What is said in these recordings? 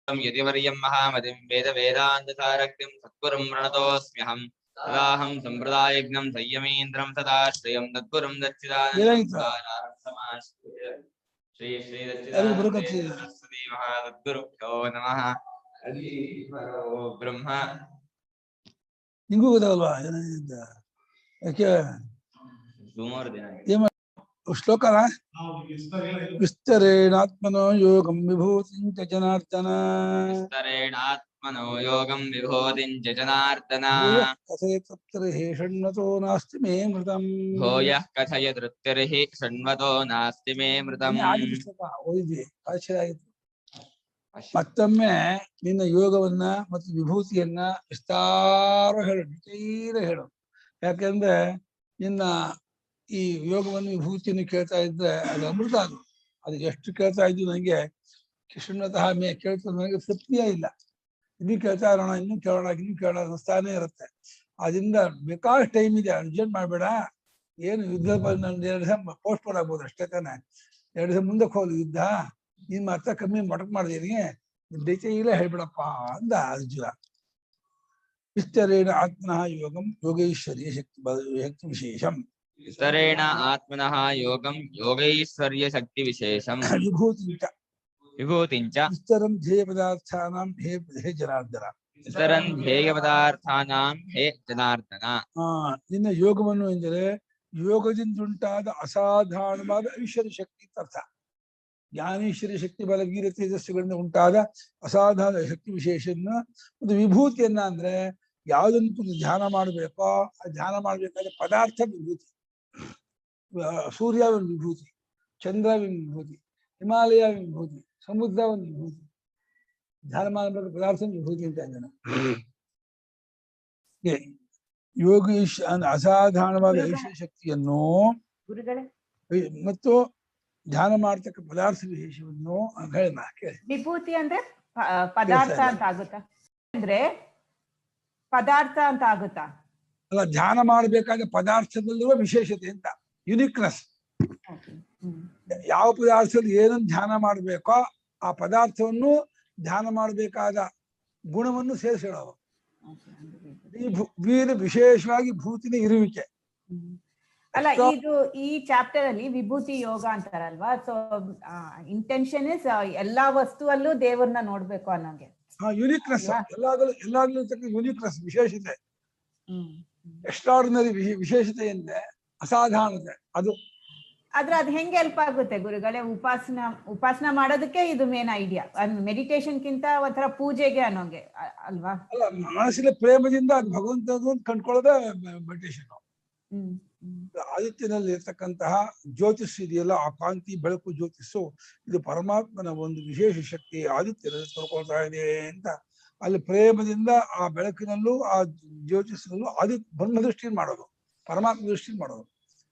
यतिवर्यं महामतिं वेदान्तसारक्तिं सद्गुरुं प्रणतोऽस्म्यहं तदाहं सम्प्रदायज्ञं संयमीन्द्रं सदाश्रयं तद्गुरुं दच्चिदानन्दसारसमाश्रय श्री श्री दच्चिदानन्द सरस्वती महासद्गुरुभ्यो नमः हरि ब्रह्म ನಿಂಗೂ ಗೊತ್ತಾಗಲ್ವಾ ಯಾಕೆ ಶ್ಲೋಕನ ವಿಸ್ತರೇಣಾತ್ಮನೋ ಯೋಗಂ ವಿಭೂತಿಂಚ ಜನಾರ್ದನ ವಿಸ್ತರೇಣಾತ್ಮನೋ ಯೋಗಂ ವಿಭೂತಿಂಚ ಜನಾರ್ದನ ಕಥಯ ತೃಪ್ತಿರ್ಹಿ ಷಣ್ಮತೋ ನಾಸ್ತಿ ಮೇ ಮೃತಂ ಭೂಯಃ ಕಥಯ ತೃಪ್ತಿರ್ಹಿ ಷಣ್ಮತೋ ನಾಸ್ತಿ ಮೇ ಮೃತಂ ಓದಿದ್ವಿ ಆಶ್ಚರ್ಯ ಆಗಿತ್ತು. ಮತ್ತೊಮ್ಮೆ ನಿನ್ನ ಯೋಗವನ್ನ ಮತ್ತು ವಿಭೂತಿಯನ್ನ ವಿಸ್ತಾರ ಹೇಳು, ಡಿಟೈಲ್ ಹೇಳು. ಯಾಕೆಂದ್ರೆ ನಿನ್ನ ಈ ಯೋಗವನ್ನು ವಿಭೂತಿಯನ್ನು ಕೇಳ್ತಾ ಇದ್ರೆ ಅದು ಅಮೃತ. ಅದು ಎಷ್ಟು ಕೇಳ್ತಾ ಇದ್ದು ನನಗೆ ಕೃಷ್ಣತಃ ಮೇ ಕೇಳ್ತಾ ನನಗೆ ತೃಪ್ತಿಯೇ ಇಲ್ಲ. ಇನ್ನೂ ಕೇಳ್ತಾ ಇರೋಣ, ಇನ್ನೂ ಕೇಳೋಣ ಅನಿಸ್ತಾನೆ ಇರುತ್ತೆ. ಅದರಿಂದ ಬೇಕಾಷ್ಟು ಟೈಮ್ ಇದೆ, ಅರ್ಜೆಂಟ್ ಮಾಡ್ಬೇಡ. ಏನು ಯುದ್ಧ 2 ದಿವಸ ಪೋಸ್ಟ್ಪೋನ್ ಆಗ್ಬೋದು ಅಷ್ಟೇ ತಾನೆ. 2 ದಿವಸ ಮುಂದಕ್ಕೆ ಹೋಗ್ಲಿ ಯುದ್ಧ. ನೀನ್ ಮಾತ್ರ ಕಮ್ಮಿ ಮಟಕ್ ಮಾಡಿದೀನಿ, ಡೈಚೆ ಹೇಳ್ಬಿಡಪ್ಪ ಅಂದ ಅರ್ಜುನ. ವಿಸ್ತರೇಣ ಆತ್ಮನಃ ಯೋಗಂ ಯೋಗೈಶ್ವರ್ಯ ಶಕ್ತಿ ವಿಶೇಷಂ. ವಿಸ್ತರೇಣ ಆತ್ಮನಃ ಯೋಗಂ ಯೋಗೈಶ್ವರ್ಯ ಶಕ್ತಿ ವಿಶೇಷಂ. ವಿಭೂತಿಂಚ ವಿಸ್ತರಂ ಧ್ಯೇಯ ಪದಾರ್ಥಾನಾಂ ಹೇ ಜನಾರ್ದನ. ವಿಸ್ತರಂ ಧ್ಯೇಯ ಪದಾರ್ಥಾನಾಂ ಹೇ ಜನಾರ್ದನ. ನಿನ್ನ ಯೋಗವನ್ನು ಎಂದರೆ ಯೋಗದಿಂದುಂಟಾದ ಅಸಾಧಾರಣವಾದ ಐಶ್ವರ್ಯ ಶಕ್ತಿ ಅರ್ಥ. ಜ್ಞಾನೇಶ್ವರ್ಯ ಶಕ್ತಿ ಬಲ ವೀರ ತೇಜಸ್ಸುಗಳಿಂದ ಉಂಟಾದ ಅಸಾಧಾರಣ ಶಕ್ತಿ ವಿಶೇಷನ್ನ ಒಂದು ವಿಭೂತಿಯನ್ನ ಅಂದ್ರೆ ಯಾವುದನ್ನು ಧ್ಯಾನ ಮಾಡಬೇಕೋ ಆ ಧ್ಯಾನ ಮಾಡ್ಬೇಕಾದ್ರೆ ಪದಾರ್ಥ ವಿಭೂತಿ. ಸೂರ್ಯ ಒಂದು ವಿಭೂತಿ, ಚಂದ್ರ ಒಂದು ವಿಭೂತಿ, ಹಿಮಾಲಯ ವಿಭೂತಿ, ಸಮುದ್ರ ಒಂದು ವಿಭೂತಿ. ಧ್ಯಾನ ಮಾಡಬೇಕು ಪದಾರ್ಥ ವಿಭೂತಿ ಅಂತ ಇದ್ದಾನೆ. ಯೋಗ ಅಸಾಧಾರಣವಾದ ಐಶ್ವರ್ಯ ಶಕ್ತಿಯನ್ನು ಮತ್ತು ಧ್ಯಾನ ಮಾಡ್ತಕ್ಕ ಪದಾರ್ಥ ವಿಶೇಷವನ್ನು ವಿಭೂತಿ ಅಂದ್ರೆ ಪದಾರ್ಥ ಅಂತ ಆಗುತ್ತಾ? ಅಂದ್ರೆ ಪದಾರ್ಥ ಅಂತ ಆಗುತ್ತಾ? ಅಲ್ಲ, ಧ್ಯಾನ ಮಾಡಬೇಕಾದ ಪದಾರ್ಥದಲ್ಲಿರುವ ವಿಶೇಷತೆ ಅಂತ, ಯುನಿಕ್ನೆಸ್. ಯಾವ ಪದಾರ್ಥದಲ್ಲಿ ಏನನ್ನು ಧ್ಯಾನ ಮಾಡಬೇಕೋ ಆ ಪದಾರ್ಥವನ್ನು ಧ್ಯಾನ ಮಾಡಬೇಕಾದ ಗುಣವನ್ನು ಸೇರಿಸಿಡೋದು. ವೀರ ವಿಶೇಷವಾಗಿ ಭೂತಿನ ಇರುವಿಕೆ. ಅಲ್ಲ, ಇದು ಈ ಚಾಪ್ಟರ್ ಅಲ್ಲಿ ವಿಭೂತಿ ಯೋಗ ಅಂತಾರಲ್ವಾ? ಸೊ ಇಂಟೆನ್ಷನ್ ಇಸ್ ಎಲ್ಲಾ ವಸ್ತುವಲ್ಲೂ ದೇವರನ್ನ ನೋಡ್ಬೇಕು ಅನ್ನೋಗೆ. ಯುನಿಕ್ನೆಸ್, ಎಲ್ಲಾಗ್ಲೂ ಯುನಿಕ್ನೆಸ್, ವಿಶೇಷತೆ, ಎಕ್ಸ್ಟ್ರಾರ್ಡಿನರಿ ವಿಶೇಷತೆ ಎಂದ್ರೆ ಅಸಾಧಾರಣತೆ. ಅದು ಆದ್ರೆ ಅದ್ ಹೆಂಗೆ ಹೆಲ್ಪ್ ಆಗುತ್ತೆ ಗುರುಗಳೇ? ಉಪಾಸನ ಮಾಡೋದಕ್ಕೆ ಇದು ಮೇನ್ ಐಡಿಯಾ. ಮೆಡಿಟೇಷನ್ ಕಿಂತ ಒಂಥರ ಪೂಜೆಗೆ ಅನ್ನೋಗೆ ಅಲ್ವಾ? ಅಲ್ಲ, ಮನಸ್ಸಿನ ಪ್ರೇಮದಿಂದ ಅದು ಭಗವಂತನ ಕಂಡ್ಕೊಳ್ಳೋದೇ ಮೆಡಿಟೇಷನ್. ಆದಿತ್ಯನಲ್ಲಿ ಇರ್ತಕ್ಕಂತಹ ಜ್ಯೋತಿಷ್ ಇದೆಯಲ್ಲ, ಆ ಕಾಂತಿ ಬೆಳಕು ಜ್ಯೋತಿಷು, ಇದು ಪರಮಾತ್ಮನ ಒಂದು ವಿಶೇಷ ಶಕ್ತಿ ಆದಿತ್ಯನಲ್ಲಿ ತೋರ್ಕೊಳ್ತಾ ಇದೆ ಅಂತ ಅಲ್ಲಿ ಪ್ರೇಮದಿಂದ ಆ ಬೆಳಕಿನಲ್ಲೂ ಆ ಜ್ಯೋತಿಷನಲ್ಲೂ ಬ್ರಹ್ಮ ದೃಷ್ಟಿಯನ್ನು ಮಾಡೋದು, ಪರಮಾತ್ಮ ದೃಷ್ಟಿಯನ್ನು ಮಾಡೋದು.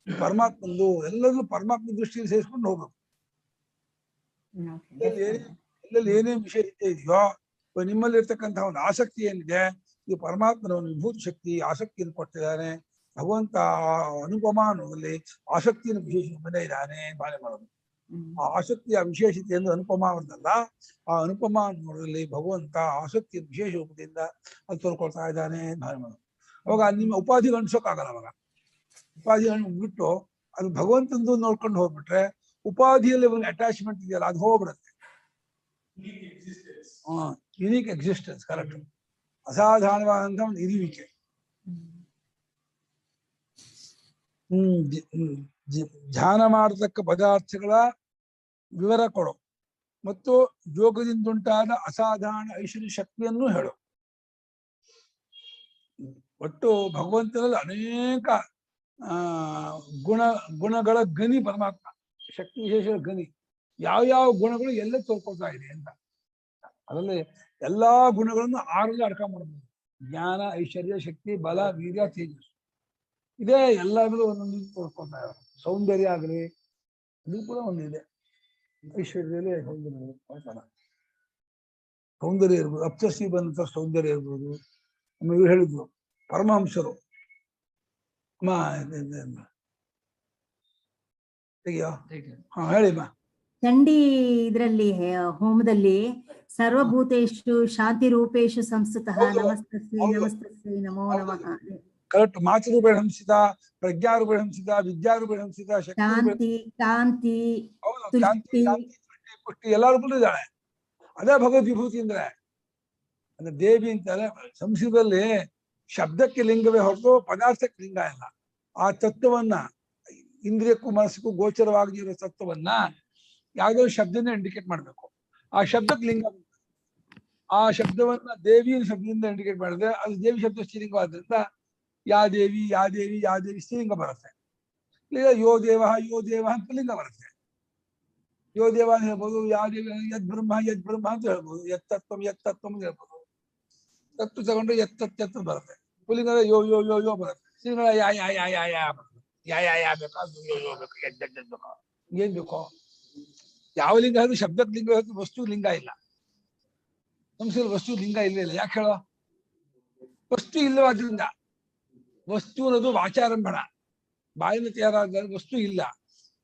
ಪರಮಾತ್ಮಂದು ಎಲ್ಲದೂ ಪರಮಾತ್ಮ ದೃಷ್ಟಿಯಲ್ಲಿ ಸೇರಿಸ್ಕೊಂಡು ಹೋಗ್ಬೇಕು. ಎಲ್ಲೆಲ್ಲಿ ಏನೇ ವಿಶೇಷತೆ ಇದೆಯೋ ನಿಮ್ಮಲ್ಲಿ ಇರ್ತಕ್ಕಂತಹ ಒಂದು ಆಸಕ್ತಿ ಏನಿದೆ, ಇದು ಪರಮಾತ್ಮನ ಒಂದು ವಿಭೂತಿ ಶಕ್ತಿ ಆಸಕ್ತಿಯನ್ನು ಕೊಟ್ಟಿದ್ದಾನೆ. ಭಗವಂತ ಅನುಪಮ ಅನ್ನೋದ್ರಲ್ಲಿ ಆಸಕ್ತಿಯನ್ನು ವಿಶೇಷ ಇದ್ದಾನೆ ಬಾಳೆ ಮಾಡೋದು. ಆ ಆಸಕ್ತಿಯ ವಿಶೇಷತೆಯನ್ನು ಅನುಪಮ ಅನ್ನಲ್ಲ, ಆ ಅನುಪಮ ಅನ್ನೋದ್ರಲ್ಲಿ ಭಗವಂತ ಆಸಕ್ತಿಯ ವಿಶೇಷ ರೂಪದಿಂದ ಅದು ತೋರ್ಕೊಳ್ತಾ ಇದ್ದಾನೆ ಬಾಳೆ ಮಾಡೋದು. ಅವಾಗ ನಿಮ್ಮ ಉಪಾಧಿಗಳು ಅನ್ಸೋಕ್ಕಾಗಲ್ಲ. ಅವಾಗ ಉಪಾಧಿಗಳನ್ನು ಬಿಟ್ಟು ಅದು ಭಗವಂತಂದು ನೋಡ್ಕೊಂಡು ಹೋಗ್ಬಿಟ್ರೆ ಉಪಾಧಿಯಲ್ಲಿ ಒಂದು ಅಟ್ಯಾಚ್ಮೆಂಟ್ ಇದೆಯಲ್ಲ ಅದು ಹೋಗ್ಬಿಡುತ್ತೆ. Unique existence, correct. ಅಸಾಧಾರಣವಾದಂತಹ ಒಂದು ಇರುವಿಕೆ. ಧ್ಯಾನ ಮಾಡತಕ್ಕ ಪದಾರ್ಥಗಳ ವಿವರ ಕೊಡು ಮತ್ತು ಯೋಗದಿಂದುಂಟಾದ ಅಸಾಧಾರಣ ಐಶ್ವರ್ಯ ಶಕ್ತಿಯನ್ನು ಹೇಳು. ಒಟ್ಟು ಭಗವಂತನಲ್ಲಿ ಅನೇಕ ಗುಣಗಳ ಗನಿ ಪರಮಾತ್ಮ, ಶಕ್ತಿ ವಿಶೇಷ ಗನಿ. ಯಾವ ಗುಣಗಳು ಎಲ್ಲೇ ತೋರ್ಕೊಳ್ತಾ ಇದೆ ಅಂತ. ಅದರಲ್ಲಿ ಎಲ್ಲಾ ಗುಣಗಳನ್ನು 6ರಲ್ಲಿ ಅಡ್ಕ ಮಾಡಬಹುದು. ಜ್ಞಾನ, ಐಶ್ವರ್ಯ, ಶಕ್ತಿ, ಬಲ, ವೀರ್ಯ, ತೇಜಸ್ಸು, ಇದೇ ಎಲ್ಲಾದ್ರೂ ಒಂದೊಂದು ತೋರ್ಕೊಳ್ತಾ ಇದ್ದಾರೆ. ಸೌಂದರ್ಯ ಆಗಲಿ, ಅದು ಕೂಡ ಒಂದಿದೆ. ಐಶ್ವರ್ಯದಲ್ಲಿ ಸೌಂದರ್ಯ ಇರ್ಬೋದು, ಅಪ್ಸರ್ಸಿ ಬಂದಂತ ಸೌಂದರ್ಯ ಇರ್ಬೋದು. ನಮ್ಮ ಇವ್ರು ಹೇಳಿದ್ರು ಪರಮಹಂಸರು, ತೆಗಿಯೋ ಹೇಳಿಮ್ಮ, ಚಂಡಿ ಇದ್ರಲ್ಲಿ ಹೋಮದಲ್ಲಿ ಸರ್ವಭೂತೇಶು ಶಾಂತಿ ರೂಪೇಶು ಸಂಸ್ತತಃ ನಮಸ್ತಸ್ಮೈ ನಮಸ್ತಸ್ಮೈ ನಮೋ ನಮಃ. ಕರೆಕ್ಟ್. ಮಾತೃರೂಪೇಣ ಸಂಸ್ಥಿತ, ಪ್ರಜ್ಞಾರೂಪೇಣ ಸಂಸ್ಥಿತ, ವಿದ್ಯಾರೂಪೇಣ ಸಂಸ್ಥಿತ, ಶಾಂತಿ ಕಾಂತಿ ಶಾಂತಿ ಶಾಂತಿ ಪುಷ್ಟಿ ಎಲ್ಲ ರೂಪದಲ್ಲೂ ಇದ್ದಾಳೆ. ಅದೇ ಭಗವದ್ ವಿಭೂತಿ ಅಂದ್ರೆ. ಅಂದ್ರೆ ದೇವಿ ಅಂತಾರೆ. ಸಂಸ್ಕೃತದಲ್ಲಿ ಶಬ್ದಕ್ಕೆ ಲಿಂಗವೇ ಹೊರತು ಪದಾರ್ಥಕ್ಕೆ ಲಿಂಗ ಇಲ್ಲ. ಆ ತತ್ವವನ್ನ, ಇಂದ್ರಿಯಕ್ಕೂ ಮನಸ್ಸಿಗೂ ಗೋಚರವಾಗಿರೋ ತತ್ವವನ್ನ ಯಾವುದೋ ಶಬ್ದದಿಂದ ಇಂಡಿಕೇಟ್ ಮಾಡ್ಬೇಕು. ಆ ಶಬ್ದಕ್ಕೆ ಲಿಂಗ. ಆ ಶಬ್ದವನ್ನ ದೇವಿಯ ಶಬ್ದದಿಂದ ಇಂಡಿಕೇಟ್ ಮಾಡಿದ್ರೆ ಅದು ದೇವಿ ಶಬ್ದ ಸ್ತ್ರೀಲಿಂಗವಾದ್ರಿಂದ ಯಾ ದೇವಿ ಯಾ ದೇವಿ ಯಾ ದೇವಿ ಸ್ತ್ರೀಲಿಂಗ ಬರುತ್ತೆ. ಇಲ್ಲ ಯೋ ದೇವ ಅಂತ ಲಿಂಗ ಬರುತ್ತೆ. ಯೋ ದೇವ ಅಂತ ಹೇಳ್ಬೋದು, ಯಾ ದೇವಿ ಯದ್ ಬ್ರಹ್ಮ ಅಂತ ಹೇಳ್ಬೋದು, ಯತ್ತತ್ವ ಅಂತ ಹೇಳ್ಬೋದು. ತತ್ವ ತಗೊಂಡ್ರೆ ಎತ್ತ ಬರುತ್ತೆ. ಪುಲ್ಲಿಂಗ ಯೋ ಯೋ ಯೋ ಯೋ ಬರುತ್ತೆ. ಸ್ತ್ರೀಲಿಂಗ ಯಾ ಯಾ ಯಾ ಯಾ ಯಾ ಬರುತ್ತೆ. ಯಾ ಬೇಕು, ಅದು ಯೋ ಯೋ ಬೇಕು, ಎದ್ ಬೇಕು. ಏನ್ ಬೇಕೋ ಯಾವ ಲಿಂಗ ಆದ್ರೂ ಶಬ್ದಕ್ಕೆ ಲಿಂಗ ವಸ್ತು ಲಿಂಗ ಇಲ್ಲ. ಸಂಸ್ಕೃತ ವಸ್ತು ಲಿಂಗ ಇಲ್ಲ. ಯಾಕೆ ಹೇಳೋ? ವಸ್ತು ಇಲ್ಲವಾದ್ರಿಂದ. ವಸ್ತು ಅನ್ನೋದು ವಾಚಾರಂಭಣ, ಬಾಯಿನ ತಯಾರಾದ ವಸ್ತು ಇಲ್ಲ.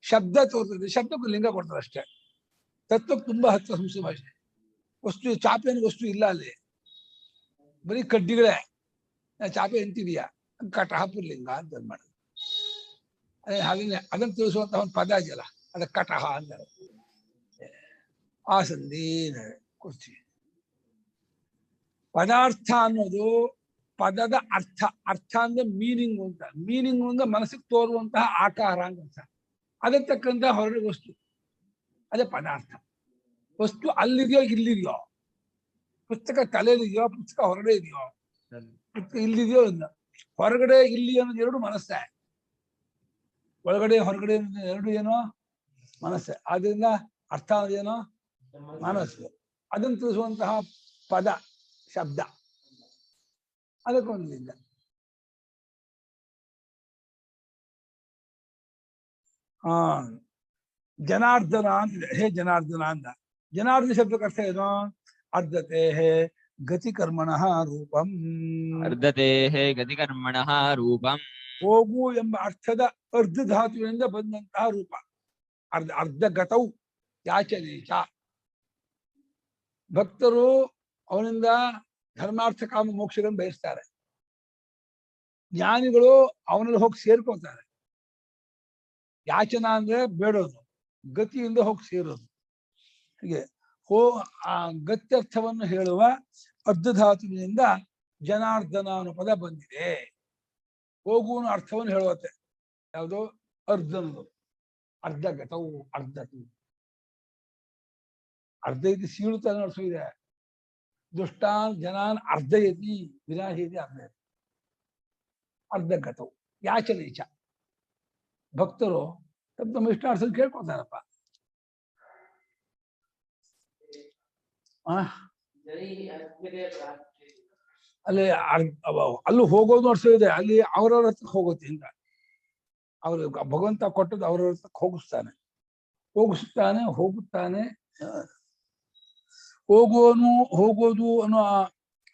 ಶಬ್ದ ತೋರ್ತದೆ, ಶಬ್ದಕ್ಕೂ ಲಿಂಗ ಕೊಡ್ತಾರೆ ಅಷ್ಟೇ. ತತ್ವಕ್ಕೆ ತುಂಬಾ ಹತ್ತಿರ ಸಂಸ್ಕೃತ ಭಾಷೆ. ವಸ್ತು ಚಾಪೆ ಅನ್ನೋ ವಸ್ತು ಇಲ್ಲ ಅಲ್ಲಿ, ಬರೀ ಕಡ್ಡಿಗಳೇ. ಚಾಪೆ ಎಂತಿದೆಯಾ? ಕಟಹ ಪುಲ್ಲಿಂಗ ಅಂತ ಮಾಡೋದು. ಹಾಗೆ ಅದನ್ನು ತಿಳಿಸುವಂತ ಒಂದು ಪದ ಇದೆಯಲ್ಲ, ಅದ ಕಟಹ ಅಂತಾರೆ. ಆ ಸಂಧಿ ಕೊಡ್ತೀವಿ. ಪದಾರ್ಥ ಅನ್ನೋದು ಪದದ ಅರ್ಥ. ಅರ್ಥ ಅಂದ್ರೆ ಮೀನಿಂಗ್ ಅಂತ. ಮೀನಿಂಗ್ ಅಂದ್ರೆ ಮನಸ್ಸಿಗೆ ತೋರುವಂತಹ ಆಕಾರ ಅಂತ. ಅದಕ್ಕೆ ತಕ್ಕಂತಹ ಹೊರಗಡೆ ವಸ್ತು, ಅದೇ ಪದಾರ್ಥ. ವಸ್ತು ಅಲ್ಲಿದೆಯೋ ಇಲ್ಲಿದೆಯೋ, ಪುಸ್ತಕ ತಲೆಯಲ್ಲಿದೆಯೋ ಪುಸ್ತಕ ಹೊರಗಡೆ ಇದೆಯೋ, ಪುಸ್ತಕ ಇಲ್ಲಿದೆಯೋ ಇಲ್ಲ. ಹೊರಗಡೆ ಇಲ್ಲಿ ಅನ್ನೋದು ಎರಡು ಮನಸ್ಸೇ, ಒಳಗಡೆ ಹೊರಗಡೆ ಎರಡು ಏನೋ ಮನಸ್ಸೇ. ಆದ್ರಿಂದ ಅರ್ಥ ಅನ್ನೋದೇನೋ ಮನಸ್ಸು. ಅದನ್ನು ತಿಳಿಸುವಂತಹ ಪದ ಶಬ್ದ, ಅದಕ್ಕೊಂದು ಲಿಂಗ. ಜನಾರ್ದನ ಅಂತ. ಹೇ ಜನಾರ್ದನ ಅಂತ. ಜನಾರ್ದನ ಶಬ್ದಕ್ಕೆ ಅರ್ಥ ಏನು? ಅರ್ಧತೆ ಗತಿ ಕರ್ಮಣಃ ರೂಪಂ. ಅರ್ಧತೆ ಗತಿ ಕರ್ಮಣಃ ರೂಪಂ. ಹೋಗು ಎಂಬ ಅರ್ಥದ ಅರ್ಧ ಧಾತುವಿನಿಂದ ಬಂದಂತಹ ರೂಪ. ಅರ್ಧ ಗತೌ ಯಾಚನೇಚ. ಭಕ್ತರು ಅವನಿಂದ ಧರ್ಮಾರ್ಥ ಕಾಮ ಮೋಕ್ಷಗಳನ್ನು ಬಯಸ್ತಾರೆ. ಜ್ಞಾನಿಗಳು ಅವನಲ್ಲಿ ಹೋಗಿ ಸೇರ್ಕೊಳ್ತಾರೆ. ಯಾಚನಾ ಅಂದ್ರೆ ಬೇಡೋದು, ಗತಿಯಿಂದ ಹೋಗಿ ಸೇರೋದು. ಹೀಗೆ ಆ ಗತ್ಯರ್ಥವನ್ನು ಹೇಳುವ ಅರ್ಧ ಧಾತುವಿನಿಂದ ಜನಾರ್ದನ ಅನ್ನೋ ಪದ ಬಂದಿದೆ. ಹೋಗುವ ಅರ್ಥವನ್ನು ಹೇಳುತ್ತೆ. ಯಾವುದು? ಅರ್ಧನದು. ಅರ್ಧ ಗತವು, ಅರ್ಧತು. ಅರ್ಧ ಇತಿ ಸೀಳುತ್ತಾನೆ ಅರ್ಥ ಇದೆ. ದುಷ್ಟಾನ್ ಜನಾನ್ ಅರ್ಧಯತಿ ವಿನಾಶಯತಿ ಅರ್ಧ. ಅರ್ಧ ಗತವು ಯಾಚನೇಚ. ಭಕ್ತರು ತಮ್ಮ ಇಷ್ಟಾರ್ಥ ಕೇಳ್ಕೊತಾರಪ್ಪ. ಅಲ್ಲಿ ಅಲ್ಲೂ ಹೋಗೋದು ಅರ್ಥ ಇದೆ. ಅಲ್ಲಿ ಅವರವ್ರ ಹತ್ರಕ್ಕೆ ಹೋಗುತ್ತೆ. ಹಿಂಗ ಅವ್ರು ಭಗವಂತ ಕೊಟ್ಟದ್ದು ಅವ್ರವ್ರ ಹತ್ರಕ್ಕೆ ಹೋಗಿಸ್ತಾನೆ, ಹೋಗುತ್ತಾನೆ. ಹೋಗೋದು ಅನ್ನೋ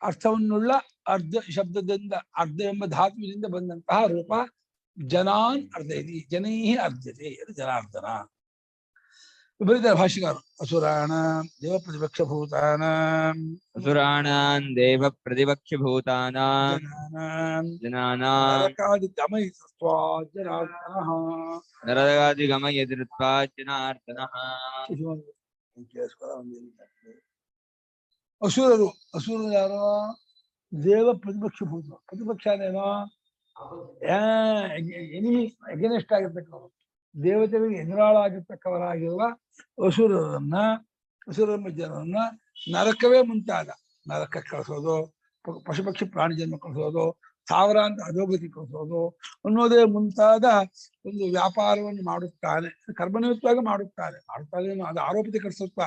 ಅರ್ಥವನ್ನುಳ್ಳ ಅರ್ಧ ಶಬ್ದದಿಂದ, ಅರ್ಧ ಎಂಬ ಧಾತುವಿನಿಂದ ಬಂದಂತಹ ರೂಪ ಜನಾನ್ ಅರ್ಧಯತಿ, ಜನೈ ಅರ್ಧತೆ. ಅದು ಜನಾರ್ದನ. ಬರೀತಾರೆ ಭಾಷಿಕಾರು. ಅಸುರಾಣ ದೇವ ಪ್ರತಿಪಕ್ಷ ಭೂತಾನ, ಅಸುರಾಣಾನ್ ದೇವ ಪ್ರತಿಪಕ್ಷ ಭೂತಾನ, ನರಕಾದಿ ಗಮಯಿತ್ವಾ ಜನಾರ್ದನಃ. ನರಕಾದಿ ಗಮಯತಿರ್ತ್ವಾ ಜನಾರ್ದನಃ. ಅಸುರರು ಯಾರೋ? ದೇವ ಪ್ರತಿಪಕ್ಷ ಭೂತ. ಪ್ರತಿಪಕ್ಷ ಏನೇನೋ ಎನಿಮಿ, ಎಗನೆಸ್ಟ್ ಆಗಿರ್ತಕ್ಕವರು, ದೇವತೆಗಳಿಗೆ ಎದುರಾಳಾಗಿರ್ತಕ್ಕವರಾಗಿರುವ ಅಸುರ ಜನರನ್ನ ನರಕವೇ ಮುಂತಾದ ನರಕ ಕಳಿಸೋದು, ಪಶುಪಕ್ಷಿ ಪ್ರಾಣಿ ಜನ್ಮ ಕಳಿಸೋದು, ಸಾವಿರಾಂತ ಅಧೋಗತಿ ಕಳಿಸೋದು ಅನ್ನೋದೇ ಮುಂತಾದ ಒಂದು ವ್ಯಾಪಾರವನ್ನು ಮಾಡುತ್ತಾನೆ. ಕರ್ಮನಿಮಿತ್ತವಾಗಿ ಮಾಡುತ್ತಾನೆ. ಅದು ಆರೋಪಿತ ಕರ್ಸತ್ವ.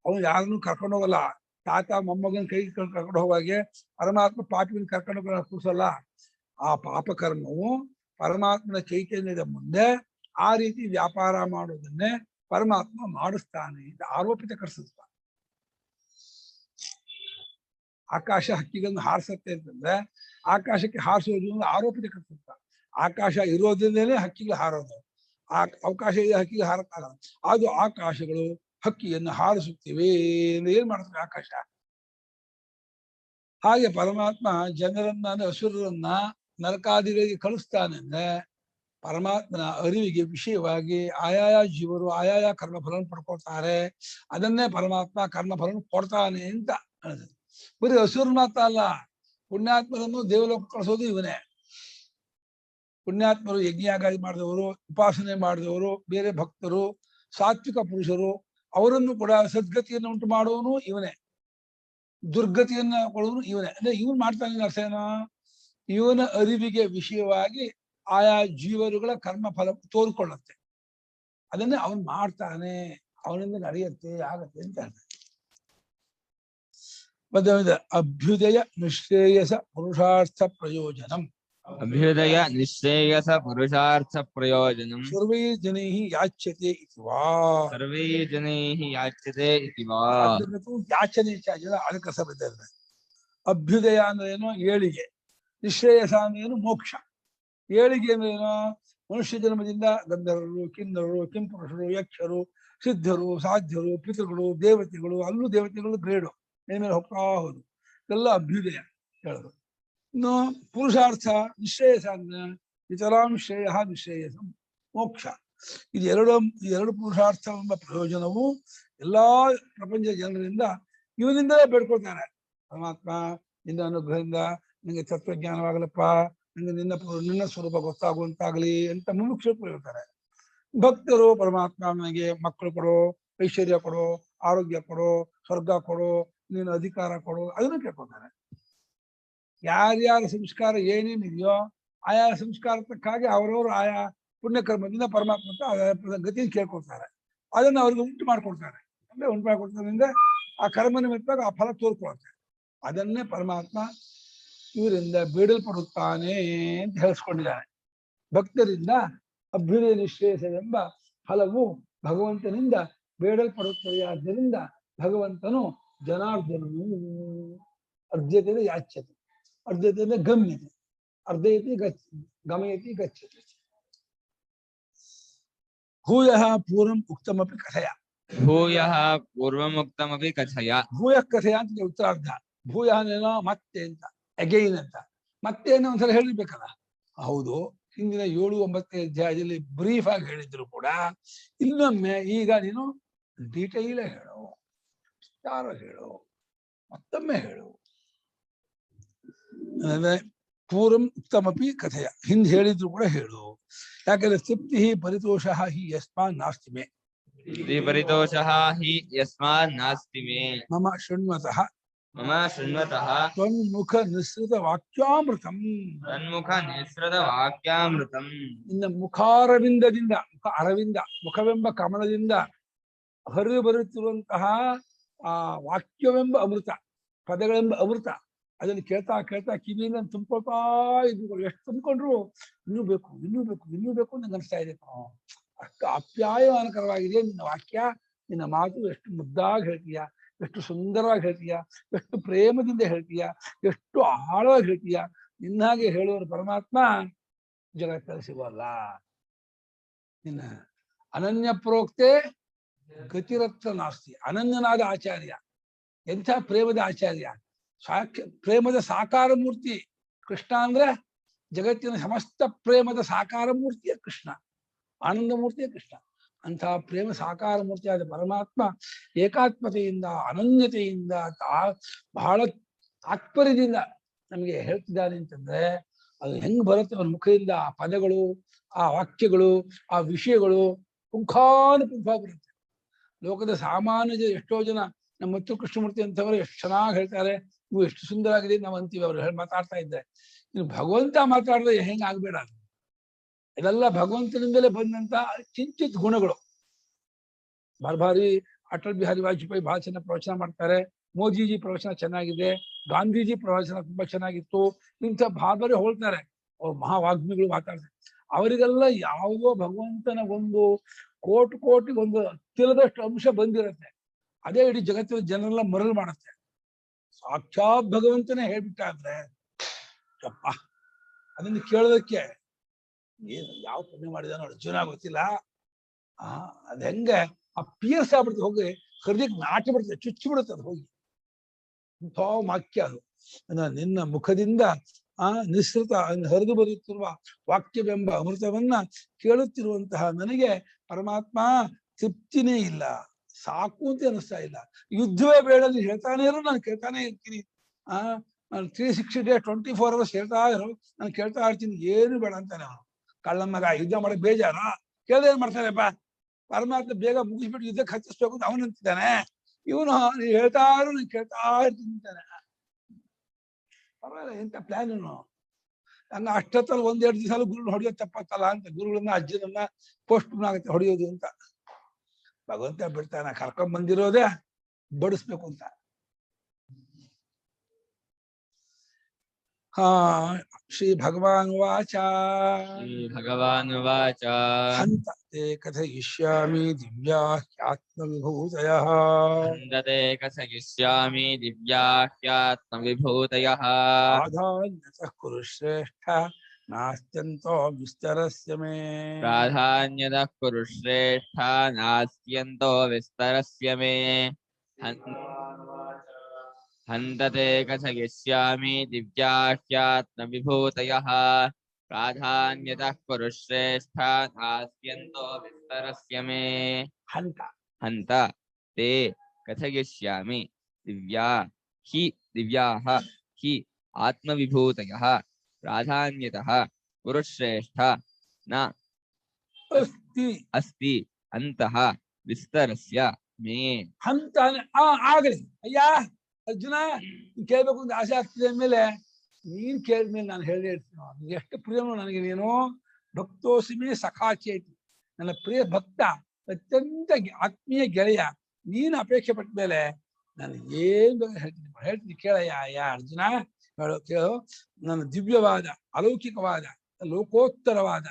ಅವನು ಯಾರನ್ನು ಕರ್ಕೊಂಡು ಹೋಗಲ್ಲ. ತಾತ ಮೊಮ್ಮಗನ ಕೈ ಕರ್ಕೊಂಡು ಹೋಗುವಾಗೆ ಪರಮಾತ್ಮ ಪಾಪಿನ ಕರ್ಕೊಂಡು ಕೂರಿಸಲ್ಲ. ಆ ಪಾಪಕರ್ಮವು ಪರಮಾತ್ಮನ ಚೈತನ್ಯದ ಮುಂದೆ ಆ ರೀತಿ ವ್ಯಾಪಾರ ಮಾಡೋದನ್ನೇ ಪರಮಾತ್ಮ ಮಾಡಿಸ್ತಾನೆ ಅಂತ ಆರೋಪಿತ ಕರ್ಸತ್ವ. ಆಕಾಶ ಹಕ್ಕಿಗಳನ್ನು ಹಾರಿಸತ್ತೆ ಅಂತಂದ್ರೆ ಆಕಾಶಕ್ಕೆ ಹಾರಿಸೋದು ಆರೋಪಿತ ಕರ್ಸತ್ವ. ಆಕಾಶ ಇರೋದ್ರಿಂದಲೇ ಹಕ್ಕಿಗಳು ಹಾರೋದು. ಅವಕಾಶ ಇದೆ, ಹಕ್ಕಿಗೆ ಹಾರಕ್ಕಾಗಲ್ಲ. ಅದು ಆಕಾಶಗಳು ಹಕ್ಕಿಯನ್ನು ಹಾರಿಸುತ್ತಿವೆ. ಏನ್ ಮಾಡ್ತವೆ ಆಕಾಶ? ಹಾಗೆ ಪರಮಾತ್ಮ ಜನರನ್ನ ಅಂದ್ರೆ ಅಸುರರನ್ನ ನರಕಾದಿಗಳಿಗೆ ಕಳಿಸ್ತಾನೆ ಅಂದ್ರೆ ಪರಮಾತ್ಮನ ಅರಿವಿಗೆ ವಿಷಯವಾಗಿ ಆಯಾಯ ಜೀವರು ಆಯಾಯ ಕರ್ಮಫಲವನ್ನು ಪಡ್ಕೊಳ್ತಾರೆ. ಅದನ್ನೇ ಪರಮಾತ್ಮ ಕರ್ಮಫಲವನ್ನು ಕೊಡ್ತಾನೆ ಅಂತ ಹೇಳಿದ್ರು. ಬರೀ ಅಸುರ ಮಾತ್ರ ಅಲ್ಲ, ಪುಣ್ಯಾತ್ಮರನ್ನು ದೇವಲೋಕ ಕಳಿಸೋದು ಇವನೇ. ಪುಣ್ಯಾತ್ಮರು ಯಜ್ಞಯಾಗಾದಿ ಮಾಡಿದವರು, ಉಪಾಸನೆ ಮಾಡಿದವರು, ಬೇರೆ ಭಕ್ತರು, ಸಾತ್ವಿಕ ಪುರುಷರು, ಅವರನ್ನು ಕೂಡ ಸದ್ಗತಿಯನ್ನು ಉಂಟು ಮಾಡುವನು ಇವನೇ, ದುರ್ಗತಿಯನ್ನ ಕೊಡುವನು ಇವನೇ. ಅಂದ್ರೆ ಇವನು ಮಾಡ್ತಾನೆ ಅರ್ಥ ಏನೋ, ಇವನ ಅರಿವಿಗೆ ವಿಷಯವಾಗಿ ಆಯಾ ಜೀವರುಗಳ ಕರ್ಮ ಫಲ ತೋರ್ಕೊಳ್ಳುತ್ತೆ. ಅದನ್ನೇ ಅವನು ಮಾಡ್ತಾನೆ, ಅವನಿಂದ ನಡೆಯುತ್ತೆ, ಆಗತ್ತೆ ಅಂತ ಹೇಳ್ತಾನೆ. ಅಭ್ಯುದಯ ನಿಶ್ರೇಯಸ ಪುರುಷಾರ್ಥ ಪ್ರಯೋಜನಂ. ಅಭ್ಯುದಯ ನಿಶ್ರೇಯಸ ಪುರುಷಾರ್ಥ ಪ್ರಯೋಜನಂ ಸರ್ವೈ ಜನೈಃ ಯಾಚ್ಯತೆ ಇತಿ ವಾ. ಸರ್ವೇ ಜನೈಃ ಯಾಚ್ಯತೆ ಇತಿ ವಾ. ಯಾಚನೆ ಜನ ಅದಕ್ಕೆ ಸಭೆದ್ದಾರೆ. ಅಭ್ಯುದಯ ಅಂದ್ರೆ ಏನು? ಏಳಿಗೆ. ನಿಶ್ರೇಯಸ ಅಂದ್ರೆ ಏನು? ಮೋಕ್ಷ. ಏಳಿಗೆ ಅಂದ್ರೆ ಏನು? ಮನುಷ್ಯ ಜನ್ಮದಿಂದ ಗಂಧರ್ವರು, ಕಿನ್ನರರು, ಕಿಂಪುರುಷರು, ಯಕ್ಷರು, ಸಿದ್ಧರು, ಸಾಧ್ಯರು, ಪಿತೃಗಳು, ದೇವತೆಗಳು, ಅಲ್ಲೂ ದೇವತೆಗಳು ಗ್ರೇಡು ಮೇಲೆ ಹೋಗ್ತಾ ಹೋದು, ಎಲ್ಲ ಅಭ್ಯುದಯ ಹೇಳೋದು. ಇನ್ನು ಪುರುಷಾರ್ಥ ನಿಶ್ರೇಯಸ ಅಂದ್ರೆ ಇತರಾಂ ಶ್ರೇಯ ನಿಶ್ರೇಯಸ ಮೋಕ್ಷ. ಎರಡು ಪುರುಷಾರ್ಥ ಎಂಬ ಪ್ರಯೋಜನವು ಎಲ್ಲಾ ಪ್ರಪಂಚ ಜನರಿಂದ ಇವನಿಂದಲೇ ಬೇಡ್ಕೊಳ್ತಾರೆ. ಪರಮಾತ್ಮ ನಿನ್ನ ಅನುಗ್ರಹದಿಂದ ನಿನಗೆ ತತ್ವಜ್ಞಾನವಾಗಲಪ್ಪ, ನಿನಗೆ ನಿನ್ನ ಸ್ವರೂಪ ಗೊತ್ತಾಗುವಂತಾಗ್ಲಿ ಅಂತ ಮುಮುಕ್ಷರು ಹೇಳ್ತಾರೆ. ಭಕ್ತರು ಪರಮಾತ್ಮ ನನಗೆ ಮಕ್ಕಳು ಕೊಡು, ಐಶ್ವರ್ಯ ಕೊಡು, ಆರೋಗ್ಯ ಕೊಡು, ಸ್ವರ್ಗ ಕೊಡು, ನೀನು ಅಧಿಕಾರ ಕೊಡು, ಅದನ್ನು ಕೇಳ್ಕೊತಾರೆ. ಯಾರ್ಯಾರ ಸಂಸ್ಕಾರ ಏನೇನಿದೆಯೋ ಆಯಾ ಸಂಸ್ಕಾರಕ್ಕಾಗಿ ಅವರವರು ಆಯಾ ಪುಣ್ಯಕರ್ಮದಿಂದ ಪರಮಾತ್ಮ ಗತಿಯನ್ನು ಕೇಳ್ಕೊಳ್ತಾರೆ. ಅದನ್ನು ಅವ್ರಿಗೆ ಉಂಟು ಮಾಡ್ಕೊಡ್ತಾರೆ. ಅಂದ್ರೆ ಉಂಟು ಮಾಡ್ಕೊಡ್ತಾರೆ ಅಂದ್ರೆ ಆ ಕರ್ಮ ನಿಮಿತ್ತವಾಗಿ ಆ ಫಲ ತೋರ್ಕೊಳ್ತಾರೆ. ಅದನ್ನೇ ಪರಮಾತ್ಮ ಇವರಿಂದ ಬೇಡಲ್ಪಡುತ್ತಾನೆ ಅಂತ ಹೇಳಿಸ್ಕೊಂಡಿದ್ದಾನೆ. ಭಕ್ತರಿಂದ ಅಭ್ಯುದಯ ನಿಶ್ರೇಯಸವೆಂಬ ಫಲವು ಭಗವಂತನಿಂದ ಬೇಡಲ್ಪಡುತ್ತದೆ. ಆದ್ದರಿಂದ ಭಗವಂತನು ಜನಾರ್ದನನು. ಅರ್ಧ್ಯತೆ ಯಾಚ್ಯತೆ, ಅರ್ಧ್ಯತೆ ಗಮ್ಯತೆ, ಅರ್ಧಯತಿ ಗಮಯತಿ ಗಚ್ಚತಿ. ಭೂಯಃ ಪೂರ್ವಂ ಉಕ್ತಮಪಿ ಕಥಯ. ಭೂಯಃ ಪೂರ್ವಮುಕ್ತಮಪಿ ಕಥಯ. ಭೂಯ ಕಥೆಯ ಅಂತ ಉತ್ತರಾರ್ಧ. ಭೂಯ ಏನೋ ಮತ್ತೆ ಅಂತ, ಅಗೈನ್ ಅಂತ. ಮತ್ತೆ ಏನೋ ಒಂದ್ಸಲ ಹೇಳಿರ್ಬೇಕಲ್ಲ. ಹೌದು, ಹಿಂದಿನ 7-9 ಅಧ್ಯಾಯದಲ್ಲಿ ಬ್ರೀಫ್ ಆಗಿ ಹೇಳಿದ್ರು ಕೂಡ ಇನ್ನೊಮ್ಮೆ ಈಗ ನೀನು ಡೀಟೈಲ್ ಹೇಳು, ವಿಸ್ತಾರ ಹೇಳು, ಮತ್ತೊಮ್ಮೆ ಹೇಳು. ಪೂರ್ವಂ ಉಕ್ತಮಪಿ ಕಥೆಯ, ಹಿಂದೆ ಹೇಳಿದ್ರು ಕೂಡ ಹೇಳು. ಯಾಕಂದ್ರೆ ತೃಪ್ತಿ ಪರಿತೋಷ ಹಿ ಯಸ್ಮಾನ್ ನಾಸ್ತಿ ಮೇ. ಪರಿತೋಷಃ ಹಿ ಯಸ್ಮಾನ್ ನಾಸ್ತಿ ಮೇ. ಮಮ ಶೃಣ್ವತಃ ಮಮ ಶೃಣ್ವತಃ ತ್ವನ್ಮುಖ ನಿಸ್ಸೃತ ವಾಕ್ಯಾಮೃತಂ. ತನ್ಮುಖ ನಿಸ್ಸೃತ ವಾಕ್ಯಾಮೃತಂ. ಇನ್ನ ಮುಖಾರವಿಂದದಿಂದ, ಅರವಿಂದ ಮುಖವೆಂಬ ಕಮಲದಿಂದ ಹರಿದು ಬರುತ್ತಿರುವಂತಹ ಆ ವಾಕ್ಯವೆಂಬ ಅಮೃತ, ಪದಗಳೆಂಬ ಅಮೃತ, ಅದನ್ನು ಕೇಳ್ತಾ ಕೇಳ್ತಾ ಕಿವಿಯಿಂದ ತುಂಬ್ಕೊಳ್ತಾ ಇದ್ರು. ಎಷ್ಟು ತುಂಬಿಕೊಂಡ್ರು ಇನ್ನೂ ಬೇಕು, ಇನ್ನೂ ಬೇಕು, ಇನ್ನೂ ಬೇಕು ನಂಗೆ ಅನಿಸ್ತಾ ಇದೆ. ಅಷ್ಟು ಅಪ್ಯಾಯಮಾನಕರವಾಗಿದೆ ನಿನ್ನ ವಾಕ್ಯ, ನಿನ್ನ ಮಾತು. ಎಷ್ಟು ಮುದ್ದಾಗಿ ಹೇಳ್ತೀಯ, ಎಷ್ಟು ಸುಂದರವಾಗಿ ಹೇಳ್ತೀಯ, ಎಷ್ಟು ಪ್ರೇಮದಿಂದ ಹೇಳ್ತೀಯ, ಎಷ್ಟು ಆಳವಾಗಿ ಹೇಳ್ತೀಯ. ನಿನ್ನಾಗೆ ಹೇಳುವ ಪರಮಾತ್ಮ ಜಗತ್ತಲ್ಲಿ ಸಿಗೋಲ್ಲ. ನಿನ್ನ ಅನನ್ಯ ಪ್ರೋಕ್ತೆ ಗತಿರತ್ರ ನಾಸ್ತಿ. ಅನನ್ಯನಾದ ಆಚಾರ್ಯ, ಎಂಥ ಪ್ರೇಮದ ಆಚಾರ್ಯ, ಪ್ರೇಮದ ಸಾಕಾರ ಮೂರ್ತಿ ಕೃಷ್ಣ. ಅಂದ್ರೆ ಜಗತ್ತಿನ ಸಮಸ್ತ ಪ್ರೇಮದ ಸಾಕಾರ ಮೂರ್ತಿಯ ಕೃಷ್ಣ, ಆನಂದ ಮೂರ್ತಿಯ ಕೃಷ್ಣ. ಅಂತಹ ಪ್ರೇಮ ಸಾಕಾರ ಮೂರ್ತಿಯಾದ ಪರಮಾತ್ಮ ಏಕಾತ್ಮತೆಯಿಂದ, ಅನನ್ಯತೆಯಿಂದ, ಬಹಳ ತಾತ್ಪರ್ಯದಿಂದ ನಮಗೆ ಹೇಳ್ತಿದ್ದಾನೆ ಅಂತಂದ್ರೆ ಅದು ಹೆಂಗ್ ಬರುತ್ತೆ ಅವನ ಮುಖದಿಂದ. ಆ ಪದಗಳು, ಆ ವಾಕ್ಯಗಳು, ಆ ವಿಷಯಗಳು ಪುಂಖಾನುಪುಂಖ ಬರುತ್ತೆ. ಲೋಕದ ಸಾಮಾನ್ಯ ಎಷ್ಟೋ ಜನ ನಮ್ಮ ಮತ್ತು ಕೃಷ್ಣಮೂರ್ತಿ ಅಂತವರು ಎಷ್ಟು ಚೆನ್ನಾಗಿ ಹೇಳ್ತಾರೆ, ಇವು ಎಷ್ಟು ಸುಂದರವಾಗಿದೆ ನಾವು ಅಂತೀವಿ. ಅವ್ರು ಮಾತಾಡ್ತಾ ಇದ್ದಾರೆ. ಇನ್ನು ಭಗವಂತ ಮಾತಾಡಿದ್ರೆ ಹೆಂಗೆ ಆಗ್ಬೇಡ. ಇದೆಲ್ಲ ಭಗವಂತನಿಂದಲೇ ಬಂದಂತ ಕಿಂಚಿತ್ ಗುಣಗಳು. ಬಾರಿ ಅಟಲ್ ಬಿಹಾರಿ ವಾಜಪೇಯಿ ಬಹಳ ಚೆನ್ನಾಗಿ ಪ್ರವಚನ ಮಾಡ್ತಾರೆ. ಮೋದಿಜಿ ಪ್ರವಚನ ಚೆನ್ನಾಗಿದೆ, ಗಾಂಧೀಜಿ ಪ್ರವಚನ ತುಂಬಾ ಚೆನ್ನಾಗಿತ್ತು. ಇಂಥ ಬಾರಿ ಹೋಳ್ತಾರೆ. ಅವ್ರು ಮಹಾವಾಗ್ಮಿಗಳು ಮಾತಾಡ್ತಾರೆ. ಅವರಿಗೆಲ್ಲ ಯಾವುದೋ ಭಗವಂತನ ಒಂದು ಕೋಟಿ ಒಂದು ತಿಳದಷ್ಟು ಅಂಶ ಬಂದಿರತ್ತೆ. ಅದೇ ಇಡೀ ಜಗತ್ತಿನ ಜನರೆಲ್ಲ ಮರಳು ಮಾಡುತ್ತೆ. ಸಾಕ್ಷಾತ್ ಭಗವಂತನೇ ಹೇಳ್ಬಿಟ್ಟಾದ್ರೆ ಅಪ್ಪ, ಅದನ್ನು ಕೇಳೋದಕ್ಕೆ ಏನು ಯಾವ ಪುಣ್ಯ ಮಾಡಿದಾನೋ ಅರ್ಜುನ ಗೊತ್ತಿಲ್ಲ. ಅದ್ ಹೆಂಗೆ ಆ ಪಿಯರ್ಸ್ ಆಗ್ಬಿಡ್ತದೆ, ಹೋಗಿ ಹೃದಯಕ್ಕೆ ನಾಟಿ ಬಿಡ್ತದೆ, ಚುಚ್ಚಿ ಬಿಡುತ್ತೆ ಅದು ಹೋಗಿ. ಇಂಥ ವಾಕ್ಯ ಅದು. ನಿನ್ನ ಮುಖದಿಂದ ನಿಸೃತ ಹರಿದು ಬರುತ್ತಿರುವ ವಾಕ್ಯವೆಂಬ ಅಮೃತವನ್ನ ಕೇಳುತ್ತಿರುವಂತಹ ನನಗೆ ಪರಮಾತ್ಮ ತೃಪ್ತಿನೇ ಇಲ್ಲ, ಸಾಕು ಅಂತ ಅನಿಸ್ತಾ ಇಲ್ಲ. ಯುದ್ಧವೇ ಬೇಡ ನೀನು ಹೇಳ್ತಾನೆ ಇರೋ, ನಾನು ಕೇಳ್ತಾನೆ ಇರ್ತೀನಿ. ನಾನು 360 days 24 hours ಹೇಳ್ತಾ ಇರೋ, ನಾನು ಕೇಳ್ತಾ ಇರ್ತೀನಿ, ಏನು ಬೇಡ ಅಂತಾನೆ ಅವನು. ಕಳ್ಳ ಮಗ ಯುದ್ಧ ಮಾಡಕ್ ಬೇಜಾರ, ಕೇಳ್ದೆ ಏನ್ ಮಾಡ್ತಾನೆಪ್ಪ, ಪರಮಾತ್ಮ ಬೇಗ ಮುಗಿಸ್ಬಿಟ್ಟು ಯುದ್ಧಕ್ಕೆ ಹತ್ತಿಸ್ಬೇಕು ಅಂತ ಅವನಂತಿದ್ದಾನೆ. ಇವನು ನೀ ಹೇಳ್ತಾ ಇರೋ, ನೀನ್ ಕೇಳ್ತಾ ಇರ್ತೀನಿ ಅಂತಾನೆ. ಪರವಾಗಿಲ್ಲ, ಎಂತ ಪ್ಲಾನ್ ಇವನು. ಹಂಗ ಅಷ್ಟೊತ್ತಲ್ಲಿ 1-2 ದಿವಸ ಗುರುಗಳನ್ನ ಹೊಡೆಯೋದು ತಪ್ಪತ್ತಲ್ಲ ಅಂತ, ಗುರುಗಳನ್ನ ಅಜ್ಜನನ್ನ ಪೋಸ್ಟ್ ಆಗುತ್ತೆ ಹೊಡೆಯೋದು ಅಂತ. ಭಗವಂತ ಬಿಡ್ತಾನೆ, ಕರ್ಕೊಂಡ್ ಬಂದಿರೋದೇ ಬಡಿಸ್ಬೇಕು ಅಂತ. ಶ್ರೀ ಭಗವಾನ್ ವಾಚ. ಶ್ರೀ ಭಗವಾನ್ ವಾಚ. ಹಂತ ತೇ ಕಥಯಿಷ್ಯಾಮಿ ದಿವ್ಯಾಹ್ಯಾತ್ಮವಿಭೂತಯಃ. ಹಂತತೆ ಕಥಯಿಷ್ಯಾಮಿ ದಿವ್ಯಾಹ್ಯಾತ್ಮವಿಭೂತಯಃ. ಪ್ರಾಧಾನ್ಯತಃ ಕುರು ಶ್ರೇಷ್ಠ ನಾಸ್ತ್ಯಂತೋ ವಿಸ್ತರಸ್ಯ ಮೇ. ಪ್ರಾಧಾನ್ಯತಃ ಕುರು ಶ್ರೇಷ್ಠ ನಾಸ್ತ್ಯಂತೋ ವಿಸ್ತರಸ್ಯ ಮೇ. ಹಂತತೆ ಕಥಯಿಷ್ಯಾಮಿ ದಿವ್ಯಾಹ್ಯಾತ್ಮವಿಭೂತಯಃ. ಪ್ರಾಧಾನ್ಯತಃ ಕುರು ಶ್ರೇಷ್ಠ ನಾಸ್ತ್ಯಂತೋ ವಿಸ್ತರಸ್ಯ ಮೇ. ಹಂತ ತೇ ಕಥಯಿಷ್ಯಾಮಿ ದಿವ್ಯಾಃ ಹಿ ಆತ್ಮವಿಭೂತಯಃ. ಪ್ರಾಧಾನ್ಯತಃ ಕುರು ಶ್ರೇಷ್ಠ ನ ಅಸ್ತಿ ಅಂತಃ ವಿಸ್ತರಸ್ಯ ಮೇ. ಹಂತಾನೆ ಆಗಲಿ. ಅಯ್ಯ ಅರ್ಜುನ, ನೀನ್ ಕೇಳ್ಬೇಕು ಅಂತ ಆಸೆ ಆಗ್ತಿದೆ ಅಂದ್ಮೇಲೆ ನೀನ್ ಕೇಳಿದ್ಮೇಲೆ ನಾನು ಹೇಳೇ ಇರ್ತೀನಿ. ಎಷ್ಟು ಪ್ರಿಯನೋ ನನಗೆ ನೀನು. ಭಕ್ತೋಸಿಮೆ ಸಖಾಚೇತಿ, ನನ್ನ ಪ್ರಿಯ ಭಕ್ತ, ಅತ್ಯಂತ ಆತ್ಮೀಯ ಗೆಳೆಯ ನೀನು ಅಪೇಕ್ಷೆ ಪಟ್ಟ ಮೇಲೆ ನಾನು ಏನು ಹೇಳ್ತೀನಿ ಕೇಳಯ್ಯ. ಅರ್ಜುನ ಕೇಳು. ನನ್ನ ದಿವ್ಯವಾದ, ಅಲೌಕಿಕವಾದ, ಲೋಕೋತ್ತರವಾದ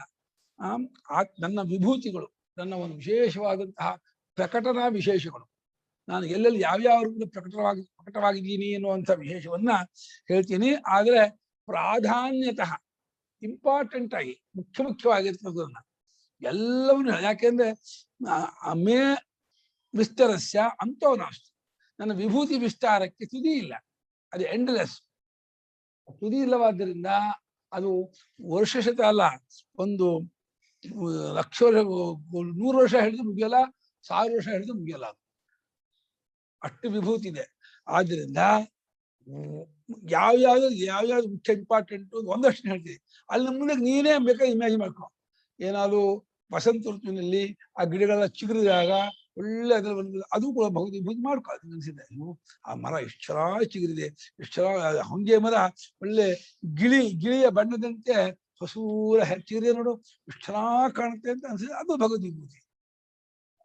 ನನ್ನ ವಿಭೂತಿಗಳು, ನನ್ನ ಒಂದು ವಿಶೇಷವಾದಂತಹ ಪ್ರಕಟನಾ ವಿಶೇಷಗಳು, ನಾನು ಎಲ್ಲೆಲ್ಲಿ ಯಾವ್ಯಾವ ರೂಪದಲ್ಲಿ ಪ್ರಕಟವಾಗಿದ್ದೀನಿ ಎನ್ನುವಂಥ ವಿಶೇಷವನ್ನ ಹೇಳ್ತೀನಿ. ಆದ್ರೆ ಪ್ರಾಧಾನ್ಯತಃ ಇಂಪಾರ್ಟೆಂಟ್ ಆಗಿ ಮುಖ್ಯವಾಗಿರ್ತದನ್ನ ಎಲ್ಲವನ್ನೂ, ಯಾಕೆಂದ್ರೆ ಮೇ ವಿಸ್ತರಸ್ಯ ಅಂತೋ ನಾಸ್ತಿ, ನನ್ನ ವಿಭೂತಿ ವಿಸ್ತಾರಕ್ಕೆ ತುದಿ ಇಲ್ಲ, ಅದು ಎಂಡ್ಲೆಸ್, ತುದಿ ಇಲ್ಲವಾದ್ದರಿಂದ ಅದು ವರ್ಷಶತ ಅಲ್ಲ, ಒಂದು 1,00,000 ವರ್ಷ 100 ವರ್ಷ ಹಿಡಿದು ಮುಗಿಯಲ್ಲ, 1000 ವರ್ಷ ಹಿಡಿದು ಮುಗಿಯಲ್ಲ, ಅಷ್ಟು ವಿಭೂತಿ ಇದೆ. ಆದ್ರಿಂದ ಯಾವ್ಯಾವ್ದು ಮುಖ್ಯ ಇಂಪಾರ್ಟೆಂಟ್ ಒಂದಷ್ಟು ಹೇಳ್ತೀವಿ. ಅಲ್ಲಿ ಮುಂದೆ ನೀನೇ ಬೇಕಾದ್ರೆ ಇಮ್ಯಾಜಿನ್ ಮಾಡ್ಕೊ. ಏನಾದ್ರು ವಸಂತ ಋತುವಿನಲ್ಲಿ ಆ ಗಿಡಗಳೆಲ್ಲ ಚಿಗುರಿದಾಗ ಒಳ್ಳೆ ಅದ್ರ ಅದು ಕೂಡ ಭಗವದ್ ವಿಭೂತಿ ಮಾಡ್ಕೊ. ಅದು ಅನ್ಸಿದೆ, ಆ ಮರ ಎಷ್ಟು ಚೆನ್ನಾಗಿ ಚಿಗುರಿದೆ, ಎಷ್ಟು ಚೆನ್ನಾಗಿ ಹೊಂಗೆ ಮರ, ಒಳ್ಳೆ ಗಿಳಿಯ ಬಣ್ಣದಂತೆ ಹೊಸೂರ ಚಿಗುರಿದೆ ನೋಡು, ಎಷ್ಟು ಚೆನ್ನಾಗಿ ಕಾಣುತ್ತೆ ಅಂತ ಅನ್ಸಿದೆ, ಅದು ಭಗವದ್ ವಿಭೂತಿ.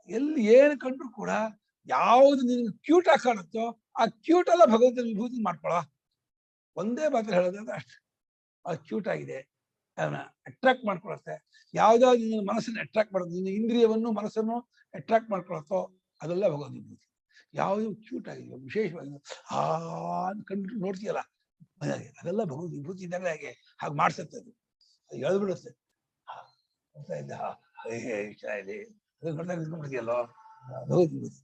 ಎಲ್ಲಿ ಏನು ಕಂಡ್ರು ಕೂಡ ಯಾವುದು ನಿನ್ಗೆ ಕ್ಯೂಟ್ ಆಗಿ ಕಾಣುತ್ತೋ ಆ ಕ್ಯೂಟ್ ಎಲ್ಲ ಭಗವಂತನ ವಿಭೂತಿ ಮಾಡ್ಕೊಳ. ಒಂದೇ ಮಾತ್ರ ಹೇಳೋದಂದ್ರೆ ಅಷ್ಟೇ, ಅದು ಕ್ಯೂಟ್ ಆಗಿದೆ, ಅದನ್ನ ಅಟ್ರಾಕ್ಟ್ ಮಾಡ್ಕೊಳತ್ತೆ. ಯಾವ್ದಾವ್ದು ನಿನ್ನ ಮನಸ್ಸನ್ನು ಅಟ್ರಾಕ್ಟ್ ಮಾಡೋದು, ನಿನ್ನ ಇಂದ್ರಿಯವನ್ನು ಮನಸ್ಸನ್ನು ಅಟ್ರಾಕ್ಟ್ ಮಾಡ್ಕೊಳತ್ತೋ ಅದೆಲ್ಲ ಭಗವದ್ ವಿಭೂತಿ. ಯಾವುದು ಕ್ಯೂಟ್ ಆಗಿದೆಯೋ ವಿಶೇಷವಾಗಿ ಕಂಡು ನೋಡ್ತೀಯಲ್ಲ, ಅದೆಲ್ಲ ಭಗವದ್ ವಿಭೂತಿ ಇದ್ದಾಗ ಹಾಗೆ ಮಾಡ್ಸತ್ತೆ, ಅದು ಎಳ್ಬಿಡುತ್ತೆ. ಇಷ್ಟ ಇದೆ ನಿಂತ್ಕೊಂಡ್ಬಿಡ್ತೀಯಲ್ಲೋ, ಭಗವದ್ ವಿಭೂತಿ.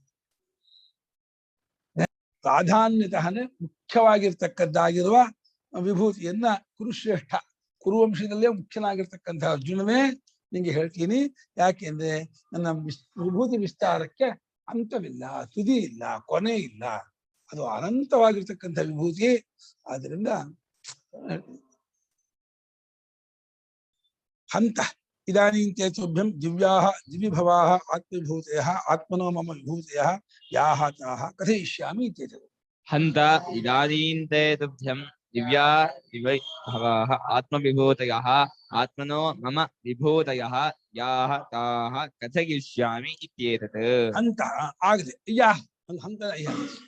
ಪ್ರಾಧಾನ್ಯತಃ ಮುಖ್ಯವಾಗಿರ್ತಕ್ಕದ್ದಾಗಿರುವ ವಿಭೂತಿಯನ್ನ ಕುರುಶ್ರೇಷ್ಠ, ಕುರುವಂಶದಲ್ಲೇ ಮುಖ್ಯನಾಗಿರ್ತಕ್ಕಂಥ ಅರ್ಜುನವೇ ನಿಂಗೆ ಹೇಳ್ತೀನಿ. ಯಾಕೆಂದ್ರೆ ನನ್ನ ವಿಭೂತಿ ವಿಸ್ತಾರಕ್ಕೆ ಅಂತವಿಲ್ಲ, ತುದಿ ಇಲ್ಲ, ಕೊನೆ ಇಲ್ಲ, ಅದು ಅನಂತವಾಗಿರ್ತಕ್ಕಂಥ ವಿಭೂತಿ. ಆದ್ರಿಂದ ಹಂತ ಇದಾನೀಂತೆ ತುಭ್ಯಂ ದಿವ್ಯಭವಾಃ ಆತ್ಮವಿಭೂತಯಃ ಆತ್ಮನೋ ಮಮ ವಿಭೂತಯಃ ಯಾಃ ತಾಃ ಕಥಯಿಷ್ಯಾಮಿ ಇತ್ಯೇತದ್. ಹಂತ ಇದಾನೀಂತೆ ತುಭ್ಯಂ ದಿವ್ಯಭವಾಃ ಆತ್ಮವಿಭೂತಯಃ ಆತ್ಮನೋ ಮಮ ವಿಭೂತಯಃ ಯಾಃ ತಾಃ ಕಥಯಿಷ್ಯಾಮಿ ಇತ್ಯೇತದ್. ಹಂತ ಆಗದೆ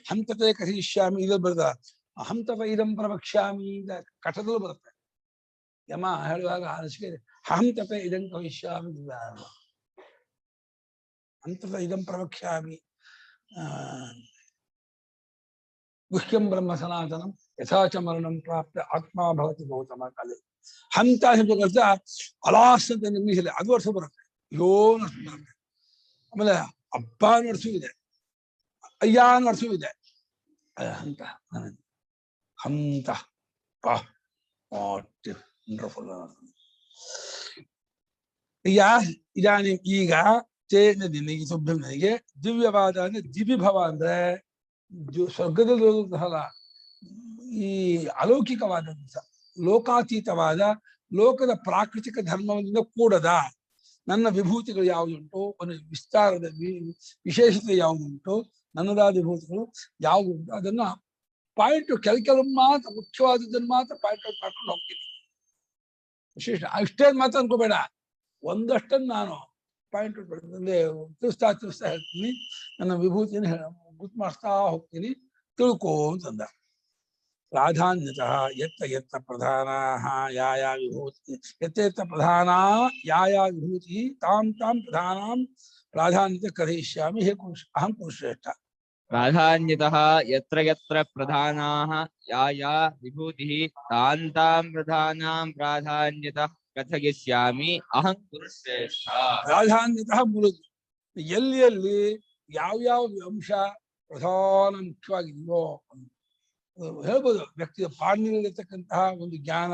ಹಂತತೆ ಕಥಯಿಷ್ಯಾಮಿ ಇದು ಬರದ ಹಂತತ ಇದಂ ಪ್ರವಕ್ಷ್ಯಾಮಿ ಕಥದಲ್ಲೂ ಬರುತ್ತೆ. ಯಮ ಹೇಳುವಾಗ ಅನಿಸಿಕೆ ಹಂತತ ಇದಂ ಕವಿಷ್ಯಾಮಿ, ಹಂತತ ಇದಂ ಪ್ರವಕ್ಷ್ಯಾಮಿ ಗುಹ್ಯಂ ಬ್ರಹ್ಮ ಸನಾತನಂ ಯಥಾಚ ಮರಣಂ ಪ್ರಾಪ್ತ ಆತ್ಮ ಭವತಿ ಗೌತಮ ಕಾಲೆ. ಹಂತ ಶಬ್ದಕ್ಕರ್ಥ ಅಲಾಸ್ ಅಂತ ಇಂಗ್ಲೀಷಲ್ಲಿ ಅದು ಅರ್ಥ ಬರುತ್ತೆ, ಅಯ್ಯೋ ಅರ್ಥ ಬರುತ್ತೆ. ಆಮೇಲೆ ಅಪ್ಪ ಅರ್ಥ ಇದೆ, ಅಯ್ಯ ಅರ್ಥ ಇದೆ. ಹಂತ ಹಂತ ವಂಡರ್ಫುಲ್. ಇದಾನಿ ಈಗ ನಿನಗೆ ಸುಬ್ರಹ್ಮ ನನಗೆ ದಿವ್ಯವಾದ ಅಂದ್ರೆ ದಿವಿಭವ ಅಂದ್ರೆ ಸ್ವರ್ಗದಲ್ಲಿ ಹೋದಂತಹ ಈ ಅಲೌಕಿಕವಾದಂತಹ ಲೋಕಾತೀತವಾದ ಲೋಕದ ಪ್ರಾಕೃತಿಕ ಧರ್ಮದಿಂದ ಕೂಡದ ನನ್ನ ವಿಭೂತಿಗಳು ಯಾವುದುಂಟು, ಒಂದು ವಿಸ್ತಾರದ ವಿಶೇಷತೆ ಯಾವುದುಂಟು, ನನ್ನದಾದ ವಿಭೂತಿಗಳು ಯಾವುದುಂಟು ಅದನ್ನ ಪಾಯಿಂಟ್ ಕೆಲವು ಮಾತ್ರ ಮುಖ್ಯವಾದದ್ದನ್ನು ಮಾತ್ರ ಪಾಯಿಂಟ್ ಔಟ್ ಮಾಡ್ಕೊಂಡು ಹೋಗ್ತೀನಿ. ವಿಶೇಷ ಅಷ್ಟೇ ಮಾತ್ರ ಅನ್ಕೋಬೇಡ, ಒಂದಷ್ಟನ್ನು ನಾನು ಪಾಯಿಂಟ್ ಔಟ್ ಮಾಡ್ತೀನಿ, ತಿಳಿಸ್ತಾ ಹೇಳ್ತೀನಿ, ನನ್ನ ವಿಭೂತಿಯನ್ನು ಗುರ್ತು ಮಾಡಿಸ್ತಾ ಹೋಗ್ತೀನಿ, ತಿಳ್ಕೋ ಅಂತಂದ. ಪ್ರಾಧಾನ್ಯತಃ ಯತ್ತ ಪ್ರಧಾನ ಯಾ ವಿಭೂತಿ ಯತ್ತ ಪ್ರಧಾನ ಯಾ ವಿಭೂತಿ ತಾಂ ಪ್ರಧಾನಾಂ ಪ್ರಾಧಾನ್ಯತೆ ಕಥಯಿಷ್ಯಾಮಿ ಹೇ ಅಹಂ ಕುರುಶ್ರೇಷ್ಠ. ಪ್ರಾಧಾನ್ಯತಃ ಯತ್ರ ಪ್ರಧಾನಾಃ ಯಾ ವಿಭೂತಿಃ ತಾಂ ಪ್ರಧಾನಾಂ ಪ್ರಾಧಾನ್ಯತಃ ಕಥಯಿಷ್ಯಾಮಿ ಅಹಂ ಕುರುಶ್ರೇಷ್ಠ. ಪ್ರಾಧಾನ್ಯತಃ ಮೂಲದ್ದು ಎಲ್ಲಿ ಯಾವ ಅಂಶ ಪ್ರಧಾನ ಮುಖ್ಯವಾಗಿದೆಯೋ ಹೇಳ್ಬೋದು. ವ್ಯಕ್ತಿಯ ಪಾಣಿನಲ್ಲಿರ್ತಕ್ಕಂತಹ ಒಂದು ಜ್ಞಾನ,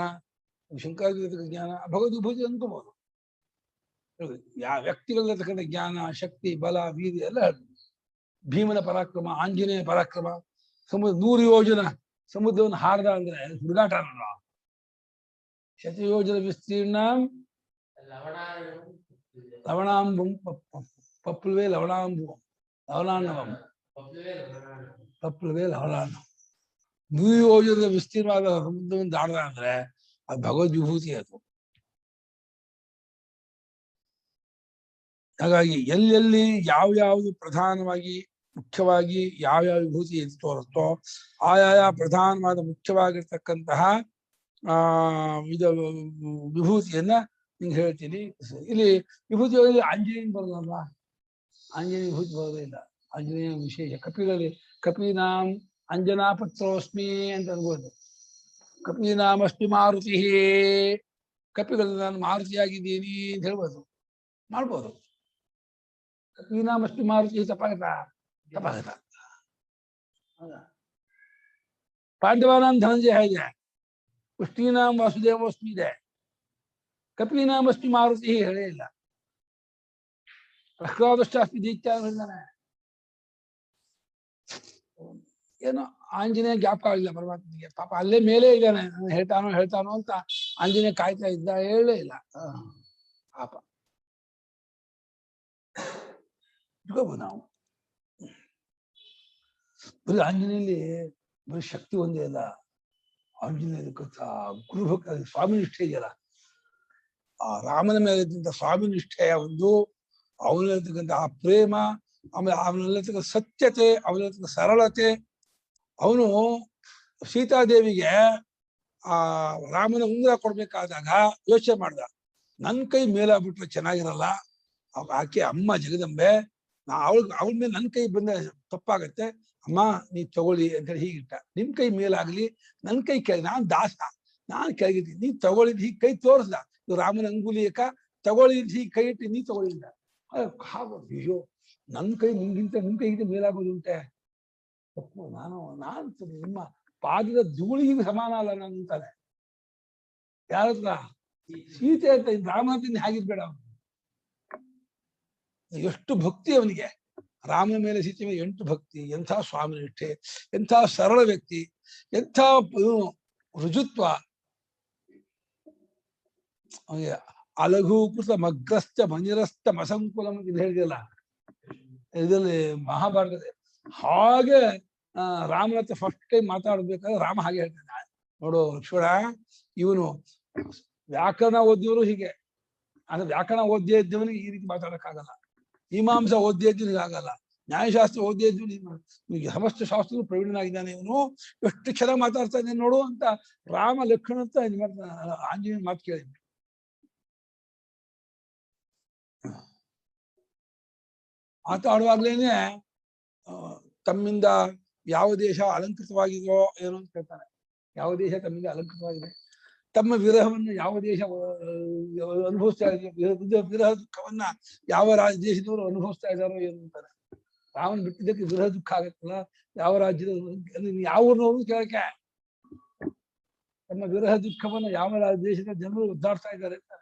ಶಂಕರಲ್ಲಿರ್ತಕ್ಕಂಥ ಜ್ಞಾನ ಭಗವದ್ ವಿಭೂತಿ ಅನ್ಕೋಬಹುದು. ಯಾವ ವ್ಯಕ್ತಿಗಳಲ್ಲಿರ್ತಕ್ಕಂಥ ಜ್ಞಾನ, ಶಕ್ತಿ, ಬಲ, ವೀರ್ಯ ಎಲ್ಲ ಹೇಳ್ಬೋದು. ಭೀಮನ ಪರಾಕ್ರಮ, ಆಂಜನೇಯ ಪರಾಕ್ರಮ, 100 ಯೋಜನ ಸಮುದ್ರವನ್ನು ಹಾರ್ದ ಅಂದ್ರೆ ಹುಡುಗಾಟ ಅಲ್ಲ. ಶತಯೋಜನ ವಿಸ್ತೀರ್ಣ ಲವಣಾಂಬಂ ಪಪ್ಲುವೆ ಲವಣಾಂಬುವಂ ಲವಣಾನ್ನವಂ ಪಪ್ಲುವೆ ಲವಣಾನ್ನ 100 ಯೋಜನದ ವಿಸ್ತೀರ್ಣವಾದ ಸಮುದ್ರವನ್ನು ದಾಡ್ದ ಅಂದ್ರೆ ಅದು ಭಗವದ್ ವಿಭೂತಿ. ಅದು ಹಾಗಾಗಿ ಎಲ್ಲೆಲ್ಲಿ ಯಾವ್ಯಾವುದು ಪ್ರಧಾನವಾಗಿ ಮುಖ್ಯವಾಗಿ ಯಾವ್ಯಾವ ವಿಭೂತಿ ಎದ್ದು ತೋರುತ್ತೋ ಆಯಾಯ ಪ್ರಧಾನವಾದ ಮುಖ್ಯವಾಗಿರ್ತಕ್ಕಂತಹ ವಿಭೂತಿಯನ್ನ ನಿಂಗೆ ಹೇಳ್ತೀನಿ. ಇಲ್ಲಿ ವಿಭೂತಿ ಆಂಜನೇಯನ್ ಬರೋದಲ್ವಾ, ಆಂಜನೇಯ ವಿಭೂತಿ ಬರೋದೇ ಇಲ್ಲ. ಆಂಜನೇಯ ವಿಶೇಷ ಕಪಿಗಳಲ್ಲಿ ಕಪೀನಾಂ ಅಂಜನಾ ಪತ್ರೋಸ್ಮಿ ಅಂತ ಅನ್ಬೋದು. ಕಪೀನಾಮಸ್ಮಿ ಮಾರುತಿ, ಕಪಿಗಳಲ್ಲಿ ನಾನು ಮಾರುತಿಯಾಗಿದ್ದೀನಿ ಅಂತ ಹೇಳ್ಬೋದು, ಮಾಡ್ಬೋದು. ಕಪೀನಾಮಸ್ಮಿ ಮಾರುತಿ ತಪಾಗತ ಪಾಂಡವಾನಾಂ ಧನಂಜಯ ಇದೆ, ಕೃಷ್ಣೀನಾಂ ವಾಸುದೇವೋಸ್ಮಿ ಇದೆ, ಕಪೀನಾಮಸ್ಮಿ ಮಾರುತಿ ಹೇಳೇ ಇಲ್ಲ. ಪ್ರಹ್ಲಾದಶ್ಚಾಸ್ಮಿ ದೀತ್ಯ ಹೇಳಿದ್ದಾನೆ. ಏನೋ ಆಂಜನೇಯ ಜ್ಞಾಪಕ ಆಗಿಲ್ಲ ಪರಮಾತ್ಮನಿಗೆ, ಪಾಪ ಅಲ್ಲೇ ಮೇಲೆ ಇದ್ದಾನೆ, ಹೇಳ್ತಾನೋ ಅಂತ ಆಂಜನೇಯ ಕಾಯ್ತಾ ಇದ್ದ, ಹೇಳೇ ಇಲ್ಲ ಪಾಪ. ಇಟ್ಕೋಬಹುದು ನಾವು. ಬರೀ ಆಂಜನೇಯಲ್ಲಿ ಬರೀ ಶಕ್ತಿ ಒಂದೇ ಅಲ್ಲ, ಆಂಜನೇಯದಕ್ಕಂತ ಗುರುಭಕ್ತ ಸ್ವಾಮಿ ನಿಷ್ಠೆ ಇದೆಯಲ್ಲ, ಆ ರಾಮನ ಮೇಲೆ ಸ್ವಾಮಿ ನಿಷ್ಠೆಯ ಒಂದು ಅವನಲ್ಲಿರ್ತಕ್ಕಂಥ ಆ ಪ್ರೇಮ, ಆಮೇಲೆ ಅವನಲ್ಲಿರ್ತಕ್ಕಂಥ ಸತ್ಯತೆ, ಅವನಲ್ಲಿರ್ತಕ್ಕಂಥ ಸರಳತೆ. ಅವನು ಸೀತಾದೇವಿಗೆ ಆ ರಾಮನ ಉಂಗುರ ಕೊಡ್ಬೇಕಾದಾಗ ಯೋಚನೆ ಮಾಡ್ದ, ನನ್ ಕೈ ಮೇಲಾಗ್ಬಿಟ್ರೆ ಚೆನ್ನಾಗಿರಲ್ಲ, ಆಕೆ ಅಮ್ಮ ಜಗದಂಬೆ, ಅವಳ ಮೇಲೆ ನನ್ ಕೈ ಬಂದ್ರೆ ತಪ್ಪಾಗತ್ತೆ, ಅಮ್ಮ ನೀ ತಗೊಳ್ಳಿ ಅಂತ ಹೇಳಿ ಹೀಗಿಟ್ಟ. ನಿಮ್ ಕೈ ಮೇಲಾಗ್ಲಿ, ನನ್ ಕೈ ಕೆಳಗೆ, ನಾನ್ ದಾಸ, ನಾನ್ ಕೆಳಗಿದ್ದೀನಿ, ನೀ ತಗೊಳ್ಳಿದ್ ಹೀಗೆ ಕೈ ತೋರಿಸ್ದ. ಇದು ರಾಮನ ಅಂಗುಲಿಯಕ ತಗೊಳ್ಳಿದ್ ಹೀಗೆ ಕೈ ಇಟ್ಟು ನೀ ತಗೊಳ್ಳಿದ್ದ. ಅಯ್ಯೋ ನನ್ ಕೈ ನಿಮ್ಗಿಂತ ನಿಮ್ ಕೈಗಿಂತ ಮೇಲಾಗೋದುಂಟೆ, ತಪ್ಪು, ನಾನು ನಿಮ್ಮ ಪಾದದ ಧೂಳಿಗೆ ಸಮಾನ ಅಲ್ಲ ನಾನು ಅಂತಾನೆ. ಯಾರತ್ರ? ಸೀತೆ ಅಂತ. ರಾಮನ ಹಾಗಿರ್ಬೇಡ. ಎಷ್ಟು ಭಕ್ತಿ ಅವನಿಗೆ, ರಾಮನ ಮೇಲೆ ಸೀತೆ ಮೇಲೆ 8 ಭಕ್ತಿ. ಎಂಥ ಸ್ವಾಮಿ ನಿಷ್ಠೆ, ಎಂಥ ಸರಳ ವ್ಯಕ್ತಿ, ಎಂಥ ರುಜುತ್ವ. ಅಲಘೂಕೃತ ಮಗ್ರಸ್ಥ ಮನಿರಸ್ಥ ಮಸಂಕುಲಂ ಇದು ಹೇಳಿದೆಯಲ್ಲ ಇದರಲ್ಲಿ ಮಹಾಭಾರತದ. ಹಾಗೆ ರಾಮನ ಹತ್ರ ಫಸ್ಟ್ ಟೈಮ್ ಮಾತಾಡ್ಬೇಕಾದ್ರೆ ರಾಮ ಹಾಗೆ ಹೇಳ್ತಾನೆ, ನೋಡು ಲಕ್ಷ್ಮಣ, ಇವನು ವ್ಯಾಕರಣ ಓದಿದವರು ಹೀಗೆ, ಅಂದ್ರೆ ವ್ಯಾಕರಣ ಓದ್ದೇ ಇದ್ದವನಿಗೆ ಈ ರೀತಿ ಮಾತಾಡಕ್ಕಾಗಲ್ಲ, ಮೀಮಾಂಸಾ ಓದ್ದೇ ಇದ್ದವನಿಗೆ ಆಗಲ್ಲ, ನ್ಯಾಯಶಾಸ್ತ್ರ ಓದ್ದೇ ಇದ್ದವನಿಗೆ ಸಮಸ್ತ ಶಾಸ್ತ್ರಗಳು ಪ್ರವೀಣನಾಗಿದ್ದಾನೆ ಇವನು, ಎಷ್ಟು ಚೆನ್ನಾಗಿ ಮಾತಾಡ್ತಾ ಇದ್ದಾನೆ ನೋಡು ಅಂತ ರಾಮ ಲಕ್ಷ್ಮಣ ಅಂತ ಆಂಜನೇಯ ಮಾತು ಕೇಳಿದ್ರು. ಮಾತಾಡುವಾಗ್ಲೇನೆ ತಮ್ಮಿಂದ ಯಾವ ದೇಶ ಅಲಂಕೃತವಾಗಿದೆಯೋ ಏನೋ ಅಂತ ಕೇಳ್ತಾನೆ. ಯಾವ ದೇಶ ತಮ್ಮಿಂದ ಅಲಂಕೃತವಾಗಿದೆ? ತಮ್ಮ ವಿರಹವನ್ನು ಯಾವ ದೇಶ ಅನುಭವಿಸ್ತಾ ಇದೆಯೋ, ವಿರಹ ದುಃಖವನ್ನ ಯಾವ ದೇಶದವರು ಅನುಭವಿಸ್ತಾ ಇದ್ದಾರೋ ಏನು ಅಂತಾರೆ. ರಾಮನ್ ಬಿಟ್ಟಿದ್ದಕ್ಕೆ ವಿರಹ ದುಃಖ ಆಗತ್ತಲ್ಲ, ಯಾವ ರಾಜ್ಯದ ಯಾವ ಊರಿನವರು ಕೇಳಕ್ಕೆ ತಮ್ಮ ವಿರಹ ದುಃಖವನ್ನ ಯಾವ ದೇಶದ ಜನರು ಉದ್ದಾಡ್ತಾ ಇದ್ದಾರೆ ಅಂತಾರೆ.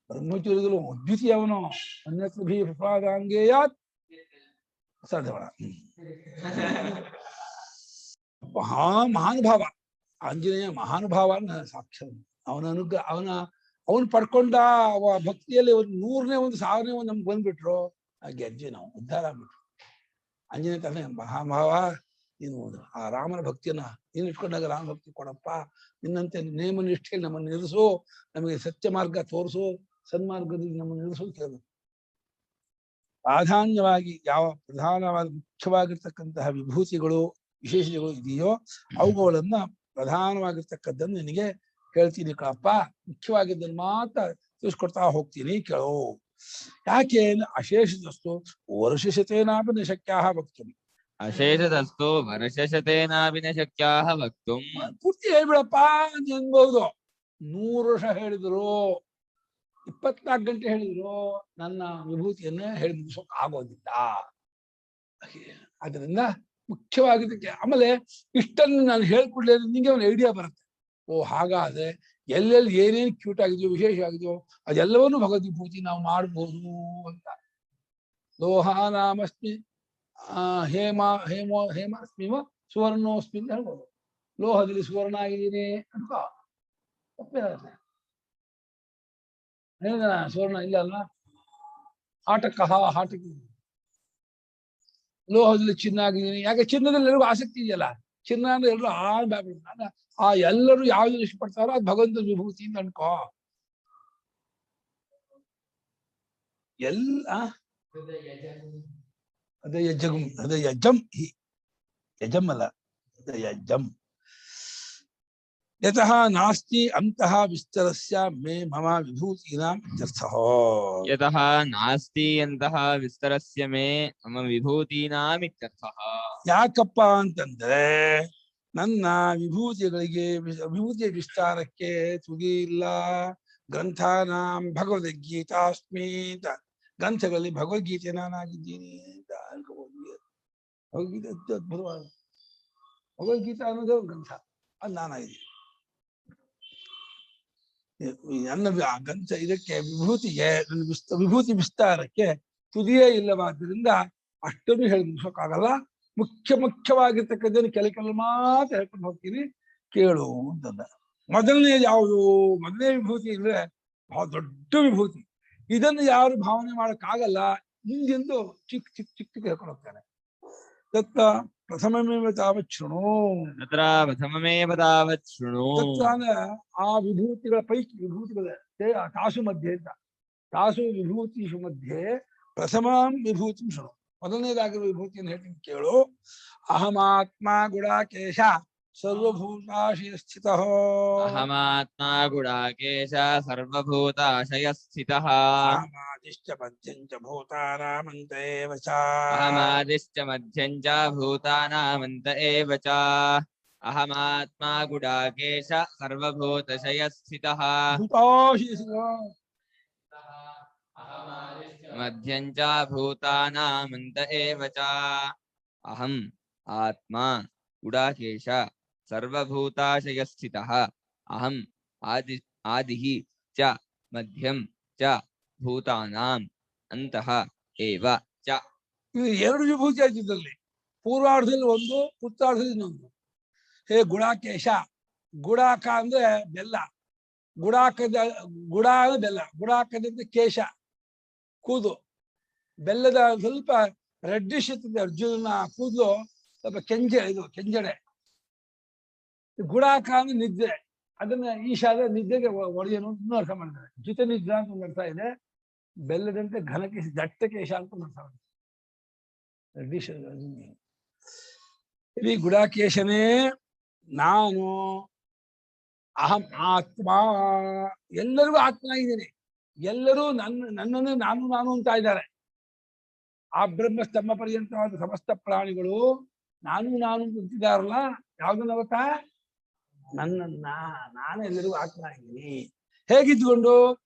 ಬ್ರಹ್ಮಚರ್ಯಗಳು ಅದ್ವಿತೀಯವನು ಅನ್ಯತ್ಭಿ ಪ್ರಸಾದಾಂಗೇಯಾತ್ ಸಾಧವಣ. ಮಹಾನುಭಾವ ಆಂಜನೇಯ ಮಹಾನುಭಾವ ಸಾಕ್ಷಾತ್ ಅವನ ಅನುಗ್ರಹ ಅವನು ಪಡ್ಕೊಂಡ ಭಕ್ತಿಯಲ್ಲಿ ಒಂದು 100ನೇ 1000ನೇ ನಮ್ಗೆ ಬಂದ್ಬಿಟ್ರು ಆ ಗೆಜ್ಜೆ ನಾವು ಉದ್ಧಾರ ಆಗ್ಬಿಟ್ರು. ಆಂಜನೇಯ ತಾನೆ ಮಹಾಭಾವ, ನೀನು ಆ ರಾಮನ ಭಕ್ತಿಯನ್ನ ನೀನು ಇಟ್ಕೊಂಡಾಗ ರಾಮ ಭಕ್ತಿ ಕೊಡಪ್ಪ, ನಿನ್ನಂತೆ ನೇಮ ನಿಷ್ಠೆಯಲ್ಲಿ ನಮ್ಮನ್ನು ನಿಲ್ಲಿಸು, ನಮಗೆ ಸತ್ಯ ಮಾರ್ಗ ತೋರಿಸು, ಸನ್ಮಾರ್ಗದಲ್ಲಿ ನಮ್ಮನ್ನು ನಿಲ್ಲಿಸು ಕೇಳು. ಪ್ರಾಧಾನ್ಯವಾಗಿ ಯಾವ ಪ್ರಧಾನವಾದ ಮುಖ್ಯವಾಗಿರ್ತಕ್ಕಂತಹ ವಿಭೂತಿಗಳು ವಿಶೇಷಗಳು ಇದೆಯೋ ಅವುಗಳನ್ನ ಪ್ರಧಾನವಾಗಿರ್ತಕ್ಕದ್ದನ್ನು ನಿನಗೆ ಹೇಳ್ತೀನಿ ಕಣಪ್ಪ, ಮುಖ್ಯವಾಗಿದ್ದನ್ನು ಮಾತ್ರ ತಿಳಿಸ್ಕೊಡ್ತಾ ಹೋಗ್ತೀನಿ ಕೇಳೋ. ಯಾಕೆ ಅಶೇಷದಸ್ತು ವರ್ಷಶತೇನಾಪಿ ನ ಶಕ್ಯಾಹ ವಕ್ತುಂ. ಅಶೇಷದಸ್ತು ವರ್ಷಶತೇನಾಪಿ ನ ಶಕ್ಯಾಹ ವಕ್ತುಂ. ಪೂರ್ತಿ ಹೇಳ್ಬಿಡಪ್ಪ ಅಂತ ಅನ್ಬಹುದು. 100 ವರ್ಷ ಹೇಳಿದ್ರು, 24 ಗಂಟೆ ಹೇಳಿದ್ರು, ನನ್ನ ವಿಭೂತಿಯನ್ನ ಹೇಳಿ ಮುಗಿಸೋಕ್ ಆಗೋದಿಲ್ಲ. ಅದರಿಂದ ಮುಖ್ಯವಾಗಿದ್ದಕ್ಕೆ ಆಮೇಲೆ ಇಷ್ಟನ್ನು ನಾನು ಹೇಳ್ಕೊಡ್ಲಿ ನಿಂಗೆ ಒಂದು ಐಡಿಯಾ ಬರುತ್ತೆ. ಓ ಹಾಗಾದ್ರೆ ಎಲ್ಲೆಲ್ಲಿ ಏನೇನು ಕ್ಯೂಟ್ ಆಗಿದೆಯೋ ವಿಶೇಷ ಆಗಿದೆಯೋ ಅದೆಲ್ಲವನ್ನೂ ಭಗವದ್ ವಿಭೂತಿ ನಾವು ಮಾಡ್ಬೋದು ಅಂತ. ಲೋಹಾನಾಮಸ್ಮಿ ಹೇಮಾಸ್ಮಿವ ಸುವರ್ಣೋಸ್ಮಿ ಅಂತ ಹೇಳ್ಬೋದು. ಲೋಹದಲ್ಲಿ ಸುವರ್ಣ ಆಗಿದ್ದೀನಿ ಅನ್ಕೋ, ತಪ್ಪೇನಾಗುತ್ತೆ. ಹೇಳಿದ ಸುವರ್ಣ ಇಲ್ಲ ಅಲ್ಲ, ಹಾಟಕ್ಕ ಹಾಟಕ್ಕೆ. ಲೋಹದಲ್ಲಿ ಚಿನ್ನ ಆಗಿದ್ದೀನಿ, ಯಾಕೆ ಚಿನ್ನದಲ್ಲಿ ಎಲ್ಲರಿಗೂ ಆಸಕ್ತಿ ಇದೆಯಲ್ಲ, ಚಿನ್ನ ಅಂದ್ರೆ ಎಲ್ಲರೂ ಆ ಎಲ್ಲರೂ ಯಾವ್ದು ಇಷ್ಟಪಡ್ತಾರೋ ಅದು ಭಗವಂತ ವಿಭೂತಿ ಅಂತ ಅನ್ಕೋ. ಎಲ್ಲ ಅದೇ ಯಜ್ಜಂ, ಅದೇ ಯಜ್ಜಂ, ಯಜಂ ಅಲ್ಲ, ಅದೇ ಯಜ್ಜಂ. ಯತಃ ನಾಸ್ತಿ ಅಂತಃ ವಿಸ್ತರಸ್ಯ ಮೇ ಮಮ ವಿಭೂತೀನಾಂ ಇತ್ಯರ್ಥಃ. ಯತಃ ನಾಸ್ತಿ ಅಂತಃ ವಿಸ್ತರಸ್ಯ ಮೇ ಮಮ ವಿಭೂತೀನಾಂ ಇತ್ಯರ್ಥಃ. ಯಾಕಪ್ಪ ಅಂತಂದ್ರೆ ನನ್ನ ವಿಭೂತಿಗಳಿಗೆ ವಿಭೂತಿಯ ವಿಸ್ತಾರಕ್ಕೆ ತುದಿ ಇಲ್ಲ. ಗ್ರಂಥಾನಾಂ ಭಗವದ್ಗೀತಾಸ್ಮಿ ಅಂತ, ಗ್ರಂಥಗಳಲ್ಲಿ ಭಗವದ್ಗೀತೆ ನಾನಾಗಿದ್ದೀನಿ ಅಂತ ಅನ್ಕೋಬಹುದು. ಭಗವದ್ಗೀತೆ ಅದ್ಭುತವಾದ ಭಗವದ್ಗೀತಾ ಅನ್ನೋದೇ ಒಂದು ಗ್ರಂಥ, ಅದು ನಾನಾಗಿದ್ದೀನಿ. ನನ್ನ ಗ್ರಂಥ ಇದಕ್ಕೆ ವಿಭೂತಿಗೆ ವಿಭೂತಿ ವಿಸ್ತಾರಕ್ಕೆ ತುದಿಯೇ ಇಲ್ಲವಾದ್ದರಿಂದ ಅಷ್ಟನ್ನು ಹೇಳಿ ಮುಗಿಸೋಕ್ಕಾಗಲ್ಲ. ಮುಖ್ಯವಾಗಿರ್ತಕ್ಕಂಥದ್ದು ಕೆಲವು ಮಾತ್ರ ಹೇಳ್ಕೊಂಡು ಹೋಗ್ತೀನಿ ಕೇಳು ಅಂತಂದ. ಮೊದಲನೇ ಯಾವುದು? ಮೊದಲನೇ ವಿಭೂತಿ ಅಂದ್ರೆ ಬಹಳ ದೊಡ್ಡ ವಿಭೂತಿ. ಇದನ್ನು ಯಾರು ಭಾವನೆ ಮಾಡಕ್ಕಾಗಲ್ಲ. ಹಿಂದೆಂದು ಚಿಕ್ಕ ಚಿಕ್ಕ ಚಿಕ್ಕ ಚಿಕ್ಕ ಹೇಳ್ಕೊಂಡು ಹೋಗ್ತಾನೆ. ತತ್ರ ಪ್ರಥಮಮೇವ ತಾವತ್ ಶೃಣು. ತತ್ರ ಪ್ರಥಮಮೇವ ತಾವತ್ ಶೃಣು. ಅಂದ್ರೆ ಆ ವಿಭೂತಿಗಳ ಪೈಕಿ ವಿಭೂತಿಗಳ ತಾಸು ಮಧ್ಯೆ ಅಂತ, ತಾಸು ವಿಭೂತಿಷು ಮಧ್ಯೆ ಪ್ರಥಮಾಂ ವಿಭೂತಿ ಶೃಣು. ಮೊದಲನೇದಾಗಿರುವ ವಿಭೂತಿಯನ್ನು ಹೇಳ್ತೀನಿ ಕೇಳು. ಅಹಮಾತ್ಮ ಗುಡಾಕೇಶ ಸರ್ವಭೂತಾಶಯ ಸ್ಥಿತಃ. ಅಹಮಾತ್ಮ ಗುಡಾಕೇಶ ಸರ್ವಭೂತಾಶಯ ಸ್ಥಿತಃ. ಅಹಮಾದಿಶ್ಚ ಮಧ್ಯಂ ಚ ಭೂತಾನಾಮಂತ ಏವ ಚ. ಅಹಮಾದಿಶ್ಚ ಮಧ್ಯಂ ಚ ಭೂತಾನಾಮಂತ ಏವ ಚ. ಅಹಮಾತ್ಮ ಗುಡಾಕೇಶ ಸರ್ವಭೂತಾಶಯ ಸ್ಥಿತಃ. ಮಧ್ಯಂ ಚ ಭೂತಾನಾಮಂತ ಏವ ಚ. ಅಹಂ ಆತ್ಮ ಗುಡಾಕೇಶ ಸರ್ವಭೂತಾಶಯ ಸ್ಥಿತಃ. ಅಹಂ ಆದಿಃ ಚ ಮಧ್ಯಂ ಚ ಭೂತಾನಾಂ ಅಂತಃ ಏವ ಚ. ಇದು 2 ವಿಭೂತಿ ಆಗಿದ್ದಲ್ಲಿ, ಪೂರ್ವಾರ್ಧದಲ್ಲಿ ಒಂದು, ಉತ್ತರಾರ್ಧದಲ್ಲಿ ಇನ್ನೊಂದು. ಹೇ ಗುಡಾಕೇಶ, ಗುಡಾಕ ಅಂದ್ರೆ ಬೆಲ್ಲ, ಗುಡಾಕದ ಗುಡ ಅಂದ್ರೆ ಬೆಲ್ಲ, ಗುಡಾಕದಿಂದ ಕೇಶ ಕೂದು, ಬೆಲ್ಲದ ಸ್ವಲ್ಪ ರೆಡ್ಡಿಶ್ ಇರ್ತದೆ. ಅರ್ಜುನನ ಕೂದಲು ಸ್ವಲ್ಪ ಕೆಂಜಡೆ. ಗುಡಾಕ ಅಂದ್ರೆ ನಿದ್ರೆ, ಅದನ್ನ ಈಶಾದ ನಿದ್ದೆಗೆ ಒಡೆಯನು ಅರ್ಥ ಮಾಡ್ತಾರೆ. ಜೊತೆ ನಿದ್ರಾ ಅಂತ ಒಂದು ಅರ್ಥ ಇದೆ. ಬೆಲ್ಲದಂತೆ ಘನಕೇಶ, ದಟ್ಟ ಕೇಶ ಅಂತ ಅರ್ಥ ಮಾಡ್ತಾರೆ. ರೆಡ್ಡಿಶ್ ಇಲ್ಲಿ ಗುಡಾಕೇಶನೇ ನಾನು. ಅಹಂ ಆತ್ಮ, ಎಲ್ಲರಿಗೂ ಆತ್ಮ ಆಗಿದ್ದೀನಿ. ಎಲ್ಲರೂ ನನ್ನನ್ನು ನಾನು ಅಂತ ಇದ್ದಾರೆ. ಆ ಬ್ರಹ್ಮಸ್ತಂಭ ಪರ್ಯಂತವಾದ ಸಮಸ್ತ ಪ್ರಾಣಿಗಳು ನಾನು ಅಂತಿದ್ದಾರಲ್ಲ, ಯಾವ್ದನ್ನ ಗೊತ್ತಾ? ನನ್ನನ್ನ ನಾನೇ ಎಲ್ಲರಿಗೂ ಆತ್ಮ ಆಗಿದ್ದೀನಿ. ಹೇಗಿದ್ದುಕೊಂಡು?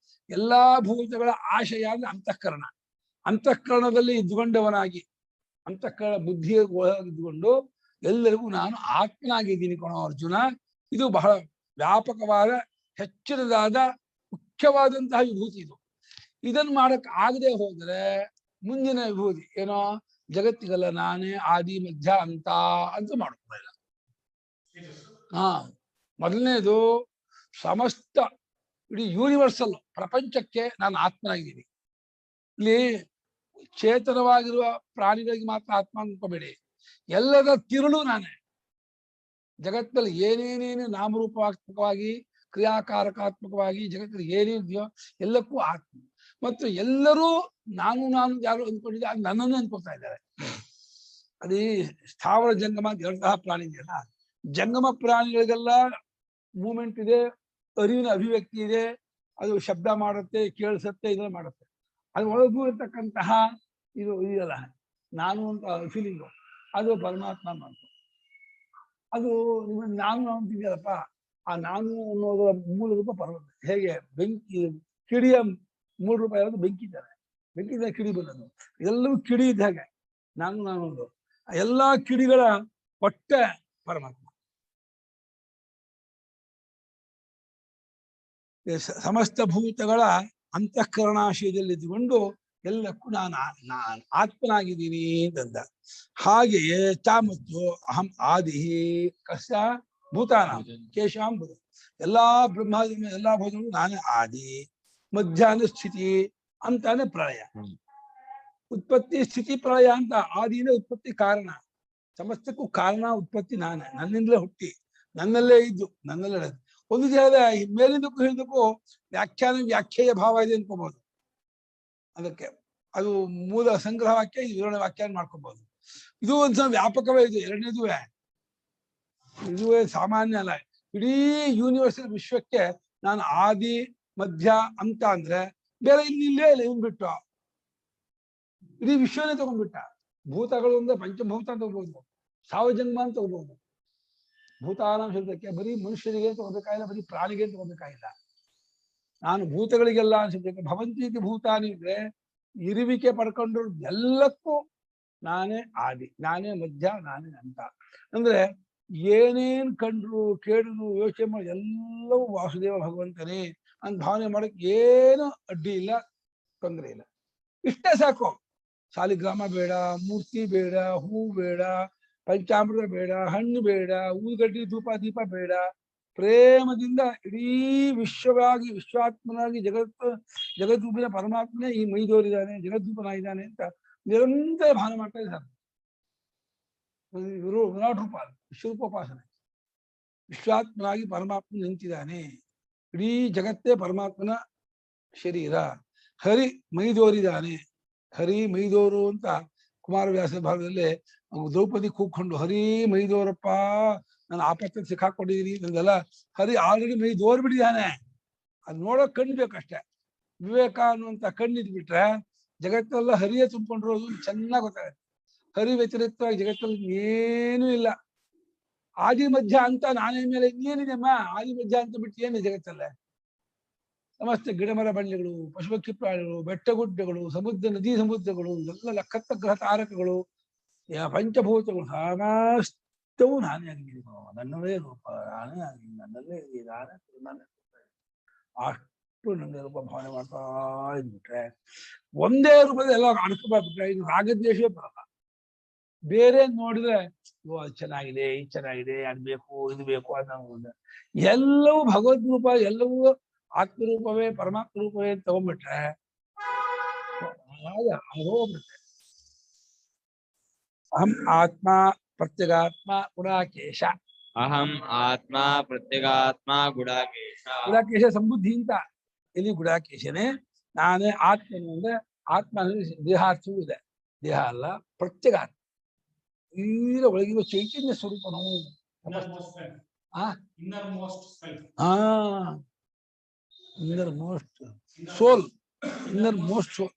ಎಲ್ಲಾ ಭೂತಗಳ ಆಶಯ ಅಂದ್ರೆ ಅಂತಃಕರಣ. ಅಂತಃಕರಣದಲ್ಲಿ ಇದ್ದುಕೊಂಡವನಾಗಿ, ಅಂತಃಕರಣ ಬುದ್ಧಿಯ ಇದ್ದುಕೊಂಡು ಎಲ್ಲರಿಗೂ ನಾನು ಆತ್ಮನಾಗಿದ್ದೀನಿ ಕಣೋ ಅರ್ಜುನ. ಇದು ಬಹಳ ವ್ಯಾಪಕವಾದ ಹೆಚ್ಚಿನದಾದ ಮುಖ್ಯವಾದಂತಹ ವಿಭೂತಿ ಇದು. ಇದನ್ನು ಮಾಡಕ್ ಆಗದೆ ಹೋದ್ರೆ ಮುಂದಿನ ವಿಭೂತಿ ಏನೋ ಜಗತ್ತಿಗೆಲ್ಲ ನಾನೇ ಆದಿ ಮಧ್ಯ ಅಂತ ಮಾಡ್ಕೋಲ್ಲ. ಮೊದಲನೇದು ಸಮಸ್ತ ಇಡೀ ಯೂನಿವರ್ಸಲ್ ಪ್ರಪಂಚಕ್ಕೆ ನಾನು ಆತ್ಮನಾಗಿದ್ದೀನಿ. ಇಲ್ಲಿ ಚೇತನವಾಗಿರುವ ಪ್ರಾಣಿಗಳಿಗೆ ಮಾತ್ರ ಆತ್ಮ ಅನ್ಕೋಬೇಡಿ, ಎಲ್ಲದ ತಿರುಳು ನಾನೇ. ಜಗತ್ತಲ್ಲಿ ಏನೇನೇನು ನಾಮರೂಪಾತ್ಮಕವಾಗಿ ಕ್ರಿಯಾಕಾರಕಾತ್ಮಕವಾಗಿ ಜಗತ್ತಲ್ಲಿ ಏನೇನಿದೆಯೋ ಎಲ್ಲಕ್ಕೂ ಆತ್ಮ. ಮತ್ತು ಎಲ್ಲರೂ ನಾನು ಯಾರು ಅಂದ್ಕೊಂಡಿದ್ದೆ ಅದು ನನ್ನನ್ನು ಅನ್ಕೊಳ್ತಾ ಇದ್ದಾರೆ. ಅದೇ ಸ್ಥಾವರ ಜಂಗಮ ಎರಡತಹ ಪ್ರಾಣಿ ಇದೆಯಲ್ಲ, ಜಂಗಮ ಪ್ರಾಣಿಗಳಿಗೆಲ್ಲ ಮೂಮೆಂಟ್ ಇದೆ, ಅರಿವಿನ ಅಭಿವ್ಯಕ್ತಿ ಇದೆ, ಅದು ಶಬ್ದ ಮಾಡುತ್ತೆ, ಕೇಳಿಸುತ್ತೆ, ಇದೆಲ್ಲ ಮಾಡುತ್ತೆ. ಅದು ಒಳಗೂ ಇರ್ತಕ್ಕಂತಹ ಇದು ಇದೆಯಲ್ಲ ನಾನು ಅಂತ ಫೀಲಿಂಗು, ಅದು ಪರಮಾತ್ಮ ಮಾಡ್ತು. ಅದು ನಿಮ್ಮ ನಾನು ಅಂತಿದೆಯಲ್ಲಪ್ಪ, ಆ ನಾನು ಅನ್ನೋದರ ಮೂಲ ರೂಪ ಪರಮಾತ್ಮ. ಹೇಗೆ ಬೆಂಕಿ ಕಿಡಿಯ ಮೂಲ ರೂಪ ಯಾವುದು? ಬೆಂಕಿ ಇದ್ದಾರೆ, ಬೆಂಕಿದ ಕಿಡಿ ಬಂದದ್ದು, ಎಲ್ಲವೂ ಕಿಡಿ ಇದ್ದ ಹಾಗೆ ನಾನು ಅನ್ನೋದು. ಎಲ್ಲಾ ಕಿಡಿಗಳ ಹೊಟ್ಟೆ ಪರಮಾತ್ಮ. ಸಮಸ್ತ ಭೂತಗಳ ಅಂತಃಕರಣಾಶಯದಲ್ಲಿದ್ದುಕೊಂಡು ಎಲ್ಲಕ್ಕೂ ನಾನು ಆತ್ಮನಾಗಿದ್ದೀನಿ ಅಂತಂದ. ಹಾಗೆಯೇ ಮತ್ತು ಅಹಂ ಆದಿ ಕಸ್ಯ ಭೂತಾನ ಕೇಶಾಂಬುದು. ಎಲ್ಲಾ ಬ್ರಹ್ಮಾದಿ ಎಲ್ಲಾ ಭೂತಗಳು ನಾನೇ ಆದಿ, ಮಧ್ಯಾಹ್ನ ಸ್ಥಿತಿ ಅಂತಾನೆ ಪ್ರಳಯ. ಉತ್ಪತ್ತಿ ಸ್ಥಿತಿ ಪ್ರಳಯ ಅಂತ. ಆದಿನೇ ಉತ್ಪತ್ತಿ ಕಾರಣ, ಸಮಸ್ತಕ್ಕೂ ಕಾರಣ ಉತ್ಪತ್ತಿ ನಾನೇ. ನನ್ನಿಂದಲೇ ಹುಟ್ಟಿ ನನ್ನಲ್ಲೇ ಇದ್ದು ನನ್ನಲ್ಲೇ ಒಂದು ದೇಹದ ಮೇಲಿಂದಕ್ಕೂ ಹೇಳಿದಕ್ಕೂ ವ್ಯಾಖ್ಯೇಯ ಭಾವ ಇದೆ ಅನ್ಕೋಬಹುದು. ಅದಕ್ಕೆ ಅದು ಮೂಲ ಸಂಗ್ರಹ ವಾಕ್ಯ, ಇದು ವಿವರಣೆ ವಾಕ್ಯ ಮಾಡ್ಕೋಬಹುದು. ಇದು ಒಂದ್ಸಲ ವ್ಯಾಪಕವೇ ಇದು. ಇದುವೇ ಸಾಮಾನ್ಯ ಅಲ್ಲ. ಇಡೀ ಯೂನಿವರ್ಸಲ್ ವಿಶ್ವಕ್ಕೆ ನಾನು ಆದಿ ಮಧ್ಯ ಅಂತ ಅಂದ್ರೆ ಬೇರೆ ಇಲ್ಲೇ ಇಲ್ಲ. ಇವನ್ ಬಿಟ್ಟು ಇಡೀ ವಿಶ್ವನೇ ತಗೊಂಡ್ಬಿಟ್ಟ. ಭೂತಗಳು ಅಂದ್ರೆ ಪಂಚಭೂತ ಅಂತ ತಗೋಬಹುದು, ಸಾವಜನ್ಮ ಅಂತ ತಗೋಬಹುದು. ಭೂತಾನ ಶಬ್ದಕ್ಕೆ ಬರೀ ಮನುಷ್ಯರಿಗೆ ತಗೋಬೇಕಾಗಿಲ್ಲ, ಬರೀ ಪ್ರಾಣಿಗೆ ತಗೋಬೇಕಾಗಿಲ್ಲ. ನಾನು ಭೂತಗಳಿಗೆಲ್ಲ ಅನ್ಸುತ್ತೆ. ಭವಂತಿ ಭೂತಾನಿ ಅಂದ್ರೆ ಇರುವಿಕೆ ಪಡ್ಕೊಂಡ್ರು ಎಲ್ಲಕ್ಕೂ ನಾನೇ ಆದಿ, ನಾನೇ ಮಧ್ಯ, ನಾನೇ ಅಂತ. ಅಂದ್ರೆ ಏನೇನ್ ಕಂಡ್ರು ಕೇಳಿದ್ರು ಯೋಚನೆ ಮಾಡಿ ಎಲ್ಲವೂ ವಾಸುದೇವ ಭಗವಂತನೇ ಅಂತ ಭಾವನೆ ಮಾಡಕ್ ಏನು ಅಡ್ಡಿ ಇಲ್ಲ, ತೊಂದರೆ ಇಲ್ಲ. ಇಷ್ಟೇ ಸಾಕು. ಸಾಲಿಗ್ರಾಮ ಬೇಡ, ಮೂರ್ತಿ ಬೇಡ, ಹೂ ಬೇಡ, ಪಂಚಾಮೃತ ಬೇಡ, ಹಣ್ಣು ಬೇಡ, ಊದುಗಡ್ಡಿ ಧೂಪ ದೀಪ ಬೇಡ. ಪ್ರೇಮದಿಂದ ಇಡೀ ವಿಶ್ವವಾಗಿ ವಿಶ್ವಾತ್ಮನಾಗಿ ಜಗದ್ರೂಪಿನ ಪರಮಾತ್ಮನೇ ಈ ಮೈದೋರಿದ್ದಾನೆ, ಜಗದ್ರೂಪನಾಗಿದ್ದಾನೆ ಅಂತ ನಿರಂತರ ಭಾವನೆ ಮಾಡ್ತಾ ಇದ್ದಾರೆ. ವಿರಾಟ್ ರೂಪ, ವಿಶ್ವರೂಪೋಪಾಸನೆ. ವಿಶ್ವಾತ್ಮನಾಗಿ ಪರಮಾತ್ಮ ನಿಂತಿದ್ದಾನೆ. ಇಡೀ ಜಗತ್ತೇ ಪರಮಾತ್ಮನ ಶರೀರ. ಹರಿ ಮೈದೋರಿದ್ದಾನೆ. ಹರಿ ಮೈದೋರು ಅಂತ ಕುಮಾರವ್ಯಾಸ ಭಾಗದಲ್ಲಿ ದ್ರೌಪದಿ ಕೂತ್ಕೊಂಡು ಹರಿ ಮೈದೋರಪ್ಪ, ನಾನು ಆಪತ್ತಲ್ಲಿ ಸಿಕ್ಕಾಕೊಂಡಿದ್ದೀನಿ ನಂದೆಲ್ಲ. ಹರಿ ಆಲ್ರೆಡಿ ಮೈದೋರ್ ಬಿಟ್ಟಿದ್ದಾನೆ. ಅದು ನೋಡೋಕ್ ಕಣ್ಬೇಕಷ್ಟೆ. ವಿವೇಕ ಅನ್ನುವಂತ ಕಣ್ಣಿದ್ಬಿಟ್ರೆ ಜಗತ್ತೆಲ್ಲ ಹರಿಯೇ ತುಂಬಿಕೊಂಡಿರೋದು ಚೆನ್ನಾಗಿ ಗೊತ್ತಾಗುತ್ತೆ. ಹರಿ ವ್ಯತಿರಿಕ್ತವಾಗಿ ಜಗತ್ತಲ್ಲಿ ಏನೂ ಇಲ್ಲ. ಆದಿ ಮಧ್ಯ ಅಂತ ನಾನೇ ಮೇಲೆ ಇನ್ನೇನಿದೆಮ್ಮ? ಆದಿ ಮಧ್ಯ ಅಂತ ಬಿಟ್ಟು ಏನಿದೆ ಜಗತ್ತಲ್ಲೇ? ಸಮಸ್ತ ಗಿಡಮರ ಬಳ್ಳಿಗಳು, ಪಶುಪಕ್ಷಿ ಪ್ರಾಣಿಗಳು, ಬೆಟ್ಟಗುಡ್ಡಗಳು, ನದಿ ಸಮುದ್ರಗಳು, ಎಲ್ಲ ಲಕ್ಕತ್ತ ಗ್ರಹ ತಾರಕಗಳು, ಪಂಚಭೂತಗಳು ಸಮಸ್ತವೂ ನಾನೇ ಆಗಿದ್ದೀನಿ. ನನ್ನದೇ ರೂಪ, ನಾನೇ ಆಗಿದ್ದೀನಿ, ನನ್ನಲ್ಲೇ ಇದೆ, ನಾನೇ ಅಷ್ಟು ನನ್ನ ರೂಪ ಭಾವನೆ ಮಾಡ್ತಾ ಇದ್ಬಿಟ್ರೆ ಒಂದೇ ರೂಪದಲ್ಲಿ ಎಲ್ಲ ಅಡ್ಕೊಬಾರ್ಬಿಟ್ರೆ ಇದು ರಾಗದ್ವೇಷವೇ ಬರಲ್ಲ. ಬೇರೆ ನೋಡಿದ್ರೆ ಅದು ಚೆನ್ನಾಗಿದೆ, ಇದು ಚೆನ್ನಾಗಿದೆ, ಅದು ಬೇಕು, ಇದು ಬೇಕು ಅನ್ನೋ ಎಲ್ಲವೂ ಭಗವದ್ ರೂಪ, ಎಲ್ಲವೂ ಆತ್ಮರೂಪವೇ, ಪರಮಾತ್ಮ ರೂಪವೇ ತಗೊಂಡ್ಬಿಟ್ರೆ ಹೋಗ್ಬಿಡುತ್ತೆ. ಅಹಂ ಆತ್ಮ ಪ್ರತ್ಯಗಾತ್ಮ ಗುಡಾಕೇಶ. ಅಹಂ ಆತ್ಮ ಪ್ರತ್ಯಗಾತ್ಮ ಗುಡಾಕೇಶ. ಗುಡಾಕೇಶ ಸಂಬುದ್ಧಿ ಅಂತ. ಇಲ್ಲಿ ಗುಡಾಕೇಶನೇ ನಾನೇ ಆತ್ಮನು ಅಂದ್ರೆ ಆತ್ಮ ಅಂದ್ರೆ ದೇಹಾರ್ಥವೂ ಇದೆ, ದೇಹ ಅಲ್ಲ, ಪ್ರತ್ಯಗಾತ್ಮ. ತೀರ ಒಳಗಿರುವ ಚೈತನ್ಯ ಸ್ವರೂಪನು. ಇನ್ನರ್ ಮೋಸ್ಟ್ ಸೋಲ್, ಇನ್ನರ್ ಮೋಸ್ಟ್ ಸೋಲ್.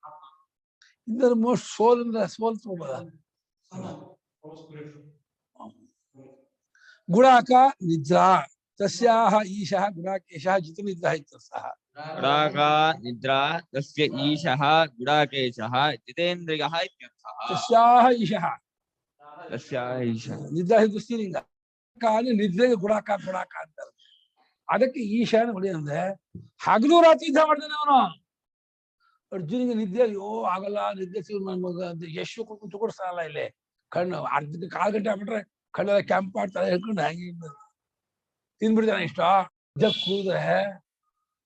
ಇಂದರ್ ಮೋಸ್ಟ್ ಸೋಲ್ ಅಂದ್ರೆ ಸೋಲ್ ತಗೋಬೋದ ಗುಡಾಕ ನಿದ್ರಾ ತಸ್ಯಾಹ ಈಶಃ ಗುಡಾಕೇಶಃ ಜಿತನಿದ್ರಾ ಇತ್ಯರ್ಥಃ ಗುಡಾಕ ನಿದ್ರಾ ತಸ್ಯ ಈಶಃ ಗುಡಾಕೇಶಃ ಜಿತೇಂದ್ರಿಯಃ ಇತ್ಯರ್ಥಃ ತಸ್ಯಾಹ ಈಶಃ ತಸ್ಯ ಈಶಃ ನಿದ್ರಾ ಹಿಡಿಸ್ತೀನಿಂಗ ಕಾಲ ನಿದ್ರೆಗೆ ಗುಡಾಕ ಅಂತಾರೆ ಅದಕ್ಕೆ ಈಶಾನ ಹೊಡಿ ಅಂದ್ರೆ ಹಗಲು ರಾತ್ರಿ ಯುದ್ಧ ಮಾಡ್ತಾನೆ ಅವನು ಅರ್ಜುನಿಗೆ ನಿದ್ದೆ ಅಯ್ಯೋ ಆಗಲ್ಲ ನಿದ್ದೆ ಎಷ್ಟು ಕುತ್ಕೊಡ್ತಾನಲ್ಲ ಇಲ್ಲಿ ಕಣ್ಣು ಅರ್ಧ ಕಾಲು ಗಂಟೆ ಆಗ್ಬಿಟ್ರೆ ಕಣ್ಣೆಲ್ಲ ಕ್ಯಾಂಪ್ ಮಾಡ್ತಾರೆ ಹೇಳ್ಕೊಂಡು ಹಂಗೆ ತಿಂದ್ಬಿಡ್ತಾನೆ ಇಷ್ಟ ಕೂದ್ರೆ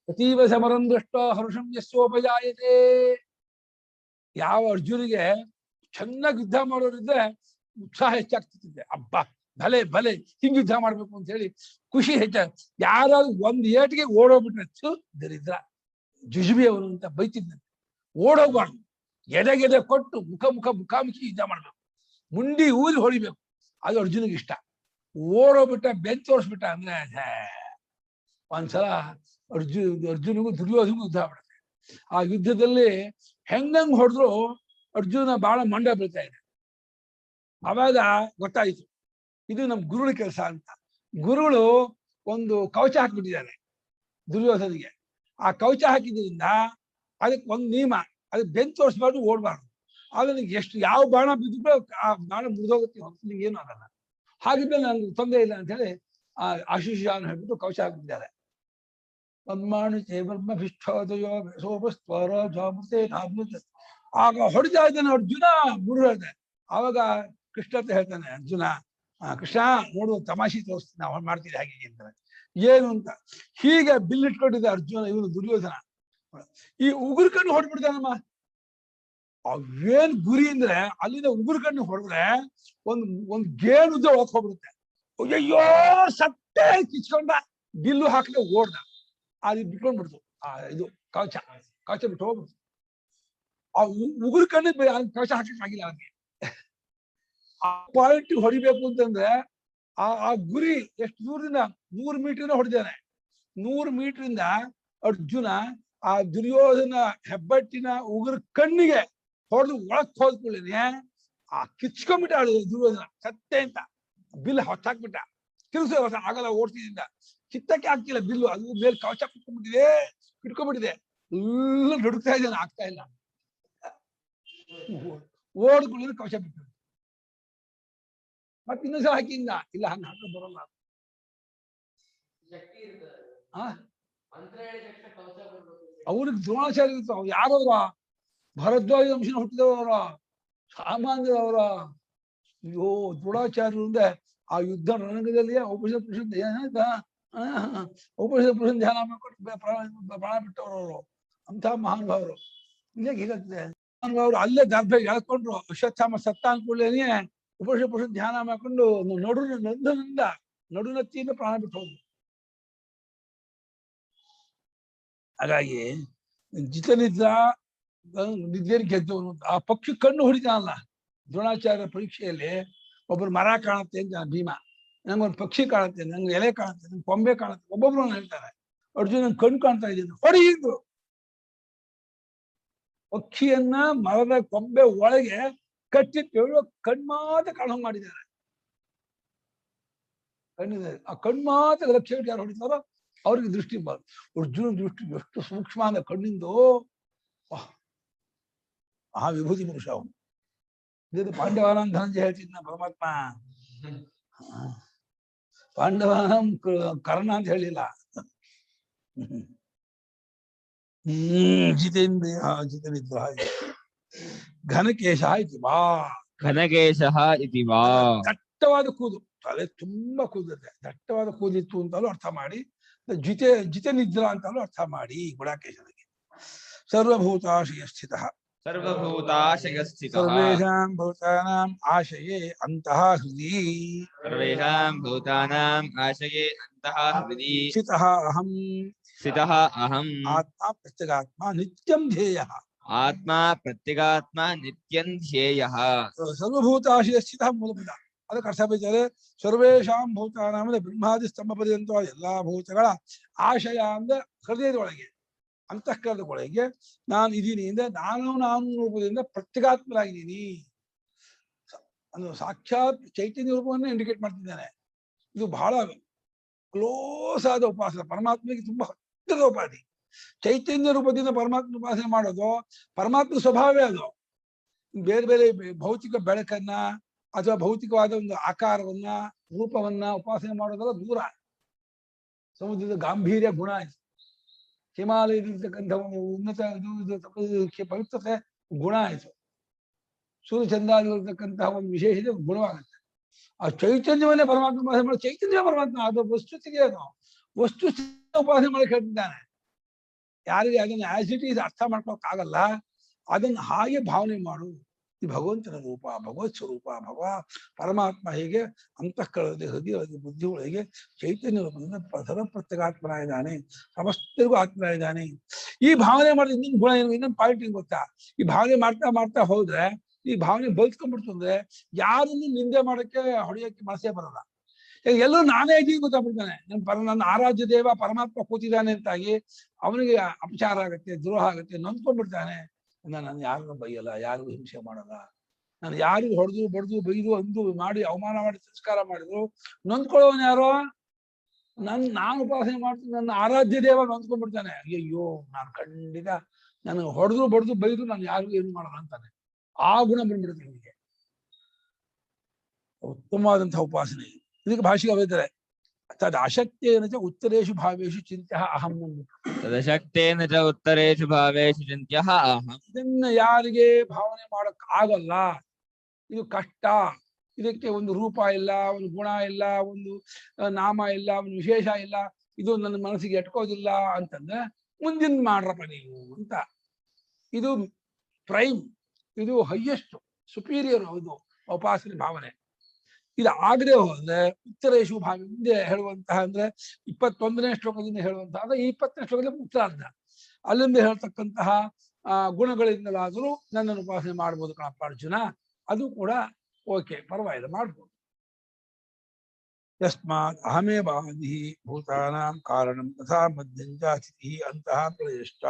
ಅತೀವ ಸಮರಂ ದೃಷ್ಟ ಹರ್ಷಂ ಯಸ್ಸೋಪಜಾಯತೆ ಯಾವ ಅರ್ಜುನಿಗೆ ಚೆನ್ನಾಗಿ ಯುದ್ಧ ಮಾಡೋರಿದ್ರೆ ಉತ್ಸಾಹ ಹೆಚ್ಚಾಗ್ತಿದೆ ಅಬ್ಬಾ ಭಲೆ ಭಲೆ ಹಿಂಗ್ ಯುದ್ಧ ಮಾಡ್ಬೇಕು ಅಂತ ಹೇಳಿ ಖುಷಿ ಹೆಚ್ಚ ಯಾರಾದ್ರೂ ಒಂದ್ ಏಟಿಗೆ ಓಡೋಗ್ಬಿಟ್ರೆ ದರಿದ್ರ ಜುಜುಬಿ ಅವನು ಅಂತ ಬೈತಿದ್ದಂತೆ ಓಡೋಗ್ಬಾರ್ದು ಎಡೆಗೆಡೆ ಕೊಟ್ಟು ಮುಖಾಮುಖಿ ಯುದ್ಧ ಮಾಡ್ಬೇಕು ಮುಂಡಿ ಊರಿ ಹೊಡಿಬೇಕು ಅದು ಅರ್ಜುನಿಗೆ ಇಷ್ಟ ಓಡೋಗ್ಬಿಟ್ಟ ಬೆಂಚ್ ತೋರಿಸ್ಬಿಟ್ಟ ಅಂದ್ರೆ ಒಂದ್ಸಲ ಅರ್ಜುನಿಗೂ ದುರ್ಯೋಧನಿಗೂ ಯುದ್ಧ ಮಾಡ್ತಾರೆ ಆ ಯುದ್ಧದಲ್ಲಿ ಹೆಂಗಂಗ್ ಹೊಡೆದ್ರು ಅರ್ಜುನ ಬಹಳ ಮಂಡ ಬೀಳ್ತಾ ಇದೆ ಅವಾಗ ಗೊತ್ತಾಯ್ತು ಇದು ನಮ್ ಗುರುಳ ಕೆಲಸ ಅಂತ ಗುರುಗಳು ಒಂದು ಕವಚ ಹಾಕ್ಬಿಟ್ಟಿದ್ದಾರೆ ದುರ್ಯೋಧನಿಗೆ ಆ ಕವಚ ಹಾಕಿದ್ರಿಂದ ಅದಕ್ಕೆ ಒಂದು ನಿಯಮ ಅದಕ್ಕೆ ಬೆಂಚ್ ತೋರಿಸ್ಬಾರ್ದು ಓಡ್ಬಾರ್ದು ಆದ್ರೆ ಎಷ್ಟು ಯಾವ ಬಾಣ ಬಿದ್ದು ಆ ಬಾಣ ಮುರಿದೋಗುತ್ತೆ ನಿಮ್ಗೆ ಏನು ಆಗಲ್ಲ ಹಾಗಿದ್ಮೇಲೆ ನನ್ಗೆ ತೊಂದರೆ ಇಲ್ಲ ಅಂತ ಹೇಳಿ ಆ ಆಶೀಷ ಹೇಳ್ಬಿಟ್ಟು ಕವಚ ಹಾಕ್ಬಿಟ್ಟಿದ್ದಾರೆ ಆಗ ಹೊಡಿತಾ ಇದ್ದಾನೆ ಅರ್ಜುನ ಗುರು ಹೇಳ್ತಾನೆ ಆವಾಗ ಕೃಷ್ಣ ಅಂತ ಹೇಳ್ತಾನೆ ಅರ್ಜುನ ಕೃಷ್ಣ ನೋಡುವ ತಮಾಷೆ ತೋರಿಸ್ತೀನಿ ನಾವು ಮಾಡ್ತೀವಿ ಹಾಗೆ ಅಂತಾರೆ ಏನು ಅಂತ ಹೀಗೆ ಬಿಲ್ ಇಟ್ಕೊಂಡಿದ್ದ ಅರ್ಜುನ ಇವನು ದುರ್ಯೋಧನ ಈ ಉಗುರು ಕಣ್ಣು ಹೊಡ್ಬಿಡ್ತಾನಮ್ಮ ಅವೇನ್ ಗುರಿ ಅಂದ್ರೆ ಅಲ್ಲಿಂದ ಉಗುರು ಕಣ್ಣು ಹೊಡೆದ್ರೆ ಒಂದ್ ಗೇಣುದ್ದ ಒಳಕ್ ಹೋಗ್ಬಿಡುತ್ತೆ ಅಯ್ಯೋ ಸಟ್ಟೆ ಕಿಚ್ಕೊಂಡ ಬಿಲ್ಲು ಹಾಕದೆ ಓಡ್ದ ಅದು ಬಿಟ್ಕೊಂಡ್ಬಿಡ್ತು ಇದು ಕವಚ ಬಿಟ್ಟು ಹೋಗ್ಬಿಡ್ತು ಆ ಉಗುರು ಕಣ್ಣು ಕವಚ ಹಾಕಕ್ ಆಗಿಲ್ಲ ಅವನಿಗೆ ಆ ಪಾಯಿಂಟ್ ಹೊಡಿಬೇಕು ಅಂತಂದ್ರೆ ಆ ಗುರಿ ಎಷ್ಟು ದೂರದಿಂದ 100 ಮೀಟರ್ ಹೊಡೆದಾನೆ 100 ಮೀಟರ್ ಅರ್ಜುನ ಆ ದುರ್ಯೋಧನ ಹೆಬ್ಬಟ್ಟಿನ ಉಗುರು ಕಣ್ಣಿಗೆ ಹೊಡೆದು ಒಳಕ್ ಹೋದ್ಕೊಳ್ಳೇನೆ ಆ ಕಿಚ್ಕೊಂಡ್ಬಿಟ್ಟ ದುರ್ಯೋಧನ ಸತ್ತೆ ಅಂತ ಬಿಲ್ ಹೊತ್ತಾಕ್ಬಿಟ್ಟ ಕೆಲಸ ಆಗಲ್ಲ ಓಡ್ತಿದ್ದ ಕಿತ್ತಕ್ಕೆ ಆಗ್ತಿಲ್ಲ ಬಿಲ್ಲು ಅದು ಮೇಲೆ ಕವಚ ಕಿಟ್ಕೊಂಡ್ಬಿಟ್ಟಿದೆ ಎಲ್ಲ ನಡುಕ್ತಾ ಇದ್ದಾನೆ ಆಗ್ತಾ ಇಲ್ಲ ಓಡ್ಕೊಳ್ಳಿ ಕವಚ ಬಿಟ್ಟು ಮತ್ತೆ ಇನ್ನೊಂದ್ಸಲ ಹಾಕಿಂದ ಇಲ್ಲ ಹಂಗ ಹಾಕ ಬರಲ್ಲ ಅವ್ರಿಗೆ ದ್ರೋಣಾಚಾರ್ಯ ಇರ್ತಾವ ಯಾರವ್ರ ಭರದ್ವಾಜ ವಂಶನ ಹುಟ್ಟಿದವರ ಸಾಮಾನ್ಯದವರ ಅಯ್ಯೋ ದ್ರೋಣಾಚಾರ್ಯರು ಅಂದ್ರೆ ಆ ಯುದ್ಧ ರಣರಂಗದಲ್ಲಿಯೇ ಔಪನಿಷತ್ ಪುರುಷನ್ ಧ್ಯಾನ ಮಾಡ್ಕೊಂಡು ಪ್ರಾಣ ಬಿಟ್ಟವರು ಅಂತ ಮಹಾನುಭಾವರು ಹೀಗಾಗ್ತದೆ ಮಹಾನುಭಾವರು ಅಲ್ಲೇ ದರ್ಭ ಎಳ್ಕೊಂಡ್ರು ಅಶ್ವತ್ಥಾಮ ಸತ್ತ ಅನ್ಕೊಳ್ಳೇನೆ ಉಪನಿಷತ್ ಪುರುಷನ್ ಧ್ಯಾನ ಮಾಡ್ಕೊಂಡು ನಡುನತ್ತಿಯಿಂದ ಪ್ರಾಣ ಬಿಟ್ಟು ಹೋದ್ರು ಹಾಗಾಗಿ ಜಿತನಿದ್ರ ನಿದ್ರೆಯಲ್ಲಿ ಗೆದ್ದವನು ಆ ಪಕ್ಷಿ ಕಣ್ಣು ಹೊಡಿತಾನಲ್ಲ ದ್ರೋಣಾಚಾರ್ಯ ಪರೀಕ್ಷೆಯಲ್ಲಿ ಒಬ್ಬರು ಮರ ಕಾಣುತ್ತೆ ಅಂತ ಭೀಮ ನಂಗೊಂದು ಪಕ್ಷಿ ಕಾಣುತ್ತೆ ನಂಗೆ ಎಲೆ ಕಾಣುತ್ತೆ ನಂಗೆ ಕೊಂಬೆ ಕಾಣುತ್ತೆ ಒಬ್ಬೊಬ್ರು ಹೇಳ್ತಾರೆ ಅರ್ಜುನ ಕಣ್ಣು ಕಾಣ್ತಾ ಇದ್ದೀನಿ ಹೊಡೆಯಿದ್ರು ಪಕ್ಷಿಯನ್ನ ಮರದ ಕೊಂಬೆ ಒಳಗೆ ಕಟ್ಟಿಟ್ಟು ಕಣ್ಮಾತ ಕಾಣಂಗ್ ಮಾಡಿದ್ದಾರೆ ಕಣ್ಣಿದೆ ಆ ಕಣ್ಮಾತ ಲಕ್ಷ್ಯ ಯಾರು ಹೊಡಿತಾರೋ ಅವ್ರಿಗೆ ದೃಷ್ಟಿ ಬರ್ ಅರ್ಜುನ ದೃಷ್ಟಿ ಎಷ್ಟು ಸೂಕ್ಷ್ಮ ಅಂದ್ರೆ ಕಣ್ಣಿಂದು ಆ ವಿಭೂತಿ ಪುರುಷ ಅವನು ಇದು ಪಾಂಡವಾನಂ ಧನಂಜಯ ಹೇಳ್ತಿದ್ನ ಪರಮಾತ್ಮ ಪಾಂಡವಾನಂ ಕರ್ಣ ಅಂತ ಹೇಳಿಲ್ಲ ಜಿತೇಂದ್ರಿಯ ಜಿತನಿದ್ರ ಘನಕೇಶ ಇತಿ ವಾ ಘನಕೇಶಃ ಇತಿ ವಾ ದಟ್ಟವಾದ ಕೂದು ತಲೆ ತುಂಬಾ ಕೂದಿದೆ ದಟ್ಟವಾದ ಕೂದಿತ್ತು ಅಂತಲೂ ಅರ್ಥ ಮಾಡಿ ಜಿತನಿದ್ರ ಅಂತಲೂ ಅರ್ಥ ಮಾಡಿ ಗುಡಾಕೇಶನಿಗೆ ಸರ್ವಭೂತಾಶಯ ಸ್ಥಿತ ಸರ್ವಭೂತಾಶಯ ಸ್ಥಿತಃ ಸರ್ವೇಷಾಂ ಭೂತಾನಾಂ ಆಶಯೇ ಅಂತಃ ಹೃದಿ ಸರ್ವೇಷಾಂ ಭೂತಾನಾಂ ಆಶಯೇ ಅಂತಃ ಹೃದಿ ಸ್ಥಿತಃ ಅಹಂ ಸ್ಥಿತಃ ಅಹಂ ಆತ್ಮ ಪ್ರತ್ಯಗಾತ್ಮ ನಿತ್ಯಂ ಧ್ಯೇಯಃ ಆತ್ಮ ಪ್ರತ್ಯಗಾತ್ಮ ನಿತ್ಯಂ ಧ್ಯೇಯಃ ಸರ್ವಭೂತಾಶಯ ಸ್ಥಿತಃ ಮೂಲಪದ ಅದಕ್ಕೆ ಅರ್ಥ ಬರೀತಾರೆ ಸರ್ವೇಷಾಂ ಭೂತಾನಾಂ ಅಂದ್ರೆ ಬ್ರಹ್ಮಾದಿ ಸ್ತಂಭ ಪರ್ಯಂತ ಎಲ್ಲಾ ಭೂತಗಳ ಆಶಯ ಅಂದ್ರೆ ಹೃದಯದೊಳಗೆ ಅಂತಃಕರಣದ ಒಳಗೆ ನಾನು ಇದೀನಿ ಅಂದ್ರೆ ನಾನು ರೂಪದಿಂದ ಪ್ರತ್ಯೇಗಾತ್ಮರಾಗಿದ್ದೀನಿ. ಅದು ಸಾಕ್ಷಾತ್ ಚೈತನ್ಯ ರೂಪವನ್ನು ಇಂಡಿಕೇಟ್ ಮಾಡ್ತಿದ್ದಾನೆ. ಇದು ಬಹಳ ಕ್ಲೋಸ್ ಆದ ಉಪಾಸನೆ, ಪರಮಾತ್ಮಗೆ ತುಂಬಾ ಹತ್ತಿರದ ಉಪಾಧಿ. ಚೈತನ್ಯ ರೂಪದಿಂದ ಪರಮಾತ್ಮ ಉಪಾಸನೆ ಮಾಡೋದು ಪರಮಾತ್ಮ ಸ್ವಭಾವವೇ ಅದು. ಬೇರೆ ಬೇರೆ ಭೌತಿಕ ಬೆಳಕನ್ನ ಅಥವಾ ಭೌತಿಕವಾದ ಒಂದು ಆಕಾರವನ್ನ ರೂಪವನ್ನ ಉಪಾಸನೆ ಮಾಡೋದೆಲ್ಲ ದೂರ. ಸಮುದ್ರದ ಗಾಂಭೀರ್ಯ ಗುಣ ಆಯ್ತು, ಹಿಮಾಲಯದಲ್ಲಿರ್ತಕ್ಕಂಥ ಉನ್ನತ ಪವಿತ್ರತೆ ಗುಣ ಆಯ್ತು, ಸೂರ್ಯಚಂದ್ರಾದಿರ್ತಕ್ಕಂತಹ ಒಂದು ವಿಶೇಷತೆ ಗುಣವಾಗುತ್ತೆ. ಆ ಚೈತನ್ಯವನ್ನೇ ಪರಮಾತ್ಮ ಉಪಾಸನೆ ಮಾಡೋ ಚೈತನ್ಯ ಪರಮಾತ್ಮ ಅದು ವಸ್ತುಸ್ಥಿತಿ, ಅದು ವಸ್ತುಸ್ಥಿತಿ ಉಪಾಸನೆ ಮಾಡಕ್ಕೆ ಹೇಳ್ತಿದ್ದಾನೆ. ಯಾರಿಗೆ ಅದನ್ನ ಆಸ್ ಇಟ್ ಈಸ್ ಅರ್ಥ ಮಾಡ್ಕೊಳಕ್ಕಾಗಲ್ಲ, ಅದನ್ನ ಹಾಗೆ ಭಾವನೆ ಮಾಡು. ಈ ಭಗವಂತನ ರೂಪ, ಭಗವತ್ ಸ್ವರೂಪ, ಪರಮಾತ್ಮ ಹೇಗೆ ಅಂತಃಕರಣದಲ್ಲಿ ಹೃದಯದಲ್ಲಿ ಬುದ್ಧಿ ಒಳಗೆ ಚೈತನ್ಯ ರೂಪದಿಂದ ಸರ್ವಪ್ರತ್ಯೇಕಾತ್ಮನಾಗಿದ್ದಾನೆ, ಸಮಸ್ತರಿಗೂ ಆತ್ಮನಾಗಿದ್ದಾನೆ. ಈ ಭಾವನೆ ಮಾಡಿದ ಇನ್ನೊಂದು ಗುಣ ಏನು, ಇನ್ನೊಂದು ಪಾಯಿಂಟ್ ಏನು ಗೊತ್ತಾ? ಈ ಭಾವನೆ ಮಾಡ್ತಾ ಮಾಡ್ತಾ ಹೋದ್ರೆ ಈ ಭಾವನೆ ಬಲ್ತ್ಕೊಂಡ್ಬಿಡ್ತು ಅಂದ್ರೆ ಯಾರನ್ನು ನಿಂದೆ ಮಾಡಕ್ಕೆ ಹೊಡೆಯಕ್ಕೆ ಮನಸ್ಸೇ ಬರಲ್ಲ. ಎಲ್ಲರೂ ನಾನೇ ಇದೀನಿ ಗೊತ್ತಾಗ್ಬಿಡ್ತಾನೆ. ನನ್ನ ಆರಾಧ್ಯ ದೇವ ಪರಮಾತ್ಮ ಕೂತಿದ್ದಾನೆ ಅಂತಾಗಿ ಅವನಿಗೆ ಅಪಚಾರ ಆಗತ್ತೆ, ದ್ರೋಹ ಆಗತ್ತೆ, ನೊಂದ್ಕೊಂಡ್ಬಿಡ್ತಾನೆ. ನಾನು ಯಾರನ್ನು ಬೈಯಲ್ಲ, ಯಾರಿಗೂ ಹಿಂಸೆ ಮಾಡಲ್ಲ, ನಾನು ಯಾರಿಗೂ ಹೊಡೆದು ಬಡ್ದು ಬೈದು ಅಂದು ಮಾಡಿ ಅವಮಾನ ಮಾಡಿ ತಿರಸ್ಕಾರ ಮಾಡಿದ್ರು ನೊಂದ್ಕೊಳ್ಳೋನು ಯಾರೋ? ನಾನು ಉಪಾಸನೆ ಮಾಡ್ತೀನಿ, ನನ್ನ ಆರಾಧ್ಯ ದೇವ ನೊಂದ್ಕೊಂಡ್ಬಿಡ್ತಾನೆ. ಅಯ್ಯೋ ನಾನು ಖಂಡಿತ ನಾನು ಹೊಡೆದು ಬಡ್ದು ಬೈದು ನಾನು ಯಾರಿಗೂ ಏನು ಮಾಡಲ್ಲ ಅಂತಾನೆ. ಆ ಗುಣ ಬಂದ್ಬಿಡುತ್ತೆ ನಿಮಗೆ. ಉತ್ತಮವಾದಂತಹ ಉಪಾಸನೆ. ಇದಕ್ಕೆ ಭಾಷೆಗೆ ಬೈತಾರೆ, ತದ್ ಅಶಕ್ತೇನ ಚ ಉತ್ತರೇಶು ಭಾವೇಶು ಚಿಂತ್ಯ ಅಹಂ. ತದಶಕ್ತೇನ ಚ ಉತ್ತರೇಶು ಭಾವೇಶು ಚಿಂತ್ಯ ಅಹಂ. ಇದನ್ನ ಯಾರಿಗೆ ಭಾವನೆ ಮಾಡಕ್ ಆಗಲ್ಲ, ಇದು ಕಷ್ಟ, ಇದಕ್ಕೆ ಒಂದು ರೂಪ ಇಲ್ಲ, ಒಂದು ಗುಣ ಇಲ್ಲ, ಒಂದು ನಾಮ ಇಲ್ಲ, ಒಂದು ವಿಶೇಷ ಇಲ್ಲ, ಇದು ನನ್ನ ಮನಸ್ಸಿಗೆ ಎಟ್ಕೋದಿಲ್ಲ ಅಂತಂದ್ರೆ ಮುಂದಿನ ಮಾಡ್ರಪ್ಪ ನೀವು ಅಂತ. ಇದು ಪ್ರೈಮ್, ಇದು ಹೈಯೆಸ್ಟ್ ಸುಪೀರಿಯರ್ ಇದು ಉಪಾಸನೆ ಭಾವನೆ. ಇದು ಆಗದೆ ಹೋದ್ರೆ ಉತ್ತರೇಶು ಭಾವ ಮುಂದೆ ಹೇಳುವಂತಹ ಅಂದ್ರೆ 21ನೇ ಶ್ಲೋಕದಿಂದ ಹೇಳುವಂತಹ ಅಂದ್ರೆ 20ನೇ ಶ್ಲೋಕದಲ್ಲಿ ಉತ್ತರಾರ್ಧ, ಅಲ್ಲಿಂದ ಹೇಳ್ತಕ್ಕಂತಹ ಗುಣಗಳಿಂದಲಾದರೂ ನನ್ನನ್ನು ಉಪಾಸನೆ ಮಾಡ್ಬೋದು ಕಣಪ್ಪ ಅರ್ಜುನ. ಅದು ಕೂಡ ಓಕೆ, ಪರವಾಗಿಲ್ಲ, ಮಾಡ್ಬೋದು. ಯಸ್ಮಾತ್ ಅಹಮೇವ ಆದಿ ಭೂತಾನಾಂ ಕಾರಣಂ ತಥಾ ಮಧ್ಯಂಚ ಸ್ಥಿತಿ ಅಂತಃ ಪ್ರಯಶ್ಚ.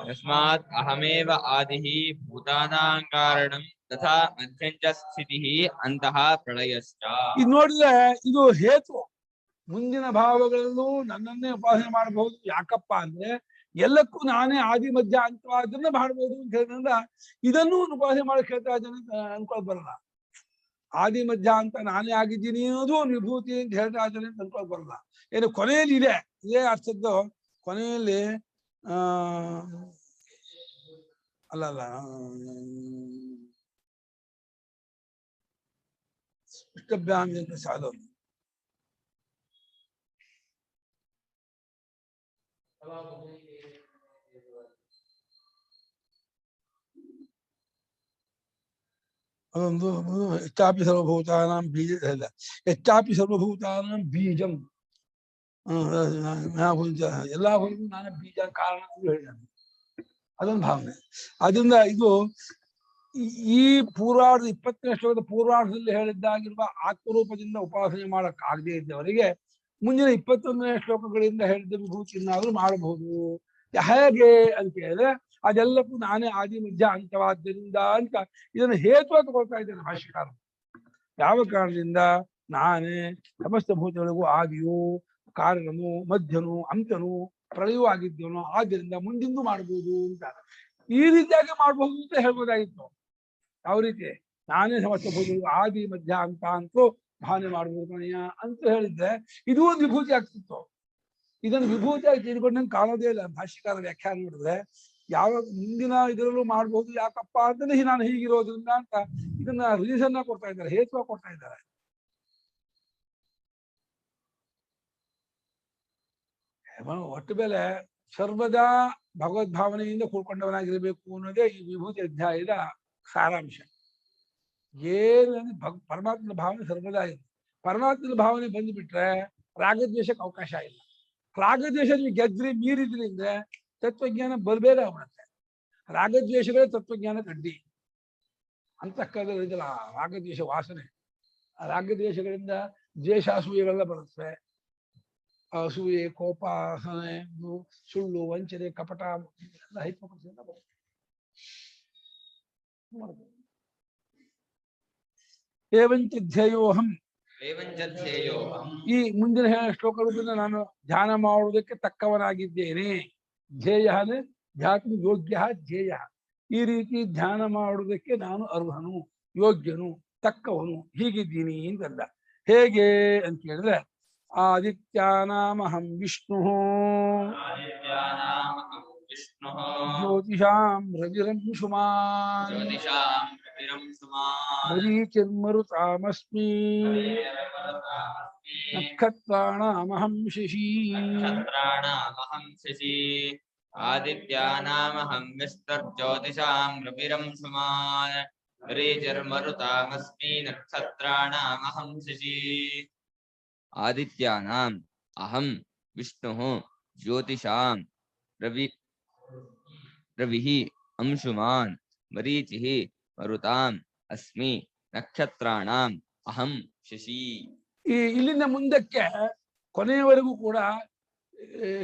ಯಸ್ಮಾತ್ ಅಹಮೇವ ಆದಿಃ ಭೂತಾನಾಂ ಕಾರಣಂ ತಥಾ ಮಧ್ಯಂಚ ಸ್ಥಿತಿಃ ಅಂತಃ ಪ್ರಳಯಶ್ಚ. ಇದು ನೋಡಿದ್ರೆ ಇದು ಹೇತು. ಮುಂದಿನ ಭಾವಗಳಲ್ಲೂ ನನ್ನನ್ನೇ ಉಪಾಸನೆ ಮಾಡಬಹುದು. ಯಾಕಪ್ಪ ಅಂದ್ರೆ ಎಲ್ಲಕ್ಕೂ ನಾನೇ ಆದಿ ಮಧ್ಯ ಅಂತವಾದನ್ನ ಮಾಡಬಹುದು ಅಂತ ಹೇಳಿದ್ರಿಂದ ಇದನ್ನೂ ಉಪಾಸನೆ ಮಾಡಕ್ ಹೇಳ್ತಾ ಇದ್ದಾನೆ ಅನ್ಕೊಳಕ್ ಬರಲ್ಲ. ಆದಿ ಮಧ್ಯ ಅಂತ ನಾನೇ ಆಗಿದ್ದೀನಿ ಅನ್ನೋದು ವಿಭೂತಿ ಅಂತ ಹೇಳ್ತಾ ಇದ್ದಾನೆ ಅಂತ ಅನ್ಕೊಳಕ್ ಬರಲ್ಲ. ಏನು ಕೊನೆಯಲ್ಲಿ ಇದೆ, ಇದೇ ಅರ್ಥದ್ದು ಕೊನೆಯಲ್ಲಿ ಅಲ್ಲ ಇಷ್ಟಭ್ಯಾಮಿ ಅಂತ ಸಾಧು ಅದೊಂದು ಹೆಚ್ಚಾಪಿ ಸರ್ವಭೂತಾನಾಂ ಬೀಜ ಇಲ್ಲ, ಹೆಚ್ಚಾಪಿ ಸರ್ವಭೂತಾನಾಂ ಬೀಜಂ, ಎಲ್ಲಾ ಹೊರಗೂ ನಾನೇ ಬೀಜ ಕಾರಣ ಅಂತ ಹೇಳಿದ್ದಾನೆ. ಅದೊಂದು ಭಾವನೆ. ಅದರಿಂದ ಇದು ಈ ಪೂರ್ವಾರ್ಧ 20ನೇ ಶ್ಲೋಕದ ಪೂರ್ವಾರ್ಧದಲ್ಲಿ ಹೇಳಿದ್ದಾಗಿರುವ ಆತ್ಮರೂಪದಿಂದ ಉಪಾಸನೆ ಮಾಡಕ್ ಆಗದೆ ಇದ್ದವರಿಗೆ ಮುಂದಿನ 21ನೇ ಶ್ಲೋಕಗಳಿಂದ ಹೇಳಿದ ವಿಭೂತಿಯನ್ನಾದ್ರೂ ಮಾಡಬಹುದು. ಹೇಗೆ ಅಂತ ಹೇಳಿದ್ರೆ ಅದೆಲ್ಲಕ್ಕೂ ನಾನೇ ಆದಿ ಮಧ್ಯ ಅಂತವಾದ್ದರಿಂದ ಅಂತ ಇದನ್ನು ಹೇತು ತಗೊಳ್ತಾ ಇದ್ದೇನೆ ಭಾಷ್ಯಕಾರ. ಯಾವ ಕಾರಣದಿಂದ? ನಾನೇ ಸಮಸ್ತ ಭೂತಗಳಿಗೂ ಆದಿಯು, ಕಾರಣನು, ಮಧ್ಯನು, ಅಂತನು, ಪ್ರಳಯವೂ ಆಗಿದ್ದೇನೋ, ಆದ್ದರಿಂದ ಮುಂದಿಂದು ಮಾಡಬಹುದು ಅಂತ ಈ ರೀತಿಯಾಗಿ ಮಾಡಬಹುದು ಅಂತ ಹೇಳ್ಬೋದಾಗಿತ್ತು. ಯಾವ ರೀತಿ? ನಾನೇ ಸಮಸ್ತ ಭೂತಗಳಿಗೂ ಆದಿ ಮಧ್ಯ ಅಂತ ಅಂತೂ ಭಾವನೆ ಮಾಡಬಹುದು ಕಣಯ್ಯ ಅಂತ ಹೇಳಿದ್ರೆ ಇದು ಒಂದು ವಿಭೂತಿ ಆಗ್ತಿತ್ತು. ಇದನ್ನು ವಿಭೂತಿಯಾಗಿ ತಿಳ್ಕೊಂಡು ನಂಗೆ ಕಾಣೋದೇ ಇಲ್ಲ. ಭಾಷ್ಯಕಾರ ವ್ಯಾಖ್ಯಾನ ಮಾಡಿದ್ರೆ ಯಾವಾಗ ಮುಂದಿನ ಇದರಲ್ಲೂ ಮಾಡ್ಬೋದು, ಯಾಕಪ್ಪ ಅಂತಲೇ ನಾನು ಹೀಗಿರೋದ್ರಿಂದ ಅಂತ ಇದನ್ನ ರೀಸನ್ನ ಕೊಡ್ತಾ ಇದ್ದಾರೆ, ಹೇತುವ ಕೊಡ್ತಾ ಇದ್ದಾರೆ. ಒಟ್ಟು ಮೇಲೆ ಸರ್ವದಾ ಭಗವದ್ಭಾವನೆಯಿಂದ ಕೂಡ್ಕೊಂಡವನಾಗಿರ್ಬೇಕು ಅನ್ನೋದೇ ಈ ವಿಭೂತಿ ಅಧ್ಯಾಯದ ಸಾರಾಂಶ. ಏನು ಅಂದ್ರೆ ಪರಮಾತ್ಮನ ಭಾವನೆ ಸರ್ವದಾ ಇದೆ. ಪರಮಾತ್ಮನ ಭಾವನೆ ಬಂದುಬಿಟ್ರೆ ರಾಗದ್ವೇಷಕ್ಕೆ ಅವಕಾಶ ಇಲ್ಲ. ರಾಗದ್ವೇಷ ನೀವು ಗೆದ್ರಿ ಮೀರಿದ್ರಿ ಅಂದ್ರೆ ತತ್ವಜ್ಞಾನ ಬರಬೇಡ ಆಗ್ಬಿಡುತ್ತೆ. ರಾಗದ್ವೇಷಗಳೇ ತತ್ವಜ್ಞಾನ ಅಡ್ಡಿ. ಅಂತಃಕರಣದಲ್ಲಿದ್ದಲ್ಲ ರಾಗದ್ವೇಷ ವಾಸನೆ, ಆ ರಾಗದ್ವೇಷಗಳಿಂದ ದ್ವೇಷಾಸೂಯೆಲ್ಲ ಬರುತ್ತೆ. ಅಸೂಯೆ, ಕೋಪ, ಸುಳ್ಳು, ವಂಚನೆ, ಕಪಟ ಎಲ್ಲ hypocrisy ಅಂತ ಬರುತ್ತೆ. ಏವಂಚ ಧ್ಯೇಯೋಹಂ, ಈ ಮುಂದಿನ ಶ್ಲೋಕ ರೂಪದಿಂದ ನಾನು ಧ್ಯಾನ ಮಾಡುವುದಕ್ಕೆ ತಕ್ಕವನಾಗಿದ್ದೇನೆ. ಧ್ಯೇಯ ಅಂದ್ರೆ ಧ್ಯಾತು ಯೋಗ್ಯ ಧ್ಯೇಯ. ಈ ರೀತಿ ಧ್ಯಾನ ಮಾಡುವುದಕ್ಕೆ ನಾನು ಅರ್ಹನು, ಯೋಗ್ಯನು, ತಕ್ಕವನು, ಹೀಗಿದ್ದೀನಿ ಅಂತಂದ. ಹೇಗೆ ಅಂತ ಹೇಳಿದ್ರೆ, ಆದಿತ್ಯಾನಾಮಹಂ ವಿಷ್ಣು ಜ್ಯೋತಿಷಾಂ ರವಿರಂಶುಮಾನ್ ಮರೀಚಿರ್ಮರುತಾಮಸ್ಮಿ ನಕ್ಷತ್ರಾಣಾಮಹಂ ಶಶಿ. ಆದಿತ್ಯಾನಾಮಹಂ ವಿಷ್ಣುರ್ಜ್ಯೋತಿಷಾಂ ರವಿರಂಶುಮಾನ್ ಮರೀಚಿರ್ಮರುತಾಮಸ್ಮಿ ನಕ್ಷತ್ರಾಣಾಮಹಂ ಶಶಿ. ಆದಿತ್ಯಾನಾಂ ಅಹಂ ವಿಷ್ಣುಃ ಜ್ಯೋತಿಷಾಂ ರವಿಃ ಅಂಶುಮಾನ್ ಮರೀಚಿಃ ಮರುತಾಂ ಅಸ್ಮಿ ನಕ್ಷತ್ರಾಣಾಂ ಅಹಂ ಶಶಿ. ಈ ಇಲ್ಲಿಂದ ಮುಂದಕ್ಕೆ ಕೊನೆಯವರೆಗೂ ಕೂಡ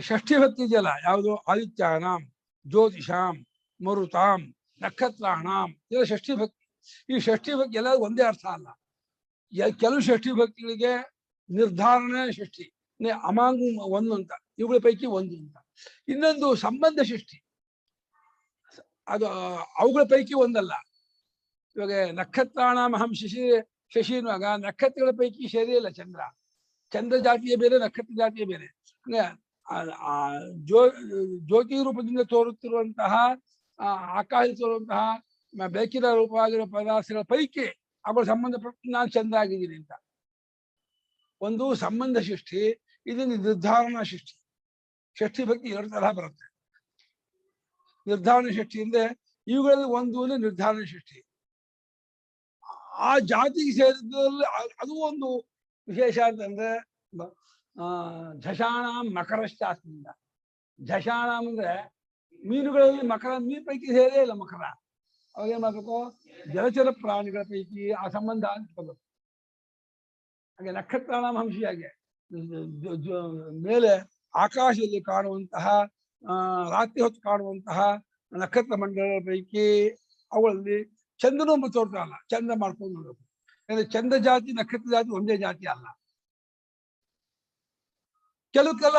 ಷಷ್ಠಿ ಭಕ್ತಿ ಇದೆಯಲ್ಲ, ಯಾವುದು ಆದಿತ್ಯಾನಾಂ, ಜ್ಯೋತಿಷಾಂ, ಮರುತಾಂ, ನಕ್ಷತ್ರಾಣಾಂ, ಇದೆಲ್ಲ ಷಷ್ಠಿ ಭಕ್ತಿ. ಈ ಷಷ್ಠಿ ಭಕ್ತಿ ಎಲ್ಲ ಒಂದೇ ಅರ್ಥ ಅಲ್ಲ. ಕೆಲವು ಷಷ್ಠಿ ಭಕ್ತಿಗಳಿಗೆ ನಿರ್ಧಾರಣೆ ಷಷ್ಠಿ, ಅಮಾಂಗ ಒಂದು ಅಂತ, ಇವುಗಳ ಪೈಕಿ ಒಂದು ಅಂತ. ಇನ್ನೊಂದು ಸಂಬಂಧ ಷಷ್ಠಿ, ಅದು ಅವುಗಳ ಪೈಕಿ ಒಂದಲ್ಲ. ಇವಾಗ ನಕ್ಷತ್ರಾಣಾಮಹಂ ಶಶಿ ಶಶಿ ಅನ್ನುವಾಗ ನಕ್ಷತ್ರಗಳ ಪೈಕಿ ಸೇರಿ ಇಲ್ಲ ಚಂದ್ರ. ಚಂದ್ರ ಜಾತಿಯೇ ಬೇರೆ, ನಕ್ಷತ್ರ ಜಾತಿಯೇ ಬೇರೆ. ಜ್ಯೋತಿ ರೂಪದಿಂದ ತೋರುತ್ತಿರುವಂತಹ ಆಕಾಶ ತೋರುವಂತಹ ಬೆಳಕಿನ ರೂಪವಾಗಿರುವ ಪದಾರ್ಥಗಳ ಪೈಕಿ ಅವುಗಳ ಸಂಬಂಧಪಟ್ಟ ನಾನು ಚಂದ್ರ ಆಗಿದ್ದೀನಿ ಅಂತ. ಒಂದು ಸಂಬಂಧ ಸೃಷ್ಟಿ, ಇದನ್ನು ನಿರ್ಧಾರಣಾ ಸೃಷ್ಟಿ. ಷಷ್ಠಿ ಭಕ್ತಿ ಎರಡು ತರಹ ಬರುತ್ತೆ. ನಿರ್ಧಾರಣ ಸೃಷ್ಟಿ ಅಂದ್ರೆ ಇವುಗಳಲ್ಲಿ ಒಂದು ನಿರ್ಧಾರಣ ಸೃಷ್ಟಿ. ಆ ಜಾತಿಗೆ ಸೇರಿದಲ್ಲಿ ಅದು ಒಂದು ವಿಶೇಷ ಅಂತಂದ್ರೆ ಝಷಾಣಾಂ ಮಕರಶ್ಚಾಸ್ತಿಂದ. ಝಷಾಣಾಂ ಅಂದ್ರೆ ಮೀನುಗಳಲ್ಲಿ ಮಕರ, ಮೀನು ಪೈಕಿ ಸೇರೇ ಇಲ್ಲ ಮಕರ. ಅವಾಗ ಏನ್ ಮಾಡ್ಬೇಕು, ಜಲಚರ ಪ್ರಾಣಿಗಳ ಪೈಕಿ ಆ ಸಂಬಂಧ ಅನ್ಸ್ಕೋಬೇಕು. ಹಾಗೆ ನಕ್ಷತ್ರಾಣಾಂ ಹಂಸಿಯಾಗೆ ಮೇಲೆ ಆಕಾಶದಲ್ಲಿ ಕಾಣುವಂತಹ ರಾತ್ರಿ ಹೊತ್ತು ಕಾಣುವಂತಹ ನಕ್ಷತ್ರ ಮಂಡಲಗಳ ಪೈಕಿ ಅವುಗಳಲ್ಲಿ ಚಂದ್ರನು ತೋರ್ತಾರಲ್ಲ, ಚಂದ್ರ ಮಾಡ್ಕೊಂಡು ನೋಡ್ಬೇಕು. ಯಾಕಂದ್ರೆ ಚಂದ್ರ ಜಾತಿ ನಕ್ಷತ್ರ ಜಾತಿ ಒಂದೇ ಜಾತಿ ಅಲ್ಲ. ಕೆಲವಕ್ಕೆಲ್ಲ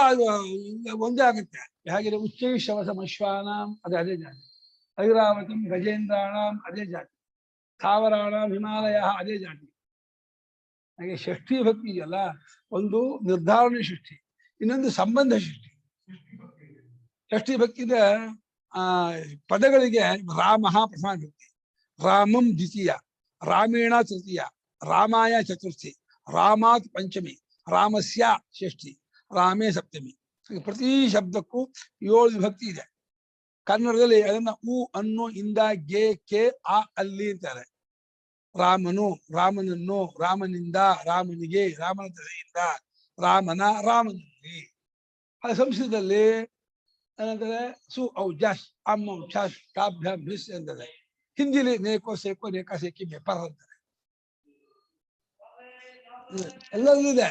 ಒಂದೇ ಆಗುತ್ತೆ. ಹಾಗೆ ಉಚ್ಚೈ ಶವಸಮಶ್ವಾನಾಂ ಅದು ಅದೇ ಜಾತಿ, ಐರಾವತಂ ಗಜೇಂದ್ರಾಣಾಂ ಅದೇ ಜಾತಿ, ಸ್ಥಾವರಾಣಾಂ ಹಿಮಾಲಯ ಅದೇ ಜಾತಿ. ಹಾಗೆ ಷಷ್ಠಿ ಭಕ್ತಿ ಇದೆಯಲ್ಲ, ಒಂದು ನಿರ್ಧಾರಣೆ ಸೃಷ್ಟಿ, ಇನ್ನೊಂದು ಸಂಬಂಧ ಸೃಷ್ಟಿ. ಷಷ್ಠಿ ಭಕ್ತಿದ ಪದಗಳಿಗೆ ರಾಮ ಪ್ರಥಮ ಭಕ್ತಿ, ರಾಮಂ ದ್ವಿತೀಯ, ರಾಮೇಣ ತೃತೀಯ, ರಾಮಾಯ ಚತುರ್ಥಿ, ರಾಮಾತ್ ಪಂಚಮಿ, ರಾಮಸ್ಯ ಷಷ್ಠಿ, ರಾಮೇ ಸಪ್ತಮಿ. ಪ್ರತಿ ಶಬ್ದಕ್ಕೂ 7 ವಿಭಕ್ತಿ ಇದೆ. ಕನ್ನಡದಲ್ಲಿ ಅದನ್ನ ಉ ಅನ್ನು ಇಂದ ಗೆ ಕೆ ಆ ಅಲ್ಲಿ ಅಂತಾರೆ. ರಾಮನು, ರಾಮನನ್ನು, ರಾಮನಿಂದ, ರಾಮನಿಗೆ, ರಾಮನ ದಯೆಯಿಂದ, ರಾಮನ, ರಾಮನಲ್ಲಿ. ಅದು ಸಂಸ್ಕೃತದಲ್ಲಿ ಏನಂತಾರೆ, ಸು ಔ ಜಸ್ ಅಮ್ಮ ಛಸ್ ಕಾಭ್ಯಾಂ ಭಿಸ್ ಅಂತದೆ. ಹಿಂದಿಲಿ ನೇಕೋ ಸೇಕೋ ನೇಕಾ ಸೇಕಿ ಬೆಪರ್ ಅಂತಾರೆ. ಎಲ್ಲದೂ ಇದೆ.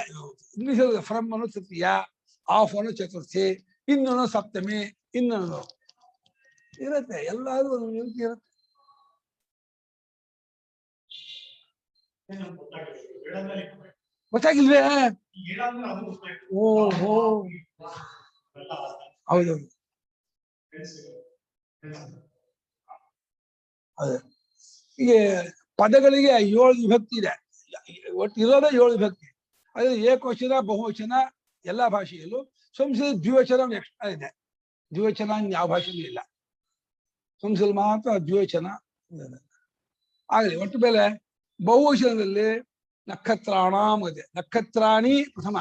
ಇಂಗ್ಲಿಷಲ್ಲಿ ಫ್ರಮ್ ಅನ್ನೋ ತೃತೀಯ, ಆಫ್ ಅನ್ನೋ ಚತುರ್ಥಿ, ಇನ್ನೊಂದು ಸಪ್ತಮಿ, ಇನ್ನೊಂದು ಇರುತ್ತೆ. ಎಲ್ಲಾದ್ರೂ ಒಂದು ರೀತಿ ಇರುತ್ತೆ. ಗೊತ್ತಾಗಿಲ್ವೇ? ಓಹೋ, ಹೌದೌದು. ಅದೇ ಹೀಗೆ ಪದಗಳಿಗೆ 7 ವಿಭಕ್ತಿ ಇದೆ. ಒಟ್ಟು ಇರೋದೇ 7 ವಿಭಕ್ತಿ. ಅದೇ ಏಕವಚನ, ಬಹುವಚನ ಎಲ್ಲಾ ಭಾಷೆಯಲ್ಲೂ. ಸಂಸ್ಕೃತ ದ್ವಿವಚನ ಎಕ್ಸ್ಟ್ರಾ ಇದೆ. ದ್ವಿವಚನ ಯಾವ ಭಾಷೆಯಲ್ಲೂ ಇಲ್ಲ, ಸಂಸ್ಕೃತ ಮಾತ್ರ ದ್ವಿವಚನ. ಆಗಲಿ, ಒಟ್ಟು ಮೇಲೆ ಬಹುವಚನದಲ್ಲಿ ನಕ್ಷತ್ರಾಣಾಂ ಇದೆ. ನಕ್ಷತ್ರಾಣಿ ಪ್ರಥಮ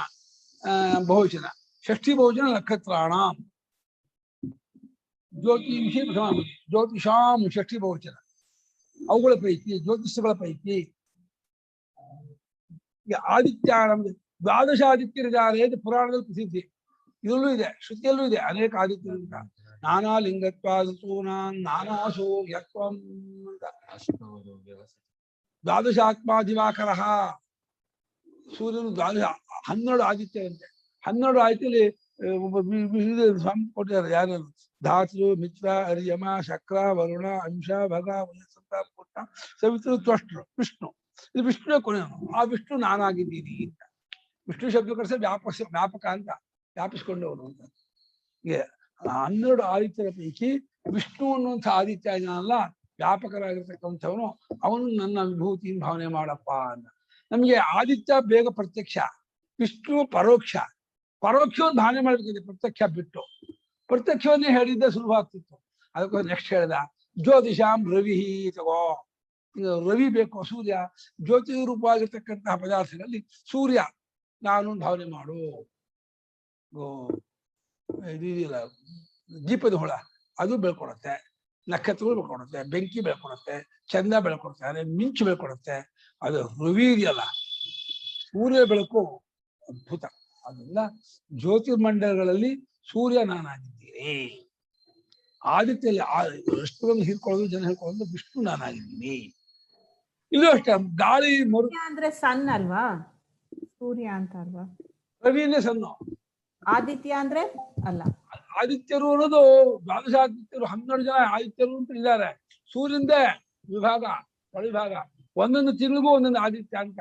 ಬಹುವಚನ, ಷಷ್ಠಿ ಬಹುವಚನ ನಕ್ಷತ್ರಾಣಾಂ. ಜ್ಯೋತಿಷಿ ಪ್ರಥಮ, ಜ್ಯೋತಿಷಾಂ ಷಷ್ಠಿ ಬಹುವಚನ. ಅವುಗಳ ಪೈಕಿ, ಜ್ಯೋತಿಷಗಳ ಪೈಕಿ ಆದಿತ್ಯಾನಂ, ದ್ವಾದಶ ಆದಿತ್ಯರಿದ್ದಾರೆ ಅಂತ ಪುರಾಣದಲ್ಲಿ ಪ್ರಸಿದ್ಧಿ. ಇದರಲ್ಲೂ ಇದೆ, ಶ್ರುತಿಯಲ್ಲೂ ಇದೆ. ಅನೇಕ ಆದಿತ್ಯರಿಂದ ನಾನಾ ಲಿಂಗತ್ವಾದೂನಾಂ ನಾನಾಸೋ ಯತ್ವಂ ಅಂತ. ದ್ವಾದಶ ಆತ್ಮ ದಿವಾಕರ, ಸೂರ್ಯನು 12 ಆದಿತ್ಯರಂತೆ. 12 ಆಯ್ತಲ್ಲಿ ಸ್ವಾಮಿ ಕೊಟ್ಟಿದ್ದಾರೆ. ಯಾರು? ಧಾತು, ಮಿತ್ರ, ಅರ್ಯಮ, ಶಕ್ರ, ವರುಣ, ಅಂಶ, ಭಗ, ವಯಸ್ಸಂತ, ಪುಟ್ಟ, ಸವಿತೃ, ತ್ವಷ್ಟ್ರು, ವಿಷ್ಣು. ಇದು ವಿಷ್ಣುವೇ ಕೊನೆಯವನು. ಆ ವಿಷ್ಣು ನಾನಾಗಿದ್ದೀನಿ ಅಂತ. ವಿಷ್ಣು ಶಬ್ದ ಕರೆಸ ವ್ಯಾಪಕ ಅಂತ, ವ್ಯಾಪಿಸ್ಕೊಂಡವನು ಅಂತ. 12 ಆದಿತ್ಯರ ಪೈಕಿ ವಿಷ್ಣು ಅನ್ನುವಂಥ ಆದಿತ್ಯ ಇದನ್ನಲ್ಲ, ವ್ಯಾಪಕರಾಗಿರ್ತಕ್ಕಂಥವನು. ಅವನು ನನ್ನ ವಿಭೂತಿಯನ್ನು ಭಾವನೆ ಮಾಡಪ್ಪ ಅಂತ. ನಮಗೆ ಆದಿತ್ಯ ಬೇಗ ಪ್ರತ್ಯಕ್ಷ, ವಿಷ್ಣು ಪರೋಕ್ಷ. ಪರೋಕ್ಷವನ್ನು ಭಾವನೆ ಮಾಡಬೇಕಿದೆ ಪ್ರತ್ಯಕ್ಷ ಬಿಟ್ಟು. ಪ್ರತ್ಯಕ್ಷವನ್ನೇ ಹೇಳಿದ್ದೆ ಸುಲಭ ಆಗ್ತಿತ್ತು. ಅದಕ್ಕೋಸ್ಕರ ನೆಕ್ಸ್ಟ್ ಹೇಳ್ದ ಜ್ಯೋತಿಷಾಂ ರವಿ ತಗೋ. ರವಿ ಬೇಕು, ಸೂರ್ಯ. ಜ್ಯೋತಿ ರೂಪವಾಗಿರ್ತಕ್ಕಂತಹ ಪದಾರ್ಥಗಳಲ್ಲಿ ಸೂರ್ಯ ನಾನು ಭಾವನೆ ಮಾಡು. ಇದಿಲ್ಲ ದೀಪದ ಹುಳ, ಅದು ಬೆಳ್ಕೊಡುತ್ತೆ. ನಕ್ಷತ್ರಗಳು ಬೆಳ್ಕೊಡುತ್ತೆ, ಬೆಂಕಿ ಬೆಳ್ಕೊಡುತ್ತೆ, ಚಂದ ಬೆಳ್ಕೊಡ್ತಾರೆ, ಮಿಂಚು ಬೆಳ್ಕೊಡುತ್ತೆ. ಅದು ರವಿ ಇದೆಯಲ್ಲ, ಸೂರ್ಯ ಬೆಳಕು ಅದ್ಭುತ. ಅದರಿಂದ ಜ್ಯೋತಿರ್ಮಂಡಲಗಳಲ್ಲಿ ಸೂರ್ಯ ನಾನಾಗಿದ್ದೀನಿ. ಆದಿತ್ಯಲ್ಲಿ ರಶ್ಮಿಗಳನ್ನು ಹೀರ್ಕೊಳ್ಳೋದು, ಜನ ಹೀರ್ಕೊಳ್ಳೋದು ವಿಷ್ಣು ನಾನಾಗಿದ್ದೀನಿ. ಇದು ಅಷ್ಟೇ. ಗಾಳಿ ಮರು ಅಂದ್ರೆ ಸನ್ ಅಲ್ವಾ? ಸೂರ್ಯ ಅಂತ ಅಲ್ವಾ? ರವಿನೇ ಸನ್ನು. ಆದಿತ್ಯ ಅಂದ್ರೆ ಅಲ್ಲ. ಆದಿತ್ಯರು ಅನ್ನೋದು ದ್ವಾದಶ ಆದಿತ್ಯರು 12 ಜನ ಆದಿತ್ಯರು ಅಂತ ಇದ್ದಾರೆ. ಸೂರ್ಯಂದೇ ವಿಭಾಗ, ವಿಭಾಗ. ಒಂದೊಂದು ತಿಂಗಳಿಗೂ ಒಂದೊಂದು ಆದಿತ್ಯ ಅಂತ.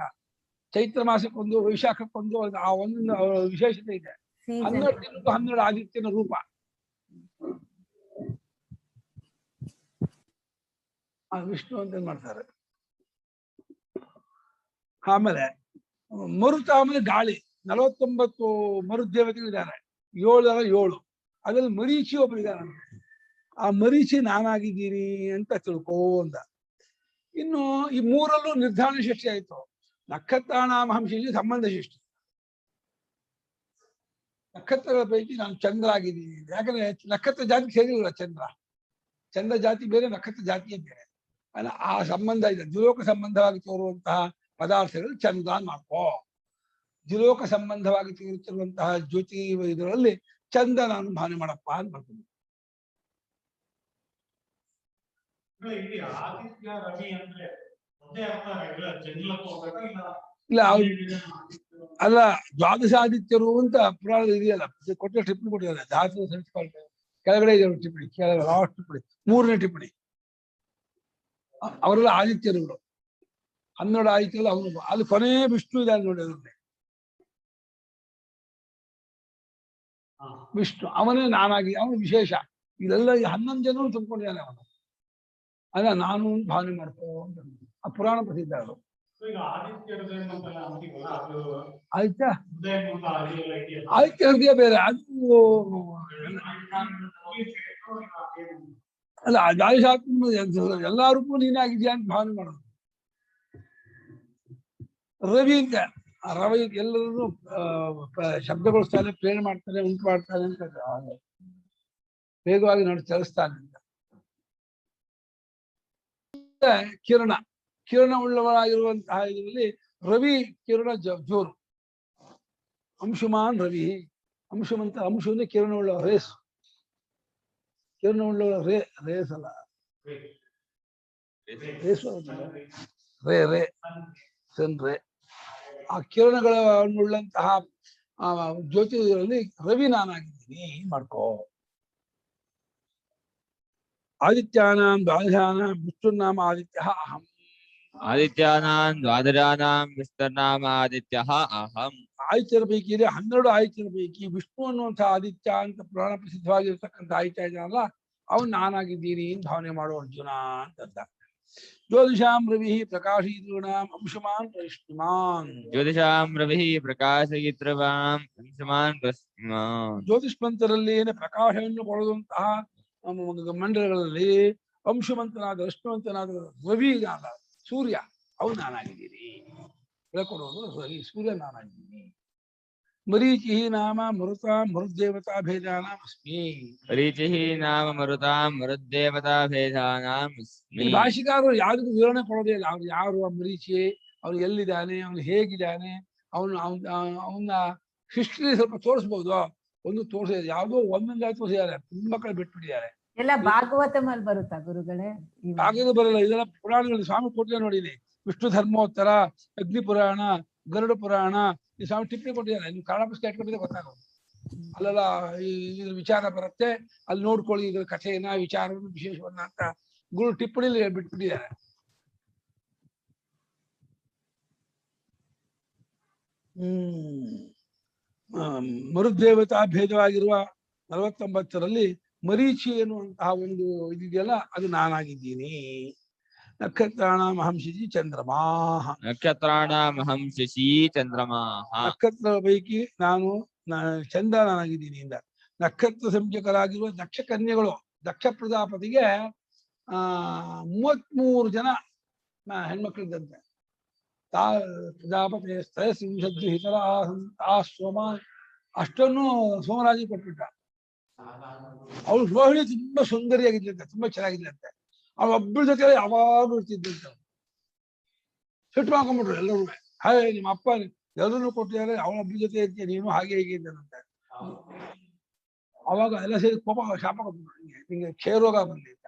ಚೈತ್ರ ಮಾಸಕ್ಕೊಂದು, ವೈಶಾಖಕ್ಕೊಂದು, ಆ ಒಂದೊಂದು ವಿಶೇಷತೆ ಇದೆ. 12 ತಿಂಗಳಿಗೂ 12 ಆದಿತ್ಯನ ರೂಪ. ವಿಷ್ಣು ಅಂತ ಮಾಡ್ತಾರೆ. ಆಮೇಲೆ ಮರುತ, ಆಮೇಲೆ ಗಾಳಿ. 49 ಮರುದೇವತೆಗಳಿದ್ದಾರೆ. 7 ಅದ್ರಲ್ಲಿ ಮರೀಚಿ ಒಬ್ಬರಿದ್ದಾರೆ. ಆ ಮರೀಚಿ ನಾನಾಗಿದ್ದೀನಿ ಅಂತ ತಿಳ್ಕೋ ಅಂತ. ಇನ್ನು ಈ 3ರಲ್ಲೂ ನಿರ್ಧಾರ ಸೃಷ್ಟಿ ಆಯ್ತು. ನಕ್ಷತ್ರಾಣಾಮಹಂಶಿ ಸಂಬಂಧ ಸೃಷ್ಟಿ. ನಕ್ಷತ್ರಗಳ ಪೈಕಿ ನಾನು ಚಂದ್ರ ಆಗಿದ್ದೀನಿ. ಯಾಕಂದ್ರೆ ನಕ್ಷತ್ರ ಜಾತಿ ಸೇರಿಲ್ಲ ಚಂದ್ರ. ಚಂದ್ರ ಜಾತಿ ಬೇರೆ, ನಕ್ಷತ್ರ ಜಾತಿಯೇ ಬೇರೆ. ಆ ಸಂಬಂಧ ಇದೆ. ದ್ವಿಲೋಕ ಸಂಬಂಧವಾಗಿ ತೋರುವಂತಹ ಪದಾರ್ಥಗಳು ಚಂದ್ರ ಮಾಡ್ಕೋ. ದ್ವಿಲೋಕ ಸಂಬಂಧವಾಗಿ ತೋರುತ್ತಿರುವಂತಹ ಜ್ಯೋತಿ ಇದರಲ್ಲಿ ಚಂದ ನಾನು ಭಾವನೆ ಮಾಡಪ್ಪ ಅಂತ ಬರ್ತೀನಿ. ಇಲ್ಲ ಅಲ್ಲ, ದ್ವಾದಶ ಆದಿತ್ಯರು ಅಂತ ಪುರಾಣ ಇದೆಯಲ್ಲ, ಕೊಟ್ಟ ಟಿಪ್ಪಣಿ ಕೊಟ್ಟಿದ್ದಾರೆ. ಧಾತು ಸಂಸ್ಕೃತ ಕೆಳಗಡೆ ಇದೆ ಟಿಪ್ಪಣಿ, ಕೆಳಗಡೆ ಲಾಸ್ಟ್ ಟಿಪ್ಪಣಿ, 3ನೇ ಟಿಪ್ಪಣಿ. ಅವರೆಲ್ಲ ಆದಿತ್ಯರುಗಳು. 12 ಆದಿತ್ಯರು ಅವನು. ಅಲ್ಲಿ ಕೊನೆ ವಿಷ್ಣು ಇದೆ ನೋಡಿ. ಅದನ್ನೇ ವಿಷ್ಣು ಅವನೇ ನಾನಾಗಿ, ಅವನು ವಿಶೇಷ. ಇದೆಲ್ಲ 11 ಜನರು ತುಂಬಿಕೊಂಡಿದ್ದಾನೆ ಅವನು. ಅಲ್ಲ ನಾನು ಭಾವನೆ ಮಾಡ್ಕೋ ಅಂತ ಆ ಪುರಾಣ ಪ್ರಸಿದ್ಧ. ಅದು ಆಯ್ತಾ? ಆಯ್ತು, ಹೃದಯ ಬೇರೆ. ಅದು ಅಲ್ಲ, ದ್ವಾದಶಾತ್ಮ ಎಲ್ಲಾ ರೂಪು ನೀನೇ ಆಗಿದ್ಯಾ ಅಂತ ಭಾವನೆ ಮಾಡೋದು. ರವಿ ಅಂತ ರವಿ ಎಲ್ಲರೂ ಶಬ್ದಗೊಳಿಸ್ತಾನೆ, ಪ್ರೇರಣೆ ಮಾಡ್ತಾನೆ, ಉಂಟು ಮಾಡ್ತಾನೆ ಅಂತ ವೇಗವಾಗಿ ನೋಡಿ ಚಲಿಸ್ತಾನೆ ಅಂತ. ಕಿರಣ ಉಳ್ಳವರಾಗಿರುವಂತಹ ಇದರಲ್ಲಿ ರವಿ ಕಿರಣ ಜೋರು. ಅಂಶುಮಾನ್ ರವಿ. ಅಂಶುಮಂತ, ಅಂಶು ಅಂದ್ರೆ ಕಿರಣ ಉಳ್ಳವ, ರೇಸ್. ಕಿರಣ ಉಳ್ಳವರ ರೇಸ್ ಅಲ್ಲ, ರೇಸು ರೇ ಸನ್ ರೇ. ಆ ಕಿರಣಗಳನ್ನುಳ್ಳಂತಹ ಜ್ಯೋತಿರಲ್ಲಿ ರವಿ ನಾನಾಗಿದ್ದೀನಿ ಮಾಡ್ಕೋ. ಆದಿತ್ಯಾನಾಂ ದ್ವಾದಶಾನಾಂ ವಿಷ್ಣುರ್ನಾಮ ಆದಿತ್ಯ ಅಹಂ. ಆದಿತ್ಯಾನಾಂ ದ್ವಾದಶಾನಾಂ ವಿಷ್ಣುರ್ನಾಮ ಆದಿತ್ಯ ಅಹಂ. ಆದಿತ್ಯರ ಪೈಕಿ ಇದೆ 12 ಆದಿತ್ಯರ ಪೈಕಿ ವಿಷ್ಣು ಅನ್ನುವಂತಹ ಆದಿತ್ಯ ಅಂತ ಪುರಾಣ ಪ್ರಸಿದ್ಧವಾಗಿರ್ತಕ್ಕಂಥ ಆದಿತ್ಯ ಇದೆಯಲ್ಲ, ಅವನು ನಾನಾಗಿದ್ದೀನಿ ಅಂತ ಭಾವನೆ ಮಾಡೋ ಅರ್ಜುನ ಅಂತ. ಜ್ಯೋತಿಷಾಂ ರವಿ ಪ್ರಕಾಶಯಿತॄಣಾಂ ಅಂಶುಮಾನ್ ವೈಷ್ಣುಮಾನ್. ಜ್ಯೋತಿಷಾಂ ರವಿ ಪ್ರಕಾಶಯಿತೃಣಾಂ ಅಂಶುಮಾನ್ ವೈಷ್ಣುಮಾನ್. ಜ್ಯೋತಿಷ್ಮಂತರಲ್ಲಿ ಪ್ರಕಾಶವನ್ನು ಕೊಡುವಂತಹ ಮಂಡಲಗಳಲ್ಲಿ ಅಂಶುಮಂತನಾದ ವಿಷ್ಣುವಂತನಾದ ರವಿ ಸೂರ್ಯ ಅವನು ನಾನಾಗಿದ್ದೀನಿ. ಹೇಳ್ಕೊಡೋದು ರವಿ, ಸೂರ್ಯ ನಾನಾಗಿದ್ದೀನಿ. ಮರೀಚಿ ನಾಮ ಮರುತ ಮರುದೇವತಾ ಭೇದಾನಾಂ ಅಸ್ಮಿ. ಮರೀಚಿ ನಾಮ ಮರುತ ಮರುದೇವತಾ ಭೇದಾನಾಂ ಅಸ್ಮಿ. ಭಾಷಿಕಾರರು ಯಾವುದಕ್ಕೂ ವಿವರಣೆ ಕೊಡೋದೇ ಇಲ್ಲ. ಅವ್ರು ಯಾರು, ಆ ಮರೀಚಿ, ಅವನು ಎಲ್ಲಿದ್ದಾನೆ, ಅವನು ಹೇಗಿದ್ದಾನೆ, ಅವನ ಹಿಸ್ಟ್ರಿ ಸ್ವಲ್ಪ ತೋರಿಸ್ಬೋದು. ಒಂದು ತೋರಿಸಿದ್ದಾರೆ, ಯಾವುದೋ ಒಂದೊಂದಾಗಿ ತೋರಿಸಿದ್ದಾರೆ, ತುಂಬಾ ಕಡೆ ಬಿಟ್ಬಿಟ್ಟಿದ್ದಾರೆ. ಎಲ್ಲ ಭಾಗವತಮಲ್ಲಿ ಬರುತ್ತಾ ಗುರುಗಳೇ? ಭಾಗವತ ಬರಲ್ಲ, ಇದೆಲ್ಲ ಪುರಾಣಗಳು. ಸ್ವಾಮಿ ಕೊಟ್ಟಿಲ್ಲ ನೋಡಿಲಿ, ವಿಷ್ಣು ಧರ್ಮೋತ್ತರ, ಅಗ್ನಿ ಪುರಾಣ, ಗರುಡ ಪುರಾಣ ಈ ಸ್ವಾಮಿ ಟಿಪ್ಪಣಿ ಕೊಟ್ಟಿದ್ದಾರೆ. ನೀವು ಕನ್ನಡ ಪುಸ್ತಕ ಇಟ್ಕೊಂಡಿದ್ರೆ ಗೊತ್ತಾಗೋದು. ಅಲ್ಲೆಲ್ಲ ಈ ವಿಚಾರ ಬರುತ್ತೆ, ಅಲ್ಲಿ ನೋಡ್ಕೊಳ್ಳಿ ಇದ್ರ ಕಥೆಯನ್ನ ವಿಚಾರವನ್ನು ವಿಶೇಷವನ್ನ ಅಂತ ಗುರು ಟಿಪ್ಪಣಿಲಿ ಬಿಟ್ಬಿಟ್ಟಿದ್ದಾರೆ. ಮರುದೇವತಾ ಭೇದವಾಗಿರುವ 49ರಲ್ಲಿ ಮರೀಚಿ ಎನ್ನುವಂತಹ ಒಂದು ಇದೆಯಲ್ಲ, ಅದು ನಾನಾಗಿದ್ದೀನಿ. ನಕ್ಷತ್ರಾಣ ಮಹಂಶಿ ಚಂದ್ರಮಾ, ನಕ್ಷತ್ರಾಣ ಮಹಂಶಿ ಚಂದ್ರಮಾ, ನಕ್ಷತ್ರ ಪೈಕಿ ನಾನು ಚಂದ್ರ ನಾನಾಗಿದ್ದೀನಿ ಇಂದ. ನಕ್ಷತ್ರ ಸಂಚಕರಾಗಿರುವ ದಕ್ಷ ಕನ್ಯೆಗಳು, ದಕ್ಷ ಪ್ರಜಾಪತಿಗೆ 33 ಜನ ಹೆಣ್ಮಕ್ಳಿದ್ದಂತೆ. ಪ್ರಜಾಪತಿ ತ್ರಯಸಿಂಶದ್ವಿಹಿತರ ಸೋಮ, ಅಷ್ಟನ್ನು ಸೋಮರಾಜಿ ಕೊಟ್ಬಿಟ್ಟ. ಅವಳು ರೋಹಿಣಿ ತುಂಬಾ ಸುಂದರಿಯಾಗಿದ್ಲಂತೆ, ತುಂಬಾ ಚೆನ್ನಾಗಿದ್ಲಂತೆ. ಅವಳ ಒಬ್ಬಳ ಜೊತೆ ಯಾವಾಗೂ ಇರ್ತಿದ್ದಂತೆ. ಸಿಟ್ಟು ಮಾಡ್ಕೊಂಡ್ಬಿಟ್ರು ಎಲ್ಲರೂ. ಹಾಗೆ ನಿಮ್ಮ ಅಪ್ಪ ಎಲ್ಲರೂ ಕೊಟ್ಟಿದ್ದಾರೆ, ಅವಳೊಬ್ಬಳ ಜೊತೆ ಇರ್ತೀಯ ನೀನು, ಹಾಗೆ ಹೀಗೆ ಇದ್ದಂತೆ. ಅವಾಗ ಎಲ್ಲ ಸೇರಿ ಕೋಪ ಶಾಪ ಕೊಟ್ಬಿಟ್ರು, ನಿಂಗೆ ಕ್ಷಯರೋಗ ಬಂದಿ ಅಂತ.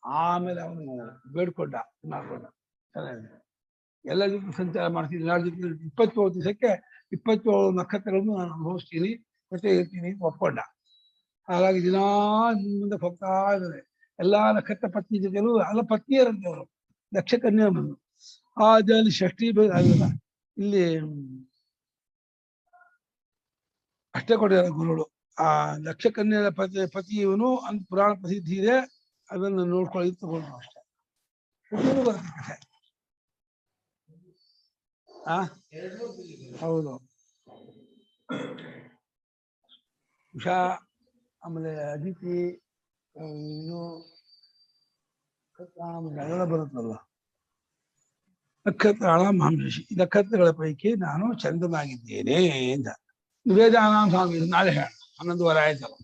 ಆಮೇಲೆ ಅವನು ಬೇಡ್ಕೊಂಡ ಮಾಡ್ಕೊಂಡ. ಚೆನ್ನಾಗಿದೆ, ಎಲ್ಲ ಜೊತೆ ಸಂಚಾರ ಮಾಡ್ತೀನಿ, ಎಲ್ಲರ ಜೊತೆ 27 ದಿವಸಕ್ಕೆ 27 ನಕ್ಷತ್ರಗಳನ್ನು ನಾನು ಅನುಭವಿಸ್ತೀನಿ, ಜೊತೆ ಇರ್ತೀನಿ ಅಂತ ಒಪ್ಕೊಂಡ. ಹಾಗಾಗಿ ದಿನಾ ಮುಂದೆ ಹೋಗ್ತಾ ಇದ್ದಾರೆ. ಎಲ್ಲಾ ನಕ್ಷತ್ರ ಪತ್ನಿ ಜೊತೆಲೂ ಎಲ್ಲ ಪತ್ನಿಯರಂತೆ ಅವರು, ದಕ್ಷ ಕನ್ಯಾ ಬಂದು. ಅಲ್ಲಿ ಷಷ್ಠಿ ಆಗಿಲ್ಲ, ಇಲ್ಲಿ ಅಷ್ಟೇ ಕೊಟ್ಟಿದ್ದಾರೆ ಗುರುಗಳು. ಆ ದಕ್ಷ ಕನ್ಯಾ ಪತಿಯವನು ಅಂತ ಪುರಾಣ ಪ್ರಸಿದ್ಧಿ ಇದೆ, ಅದನ್ನು ನೋಡ್ಕೊಳ್ಳಿ ತಗೊಂಡ್ರು ಅಷ್ಟೇ. ಬರುತ್ತೆ ಕಥೆ. ಹೌದು. ಉಷಾ, ಆಮೇಲೆ ಅದಿತಿ, ಇನ್ನು ಅದೆಲ್ಲ ಬರುತ್ತಲ್ಲ. ನಕ್ಷತ್ರಾಣ ಮಹಂಶಿ, ನಕ್ಷತ್ರಗಳ ಪೈಕಿ ನಾನು ಚಂದ್ರನಾಗಿದ್ದೇನೆ ಅಂತ ವೇದಾನಾಂ ಸ್ವಾಮಿ ನಾಳೆ ಹೇಳ 11:30 ಆಯ್ತಲ್ಲ.